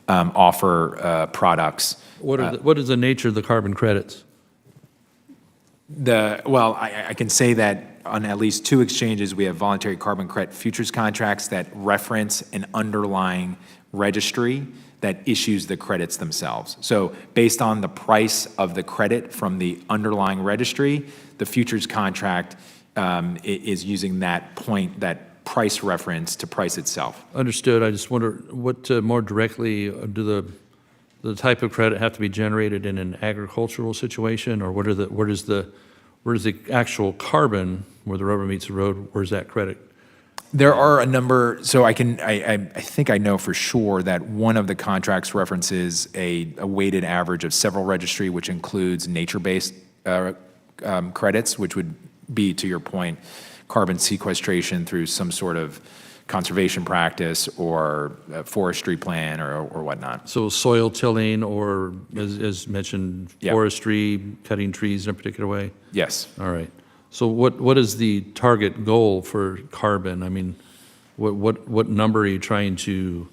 [SPEAKER 3] offer products.
[SPEAKER 22] What is the nature of the carbon credits?
[SPEAKER 3] Well, I can say that on at least 2 exchanges, we have voluntary carbon credit futures contracts that reference an underlying registry that issues the credits themselves. So based on the price of the credit from the underlying registry, the futures contract is using that price reference to price itself.
[SPEAKER 22] Understood. I just wonder what more directly do the type of credit have to be generated in an agricultural situation, or where does the actual carbon, where the rubber meets the road, where's that credit?
[SPEAKER 3] There are a number, so I think I know for sure that one of the contracts references a weighted average of several registry, which includes nature-based credits, which would be, to your point, carbon sequestration through some sort of conservation practice or forestry plan or whatnot.
[SPEAKER 22] So soil tilling or, as mentioned, forestry, cutting trees in a particular way?
[SPEAKER 3] Yes.
[SPEAKER 22] All right. So what is the target goal for carbon? I mean, what number are you trying to,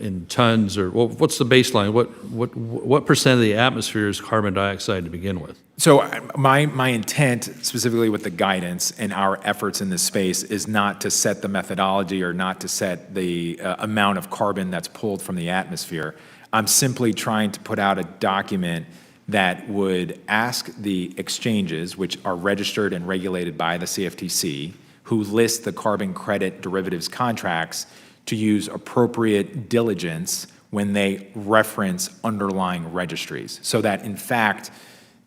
[SPEAKER 22] in tons, or what's the baseline? What percent of the atmosphere is carbon dioxide to begin with?
[SPEAKER 3] So my intent, specifically with the guidance and our efforts in this space, is not to set the methodology or not to set the amount of carbon that's pulled from the atmosphere. I'm simply trying to put out a document that would ask the exchanges, which are registered and regulated by the CFTC, who list the carbon credit derivatives contracts, to use appropriate diligence when they reference underlying registries. So that, in fact,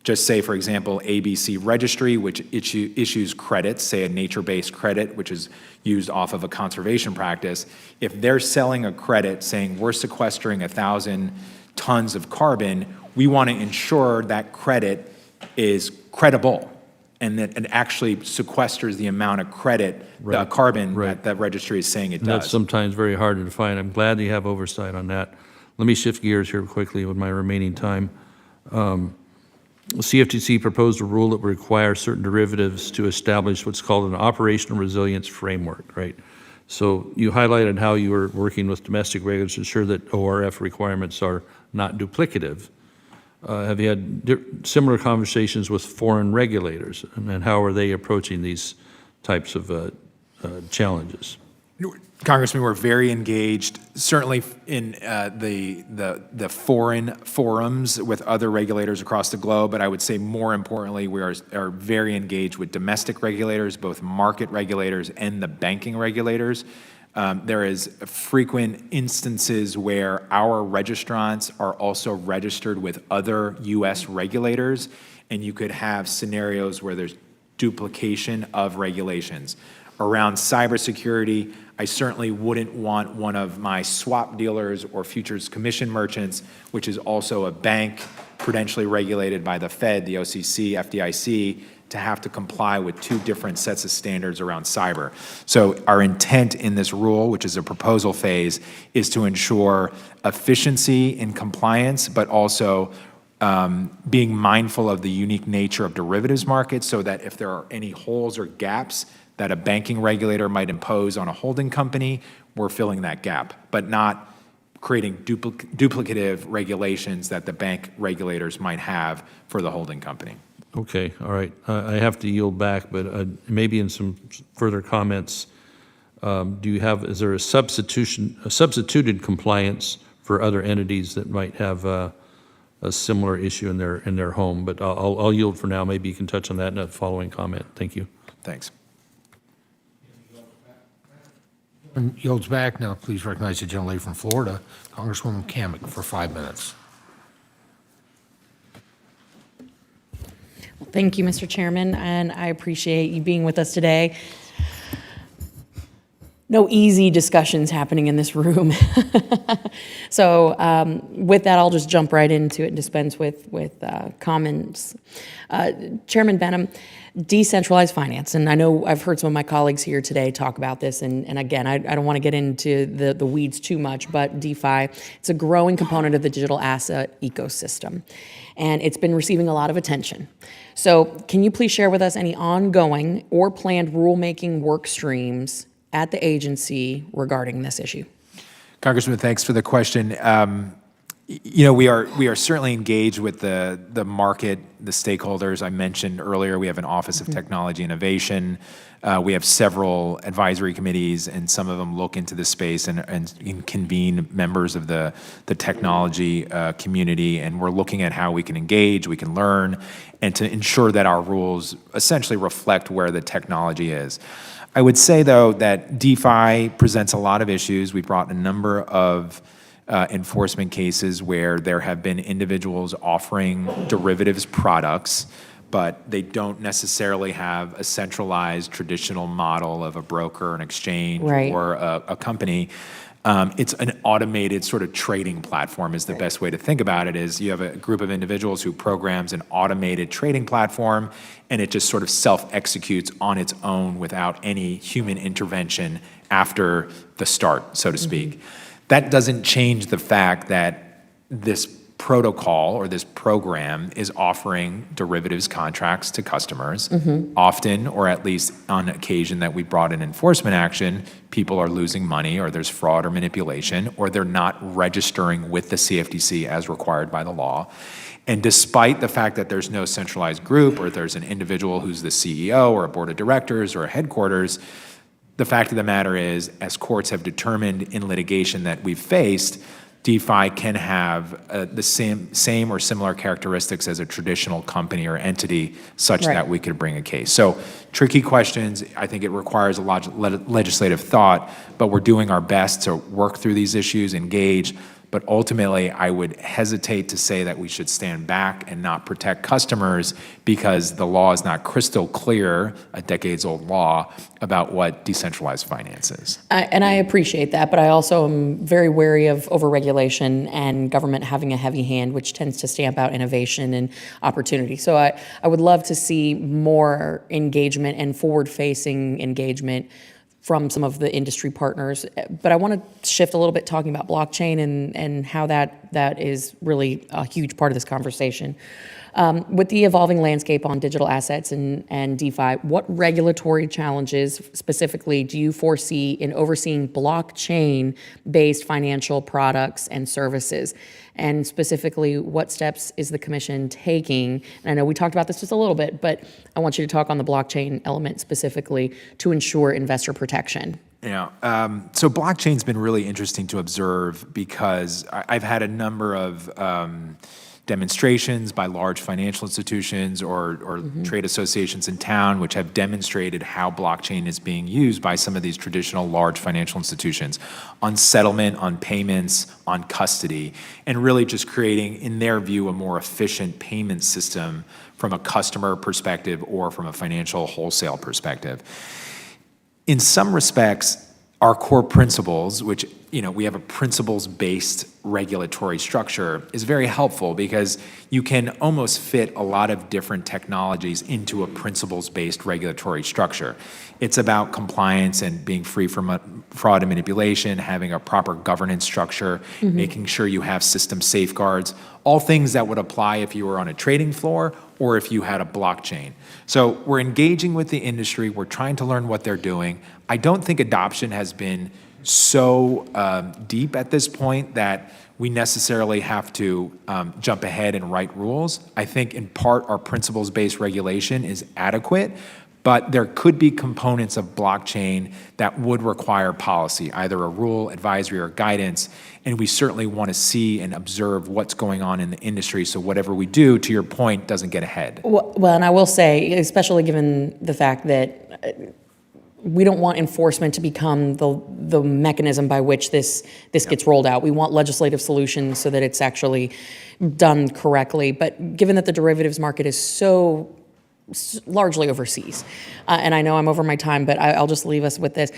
[SPEAKER 3] just say, for example, ABC Registry, which issues credits, say a nature-based credit, which is used off of a conservation practice, if they're selling a credit saying we're sequestering 1,000 tons of carbon, we want to ensure that credit is credible and that it actually sequesters the amount of credit, carbon that that registry is saying it does.
[SPEAKER 22] That's sometimes very hard to define. I'm glad you have oversight on that. Let me shift gears here quickly with my remaining time. The CFTC proposed a rule that would require certain derivatives to establish what's called an operational resilience framework, right? So you highlighted how you were working with domestic regulators to ensure that ORF requirements are not duplicative. Have you had similar conversations with foreign regulators, and how are they approaching these types of challenges?
[SPEAKER 3] Congressman, we're very engaged, certainly in the foreign forums with other regulators across the globe, but I would say more importantly, we are very engaged with domestic regulators, both market regulators and the banking regulators. There is frequent instances where our registrants are also registered with other U.S. regulators, and you could have scenarios where there's duplication of regulations. Around cybersecurity, I certainly wouldn't want one of my swap dealers or futures commission merchants, which is also a bank prudentially regulated by the Fed, the OCC, FDIC, to have to comply with 2 different sets of standards around cyber. So our intent in this rule, which is a proposal phase, is to ensure efficiency in compliance, but also being mindful of the unique nature of derivatives markets, so that if there are any holes or gaps that a banking regulator might impose on a holding company, we're filling that gap, but not creating duplicative regulations that the bank regulators might have for the holding company.
[SPEAKER 22] Okay, all right. I have to yield back, but maybe in some further comments, is there a substituted compliance for other entities that might have a similar issue in their home? But I'll yield for now. Maybe you can touch on that in a following comment. Thank you.
[SPEAKER 3] Thanks.
[SPEAKER 1] Yields back. Now, please recognize the gentlelady from Florida, Congresswoman Kamek, for 5 minutes.
[SPEAKER 5] Thank you, Mr. Chairman, and I appreciate you being with us today. No easy discussions happening in this room. So with that, I'll just jump right into it and dispense with comments. Chairman Behnam, decentralized finance, and I know I've heard some of my colleagues here today talk about this, and again, I don't want to get into the weeds too much, but DeFi, it's a growing component of the digital asset ecosystem, and it's been receiving a lot of attention. So can you please share with us any ongoing or planned rulemaking work streams at the agency regarding this issue?
[SPEAKER 3] Congressman, thanks for the question. We are certainly engaged with the market, the stakeholders. I mentioned earlier we have an Office of Technology Innovation. We have several advisory committees, and some of them look into this space and convene members of the technology community. And we're looking at how we can engage, we can learn, and to ensure that our rules essentially reflect where the technology is. I would say, though, that DeFi presents a lot of issues. We brought a number of enforcement cases where there have been individuals offering derivatives products, but they don't necessarily have a centralized traditional model of a broker, an exchange,
[SPEAKER 5] Right.
[SPEAKER 3] or a company. It's an automated sort of trading platform is the best way to think about it. Is you have a group of individuals who programs an automated trading platform, and it just sort of self-executes on its own without any human intervention after the start, so to speak. That doesn't change the fact that this protocol or this program is offering derivatives contracts to customers. Often, or at least on occasion that we brought in enforcement action, people are losing money, or there's fraud or manipulation, or they're not registering with the CFTC as required by the law. And despite the fact that there's no centralized group, or there's an individual who's the CEO or a board of directors or a headquarters, the fact of the matter is, as courts have determined in litigation that we've faced, DeFi can have the same or similar characteristics as a traditional company or entity, such
[SPEAKER 5] Right.
[SPEAKER 3] that we could bring a case. So tricky questions. I think it requires a lot of legislative thought, but we're doing our best to work through these issues, engage. But ultimately, I would hesitate to say that we should stand back and not protect customers because the law is not crystal clear, a decades-old law, about what decentralized finance is.
[SPEAKER 5] And I appreciate that, but I also am very wary of overregulation and government having a heavy hand, which tends to stamp out innovation and opportunity. So I would love to see more engagement and forward-facing engagement from some of the industry partners. But I want to shift a little bit talking about blockchain and how that is really a huge part of this conversation. With the evolving landscape on digital assets and DeFi, what regulatory challenges specifically do you foresee in overseeing blockchain-based financial products and services? And specifically, what steps is the Commission taking? And I know we talked about this just a little bit, but I want you to talk on the blockchain element specifically to ensure investor protection.
[SPEAKER 3] Yeah. So blockchain's been really interesting to observe because I've had a number of demonstrations by large financial institutions or trade associations in town which have demonstrated how blockchain is being used by some of these traditional large financial institutions on settlement, on payments, on custody, and really just creating, in their view, a more efficient payment system from a customer perspective or from a financial wholesale perspective. In some respects, our core principles, which, we have a principles-based regulatory structure, is very helpful because you can almost fit a lot of different technologies into a principles-based regulatory structure. It's about compliance and being free from fraud and manipulation, having a proper governance structure, making sure you have system safeguards, all things that would apply if you were on a trading floor or if you had a blockchain. So we're engaging with the industry. We're trying to learn what they're doing. I don't think adoption has been so deep at this point that we necessarily have to jump ahead and write rules. I think in part our principles-based regulation is adequate, but there could be components of blockchain that would require policy, either a rule, advisory, or guidance, and we certainly want to see and observe what's going on in the industry so whatever we do, to your point, doesn't get ahead.
[SPEAKER 5] Well, and I will say, especially given the fact that we don't want enforcement to become the mechanism by which this gets rolled out. We want legislative solutions so that it's actually done correctly. But given that the derivatives market is so largely overseas, and I know I'm over my time, but I'll just leave us with this.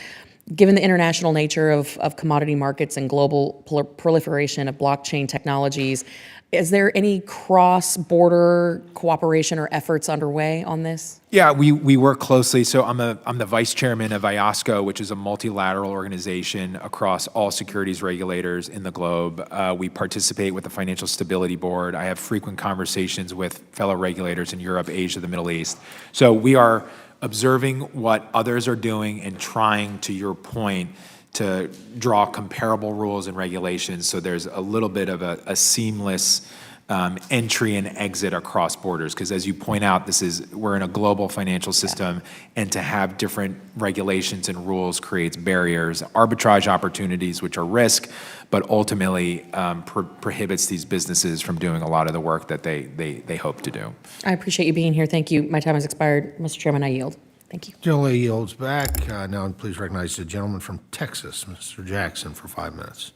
[SPEAKER 5] Given the international nature of commodity markets and global proliferation of blockchain technologies, is there any cross-border cooperation or efforts underway on this?
[SPEAKER 3] Yeah, we work closely. So I'm the vice chairman of IOSCO, which is a multilateral organization across all securities regulators in the globe. We participate with the Financial Stability Board. I have frequent conversations with fellow regulators in Europe, Asia, the Middle East. So we are observing what others are doing and trying, to your point, to draw comparable rules and regulations so there's a little bit of a seamless entry and exit across borders. Because as you point out, we're in a global financial system, and to have different regulations and rules creates barriers, arbitrage opportunities, which are risk, but ultimately prohibits these businesses from doing a lot of the work that they hope to do.
[SPEAKER 5] I appreciate you being here. Thank you. My time has expired. Mr. Chairman, I yield. Thank you.
[SPEAKER 1] Gentleman yields back. Now please recognize the gentleman from Texas, Mr. Jackson, for 5 minutes.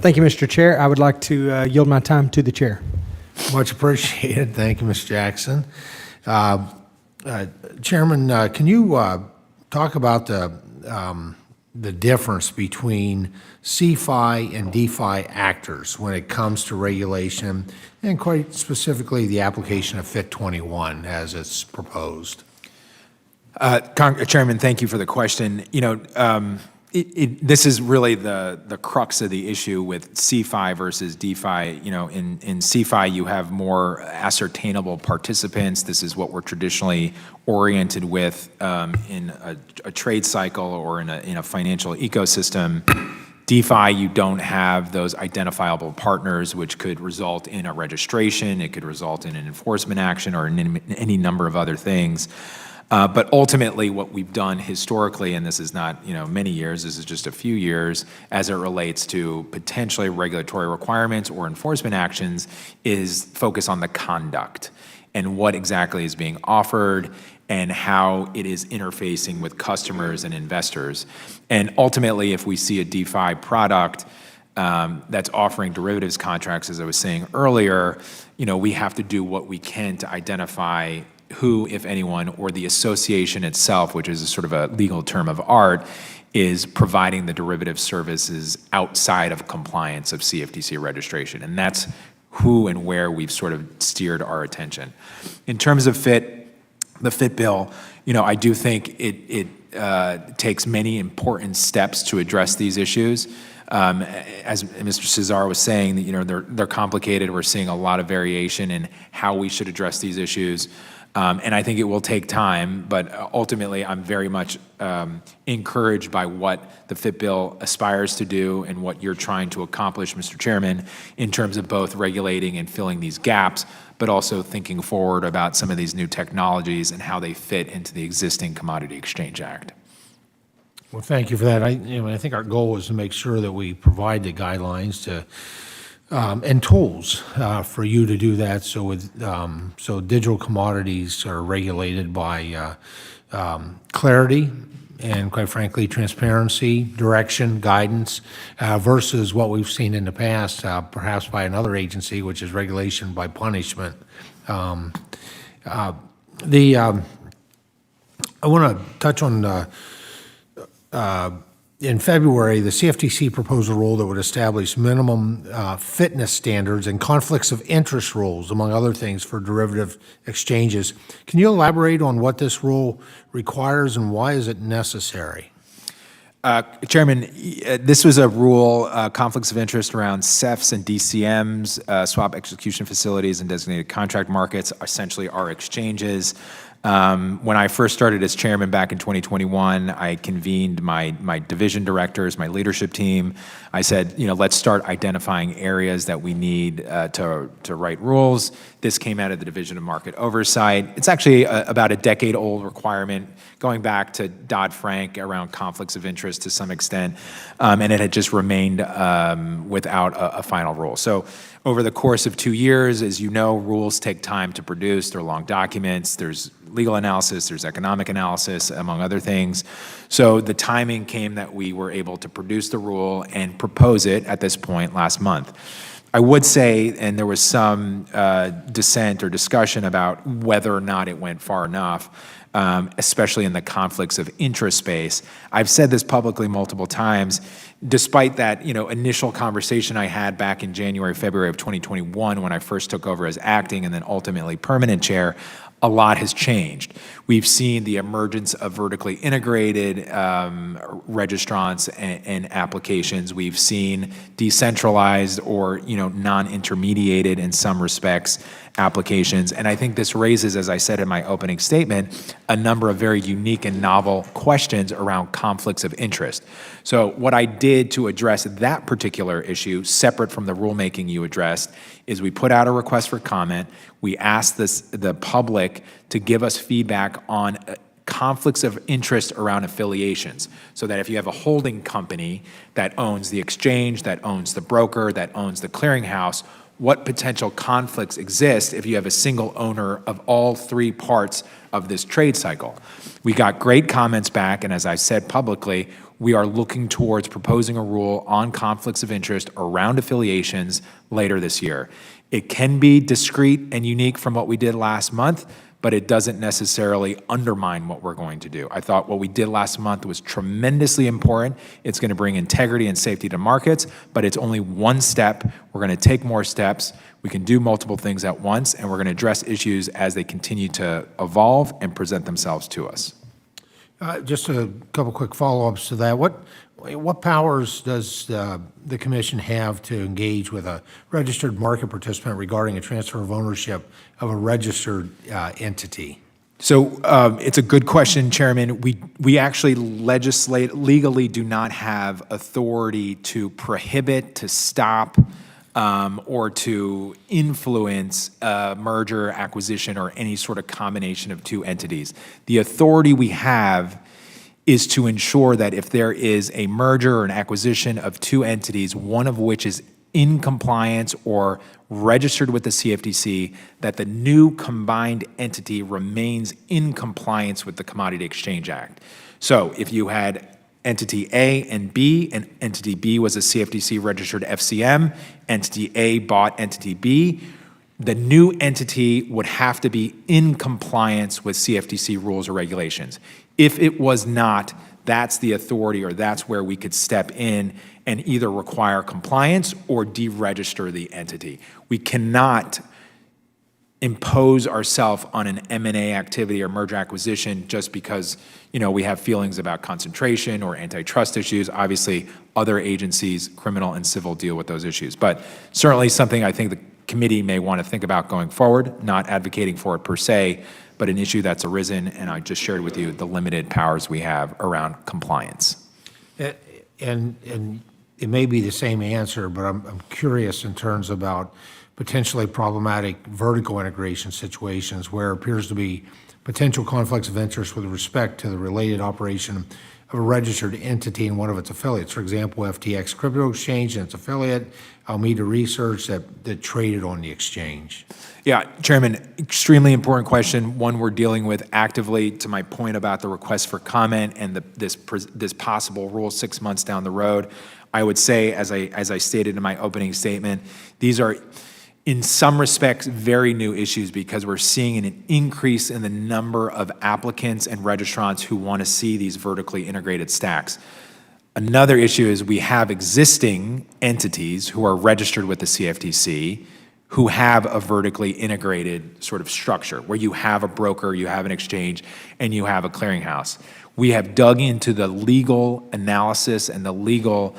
[SPEAKER 6] Thank you, Mr. Chair. I would like to yield my time to the chair.
[SPEAKER 1] Much appreciated. Thank you, Mr. Jackson. Chairman, can you talk about the difference between CFI and DeFi actors when it comes to regulation, and quite specifically the application of FIT 21 as it's proposed?
[SPEAKER 3] Chairman, thank you for the question. This is really the crux of the issue with CFI versus DeFi. In CFI, you have more ascertainable participants. This is what we're traditionally oriented with in a trade cycle or in a financial ecosystem. DeFi, you don't have those identifiable partners, which could result in a registration. It could result in an enforcement action or in any number of other things. But ultimately, what we've done historically, and this is not many years, this is just a few years, as it relates to potentially regulatory requirements or enforcement actions, is focus on the conduct and what exactly is being offered and how it is interfacing with customers and investors. And ultimately, if we see a DeFi product that's offering derivatives contracts, as I was saying earlier, we have to do what we can to identify who, if anyone, or the association itself, which is a sort of a legal term of art, is providing the derivative services outside of compliance of CFTC registration. And that's who and where we've sort of steered our attention. In terms of FIT, the FIT bill, I do think it takes many important steps to address these issues. As Mr. Cesar was saying, they're complicated. We're seeing a lot of variation in how we should address these issues. And I think it will take time, but ultimately I'm very much encouraged by what the FIT bill aspires to do and what you're trying to accomplish, Mr. Chairman, in terms of both regulating and filling these gaps, but also thinking forward about some of these new technologies and how they fit into the existing Commodity Exchange Act.
[SPEAKER 1] Well, thank you for that. I think our goal is to make sure that we provide the guidelines to and tools for you to do that. So digital commodities are regulated by clarity and, quite frankly, transparency, direction, guidance, versus what we've seen in the past, perhaps by another agency, which is regulation by punishment. I want to touch on. In February, the CFTC proposed a rule that would establish minimum fitness standards and conflicts of interest rules, among other things, for derivative exchanges. Can you elaborate on what this rule requires and why is it necessary?
[SPEAKER 3] Chairman, this was a rule, conflicts of interest around CEFs and DCMs, swap execution facilities and designated contract markets, essentially our exchanges. When I first started as chairman back in 2021, I convened my division directors, my leadership team. I said, let's start identifying areas that we need to write rules. This came out of the Division of Market Oversight. It's actually about a decade-old requirement going back to Dodd-Frank around conflicts of interest to some extent, and it had just remained without a final rule. So over the course of 2 years, as you know, rules take time to produce. They're long documents. There's legal analysis, there's economic analysis, among other things. So the timing came that we were able to produce the rule and propose it at this point last month. I would say, and there was some dissent or discussion about whether or not it went far enough, especially in the conflicts of interest space. I've said this publicly multiple times. Despite that, initial conversation I had back in January, February of 2021 when I first took over as acting and then ultimately permanent chair, a lot has changed. We've seen the emergence of vertically integrated registrants and applications. We've seen decentralized or non-intermediated in some respects applications. And I think this raises, as I said in my opening statement, a number of very unique and novel questions around conflicts of interest. So what I did to address that particular issue, separate from the rulemaking you addressed, is we put out a request for comment. We asked the public to give us feedback on conflicts of interest around affiliations, so that if you have a holding company that owns the exchange, that owns the broker, that owns the clearinghouse, what potential conflicts exist if you have a single owner of all three parts of this trade cycle. We got great comments back, and as I said publicly, we are looking towards proposing a rule on conflicts of interest around affiliations later this year. It can be discrete and unique from what we did last month, but it doesn't necessarily undermine what we're going to do. I thought what we did last month was tremendously important. It's going to bring integrity and safety to markets, but it's only one step. We're going to take more steps. We can do multiple things at once, and we're going to address issues as they continue to evolve and present themselves to us.
[SPEAKER 1] Just a couple quick follow-ups to that. What powers does the commission have to engage with a registered market participant regarding a transfer of ownership of a registered entity?
[SPEAKER 3] So it's a good question, Chairman. We actually legally do not have authority to prohibit, to stop, or to influence a merger, acquisition, or any sort of combination of two entities. The authority we have is to ensure that if there is a merger or an acquisition of two entities, one of which is in compliance or registered with the CFTC, that the new combined entity remains in compliance with the Commodity Exchange Act. So if you had entity A and B, and entity B was a CFTC registered FCM, entity A bought entity B, the new entity would have to be in compliance with CFTC rules or regulations. If it was not, that's the authority, or that's where we could step in and either require compliance or deregister the entity. We cannot impose ourselves on an M&A activity or merger acquisition just because we have feelings about concentration or antitrust issues. Obviously, other agencies, criminal and civil, deal with those issues. But certainly something I think the committee may want to think about going forward, not advocating for it per se, but an issue that's arisen, and I just shared with you the limited powers we have around compliance.
[SPEAKER 1] And it may be the same answer, but I'm curious in terms about potentially problematic vertical integration situations where it appears to be potential conflicts of interest with respect to the related operation of a registered entity in one of its affiliates. For example, FTX Crypto Exchange and its affiliate, Alameda Research, that traded on the exchange.
[SPEAKER 3] Yeah, Chairman, extremely important question, one we're dealing with actively. To my point about the request for comment and this possible rule 6 months down the road, I would say, as I stated in my opening statement, these are, in some respects, very new issues because we're seeing an increase in the number of applicants and registrants who want to see these vertically integrated stacks. Another issue is we have existing entities who are registered with the CFTC who have a vertically integrated sort of structure where you have a broker, you have an exchange, and you have a clearinghouse. We have dug into the legal analysis and the legal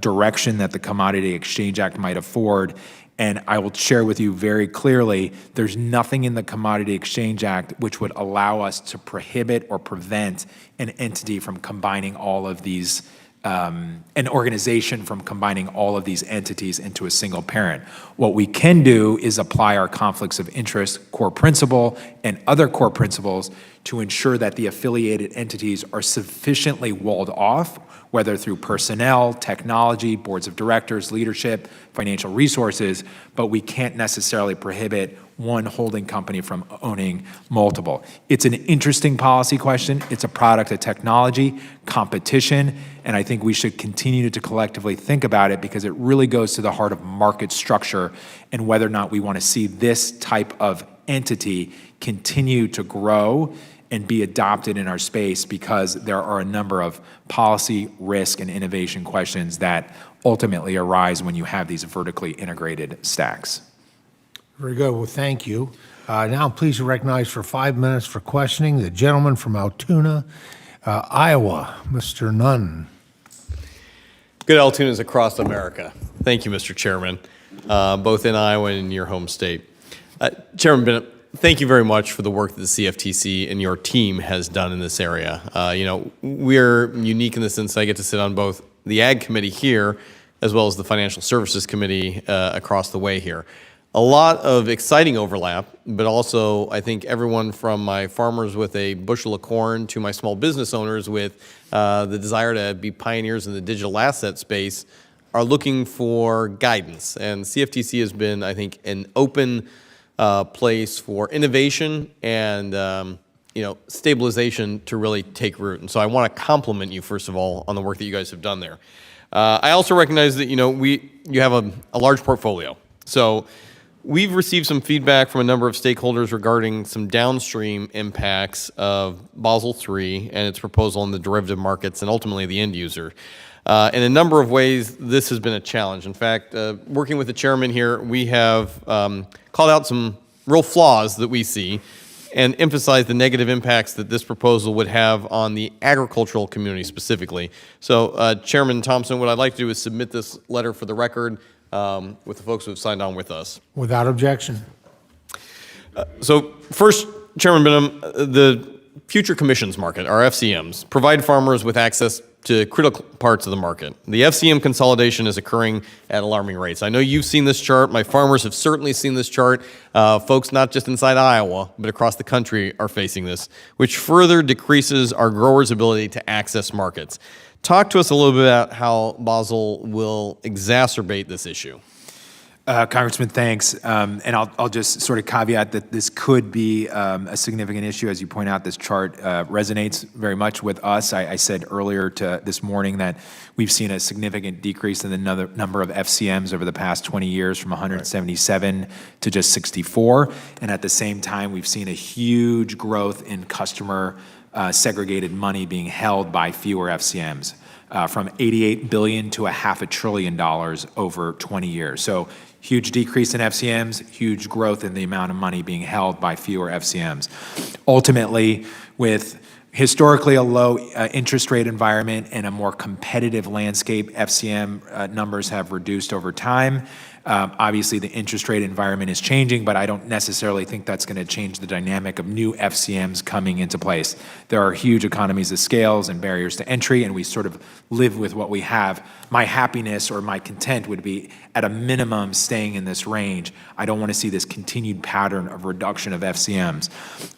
[SPEAKER 3] direction that the Commodity Exchange Act might afford, And I will share with you very clearly, there's nothing in the Commodity Exchange Act which would allow us to prohibit or prevent an entity from combining all of these, an organization from combining all of these entities into a single parent. What we can do is apply our conflicts of interest core principle and other core principles to ensure that the affiliated entities are sufficiently walled off, whether through personnel, technology, boards of directors, leadership, financial resources, but we can't necessarily prohibit one holding company from owning multiple. It's an interesting policy question. It's a product of technology, competition, and I think we should continue to collectively think about it because it really goes to the heart of market structure and whether or not we want to see this type of entity continue to grow and be adopted in our space, because there are a number of policy, risk, and innovation questions that ultimately arise when you have these vertically integrated stacks.
[SPEAKER 1] Very good. Well, thank you. Now I'm pleased to recognize for 5 minutes for questioning the gentleman from Altoona, Iowa, Mr. Nunn.
[SPEAKER 4] Good Altoonas across America. Thank you, Mr. Chairman, both in Iowa and in your home state. Chairman Bennett, thank you very much for the work that the CFTC and your team has done in this area. We're unique in the sense I get to sit on both the Ag Committee here as well as the Financial Services Committee across the way here. A lot of exciting overlap, but also I think everyone from my farmers with a bushel of corn to my small business owners with the desire to be pioneers in the digital asset space are looking for guidance. And CFTC has been, I think, an open place for innovation and stabilization to really take root. And so I want to compliment you, first of all, on the work that you guys have done there. I also recognize that you have a large portfolio. So we've received some feedback from a number of stakeholders regarding some downstream impacts of Basel III and its proposal in the derivative markets and ultimately the end user. In a number of ways, this has been a challenge. In fact, working with the chairman here, we have called out some real flaws that we see and emphasized the negative impacts that this proposal would have on the agricultural community specifically. So, Chairman Thompson, what I'd like to do is submit this letter for the record with the folks who have signed on with us.
[SPEAKER 1] Without objection.
[SPEAKER 4] So first, Chairman Behnam, the future commissions market, our FCMs, provide farmers with access to critical parts of the market. The FCM consolidation is occurring at alarming rates. I know you've seen this chart. My farmers have certainly seen this chart. Folks not just inside Iowa, but across the country are facing this, which further decreases our growers' ability to access markets. Talk to us a little bit about how Basel will exacerbate this issue.
[SPEAKER 3] Congressman, thanks. And I'll just sort of caveat that this could be a significant issue. As you point out, this chart resonates very much with us. I said earlier this morning that we've seen a significant decrease in the number of FCMs over the past 20 years from 177 to just 64. And at the same time, we've seen a huge growth in customer segregated money being held by fewer FCMs. From $88 billion to $500 billion over 20 years. So huge decrease in FCMs, huge growth in the amount of money being held by fewer FCMs. Ultimately, with historically a low interest rate environment and a more competitive landscape, FCM numbers have reduced over time. Obviously, the interest rate environment is changing, but I don't necessarily think that's going to change the dynamic of new FCMs coming into place. There are huge economies of scales and barriers to entry, and we sort of live with what we have. My happiness or my content would be, at a minimum, staying in this range. I don't want to see this continued pattern of reduction of FCMs.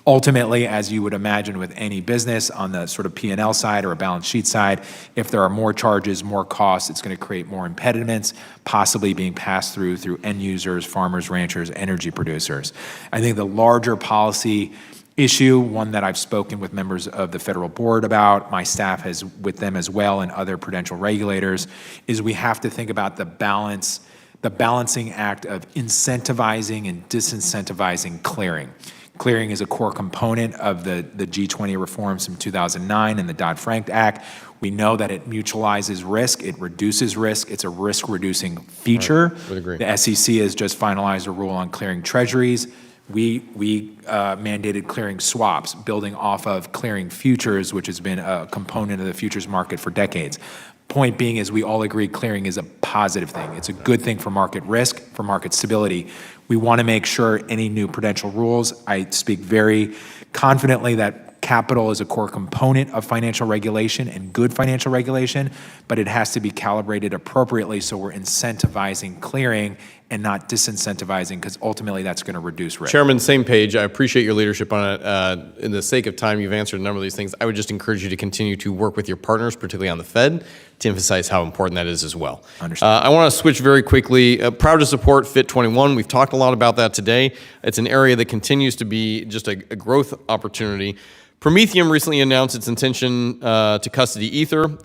[SPEAKER 3] Ultimately, as you would imagine with any business on the sort of P&L side or a balance sheet side, if there are more charges, more costs, it's going to create more impediments, possibly being passed through end users, farmers, ranchers, energy producers. I think the larger policy issue, one that I've spoken with members of the federal board about, my staff has with them as well, and other prudential regulators, is we have to think about the balancing act of incentivizing and disincentivizing clearing. Clearing is a core component of the G20 reforms from 2009 and the Dodd-Frank Act. We know that it mutualizes risk, it reduces risk, it's a risk-reducing feature.
[SPEAKER 4] Right. Would agree.
[SPEAKER 3] The SEC has just finalized a rule on clearing treasuries. We mandated clearing swaps, building off of clearing futures, which has been a component of the futures market for decades. Point being is we all agree clearing is a positive thing. It's a good thing for market risk, for market stability. We want to make sure any new prudential rules, I speak very confidently that capital is a core component of financial regulation and good financial regulation, but it has to be calibrated appropriately so we're incentivizing clearing and not disincentivizing, because ultimately that's going to reduce risk.
[SPEAKER 4] Chairman, same page. I appreciate your leadership on it. In the sake of time, you've answered a number of these things. I would just encourage you to continue to work with your partners, particularly on the Fed, to emphasize how important that is as well. I want to switch very quickly. Proud to support Fit 21. We've talked a lot about that today. It's an area that continues to be just a growth opportunity. Prometheum recently announced its intention to custody Ether.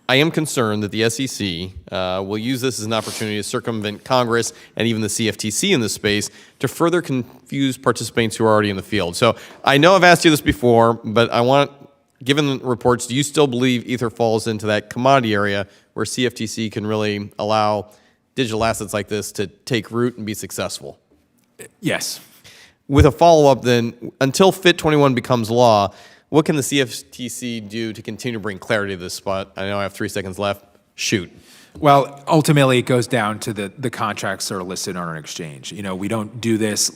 [SPEAKER 4] I am concerned that the SEC will use this as an opportunity to circumvent Congress and even the CFTC in this space to further confuse participants who are already in the field. So I know I've asked you this before, but I want, given the reports, do you still believe Ether falls into that commodity area where CFTC can really allow digital assets like this to take root and be successful?
[SPEAKER 3] Yes.
[SPEAKER 4] With a follow-up then, until Fit 21 becomes law, what can the CFTC do to continue to bring clarity to this spot? I know I have 3 seconds left. Shoot.
[SPEAKER 3] Well, ultimately, it goes down to the contracts that are listed on an exchange. You know, we don't do this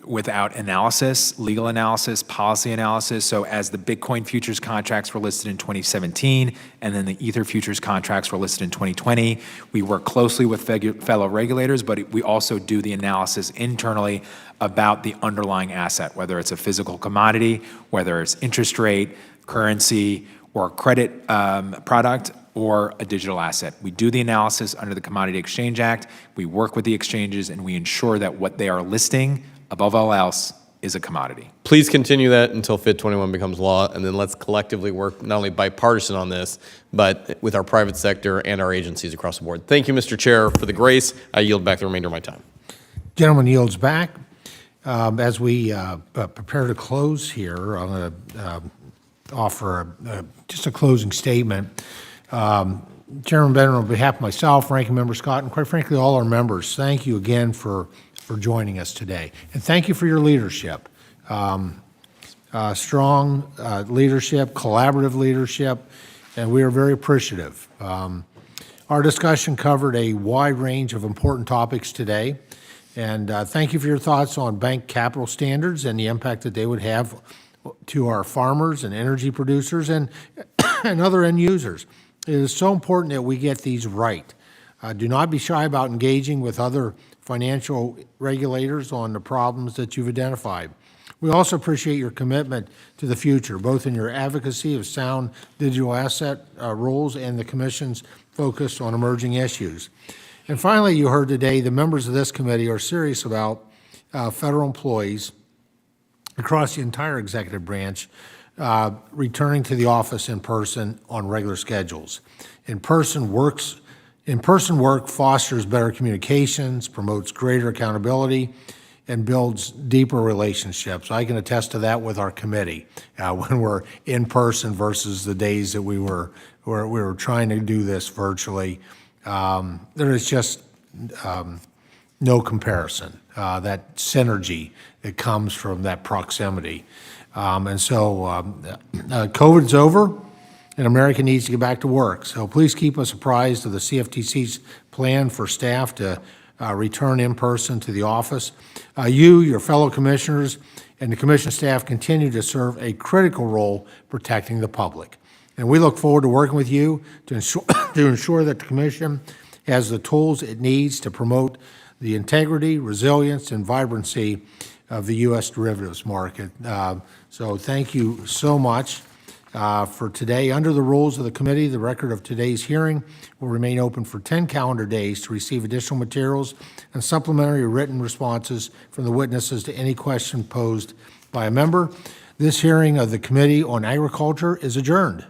[SPEAKER 3] without analysis, legal analysis, policy analysis. So as the Bitcoin futures contracts were listed in 2017, and then the Ether futures contracts were listed in 2020, we work closely with fellow regulators, but we also do the analysis internally about the underlying asset, whether it's a physical commodity, whether it's interest rate, currency, or credit product, or a digital asset. We do the analysis under the Commodity Exchange Act. We work with the exchanges, and we ensure that what they are listing, above all else, is a commodity.
[SPEAKER 4] Please continue that until Fit 21 becomes law, and then let's collectively work not only bipartisan on this, but with our private sector and our agencies across the board. Thank you, Mr. Chair, for the grace. I yield back the remainder of my time.
[SPEAKER 1] Gentleman yields back. As we prepare to close here, I'm going to offer just a closing statement. Chairman Behnam, on behalf of myself, Ranking Member Scott, and quite frankly all our members, thank you again for joining us today. And thank you for your leadership. Strong leadership, collaborative leadership, and we are very appreciative. Our discussion covered a wide range of important topics today, and thank you for your thoughts on bank capital standards and the impact that they would have to our farmers and energy producers and other end users. It is so important that we get these right. Do not be shy about engaging with other financial regulators on the problems that you've identified. We also appreciate your commitment to the future, both in your advocacy of sound digital asset rules and the Commission's focus on emerging issues. And finally, you heard today the members of this committee are serious about federal employees across the entire executive branch returning to the office in person on regular schedules. In-person work fosters better communications, promotes greater accountability, and builds deeper relationships. I can attest to that with our committee when we're in person versus the days that we were trying to do this virtually. There is just no comparison. That synergy that comes from that proximity. And so COVID's over, and America needs to get back to work. So please keep us apprised of the CFTC's plan for staff to return in person to the office. You, your fellow commissioners, and the commission staff continue to serve a critical role protecting the public. And we look forward to working with you to ensure that the commission has the tools it needs to promote the integrity, resilience, and vibrancy of the U.S. derivatives market. So thank you so much for today. Under the rules of the committee, the record of today's hearing will remain open for 10 calendar days to receive additional materials and supplementary written responses from the witnesses to any question posed by a member. This hearing of the Committee on Agriculture is adjourned.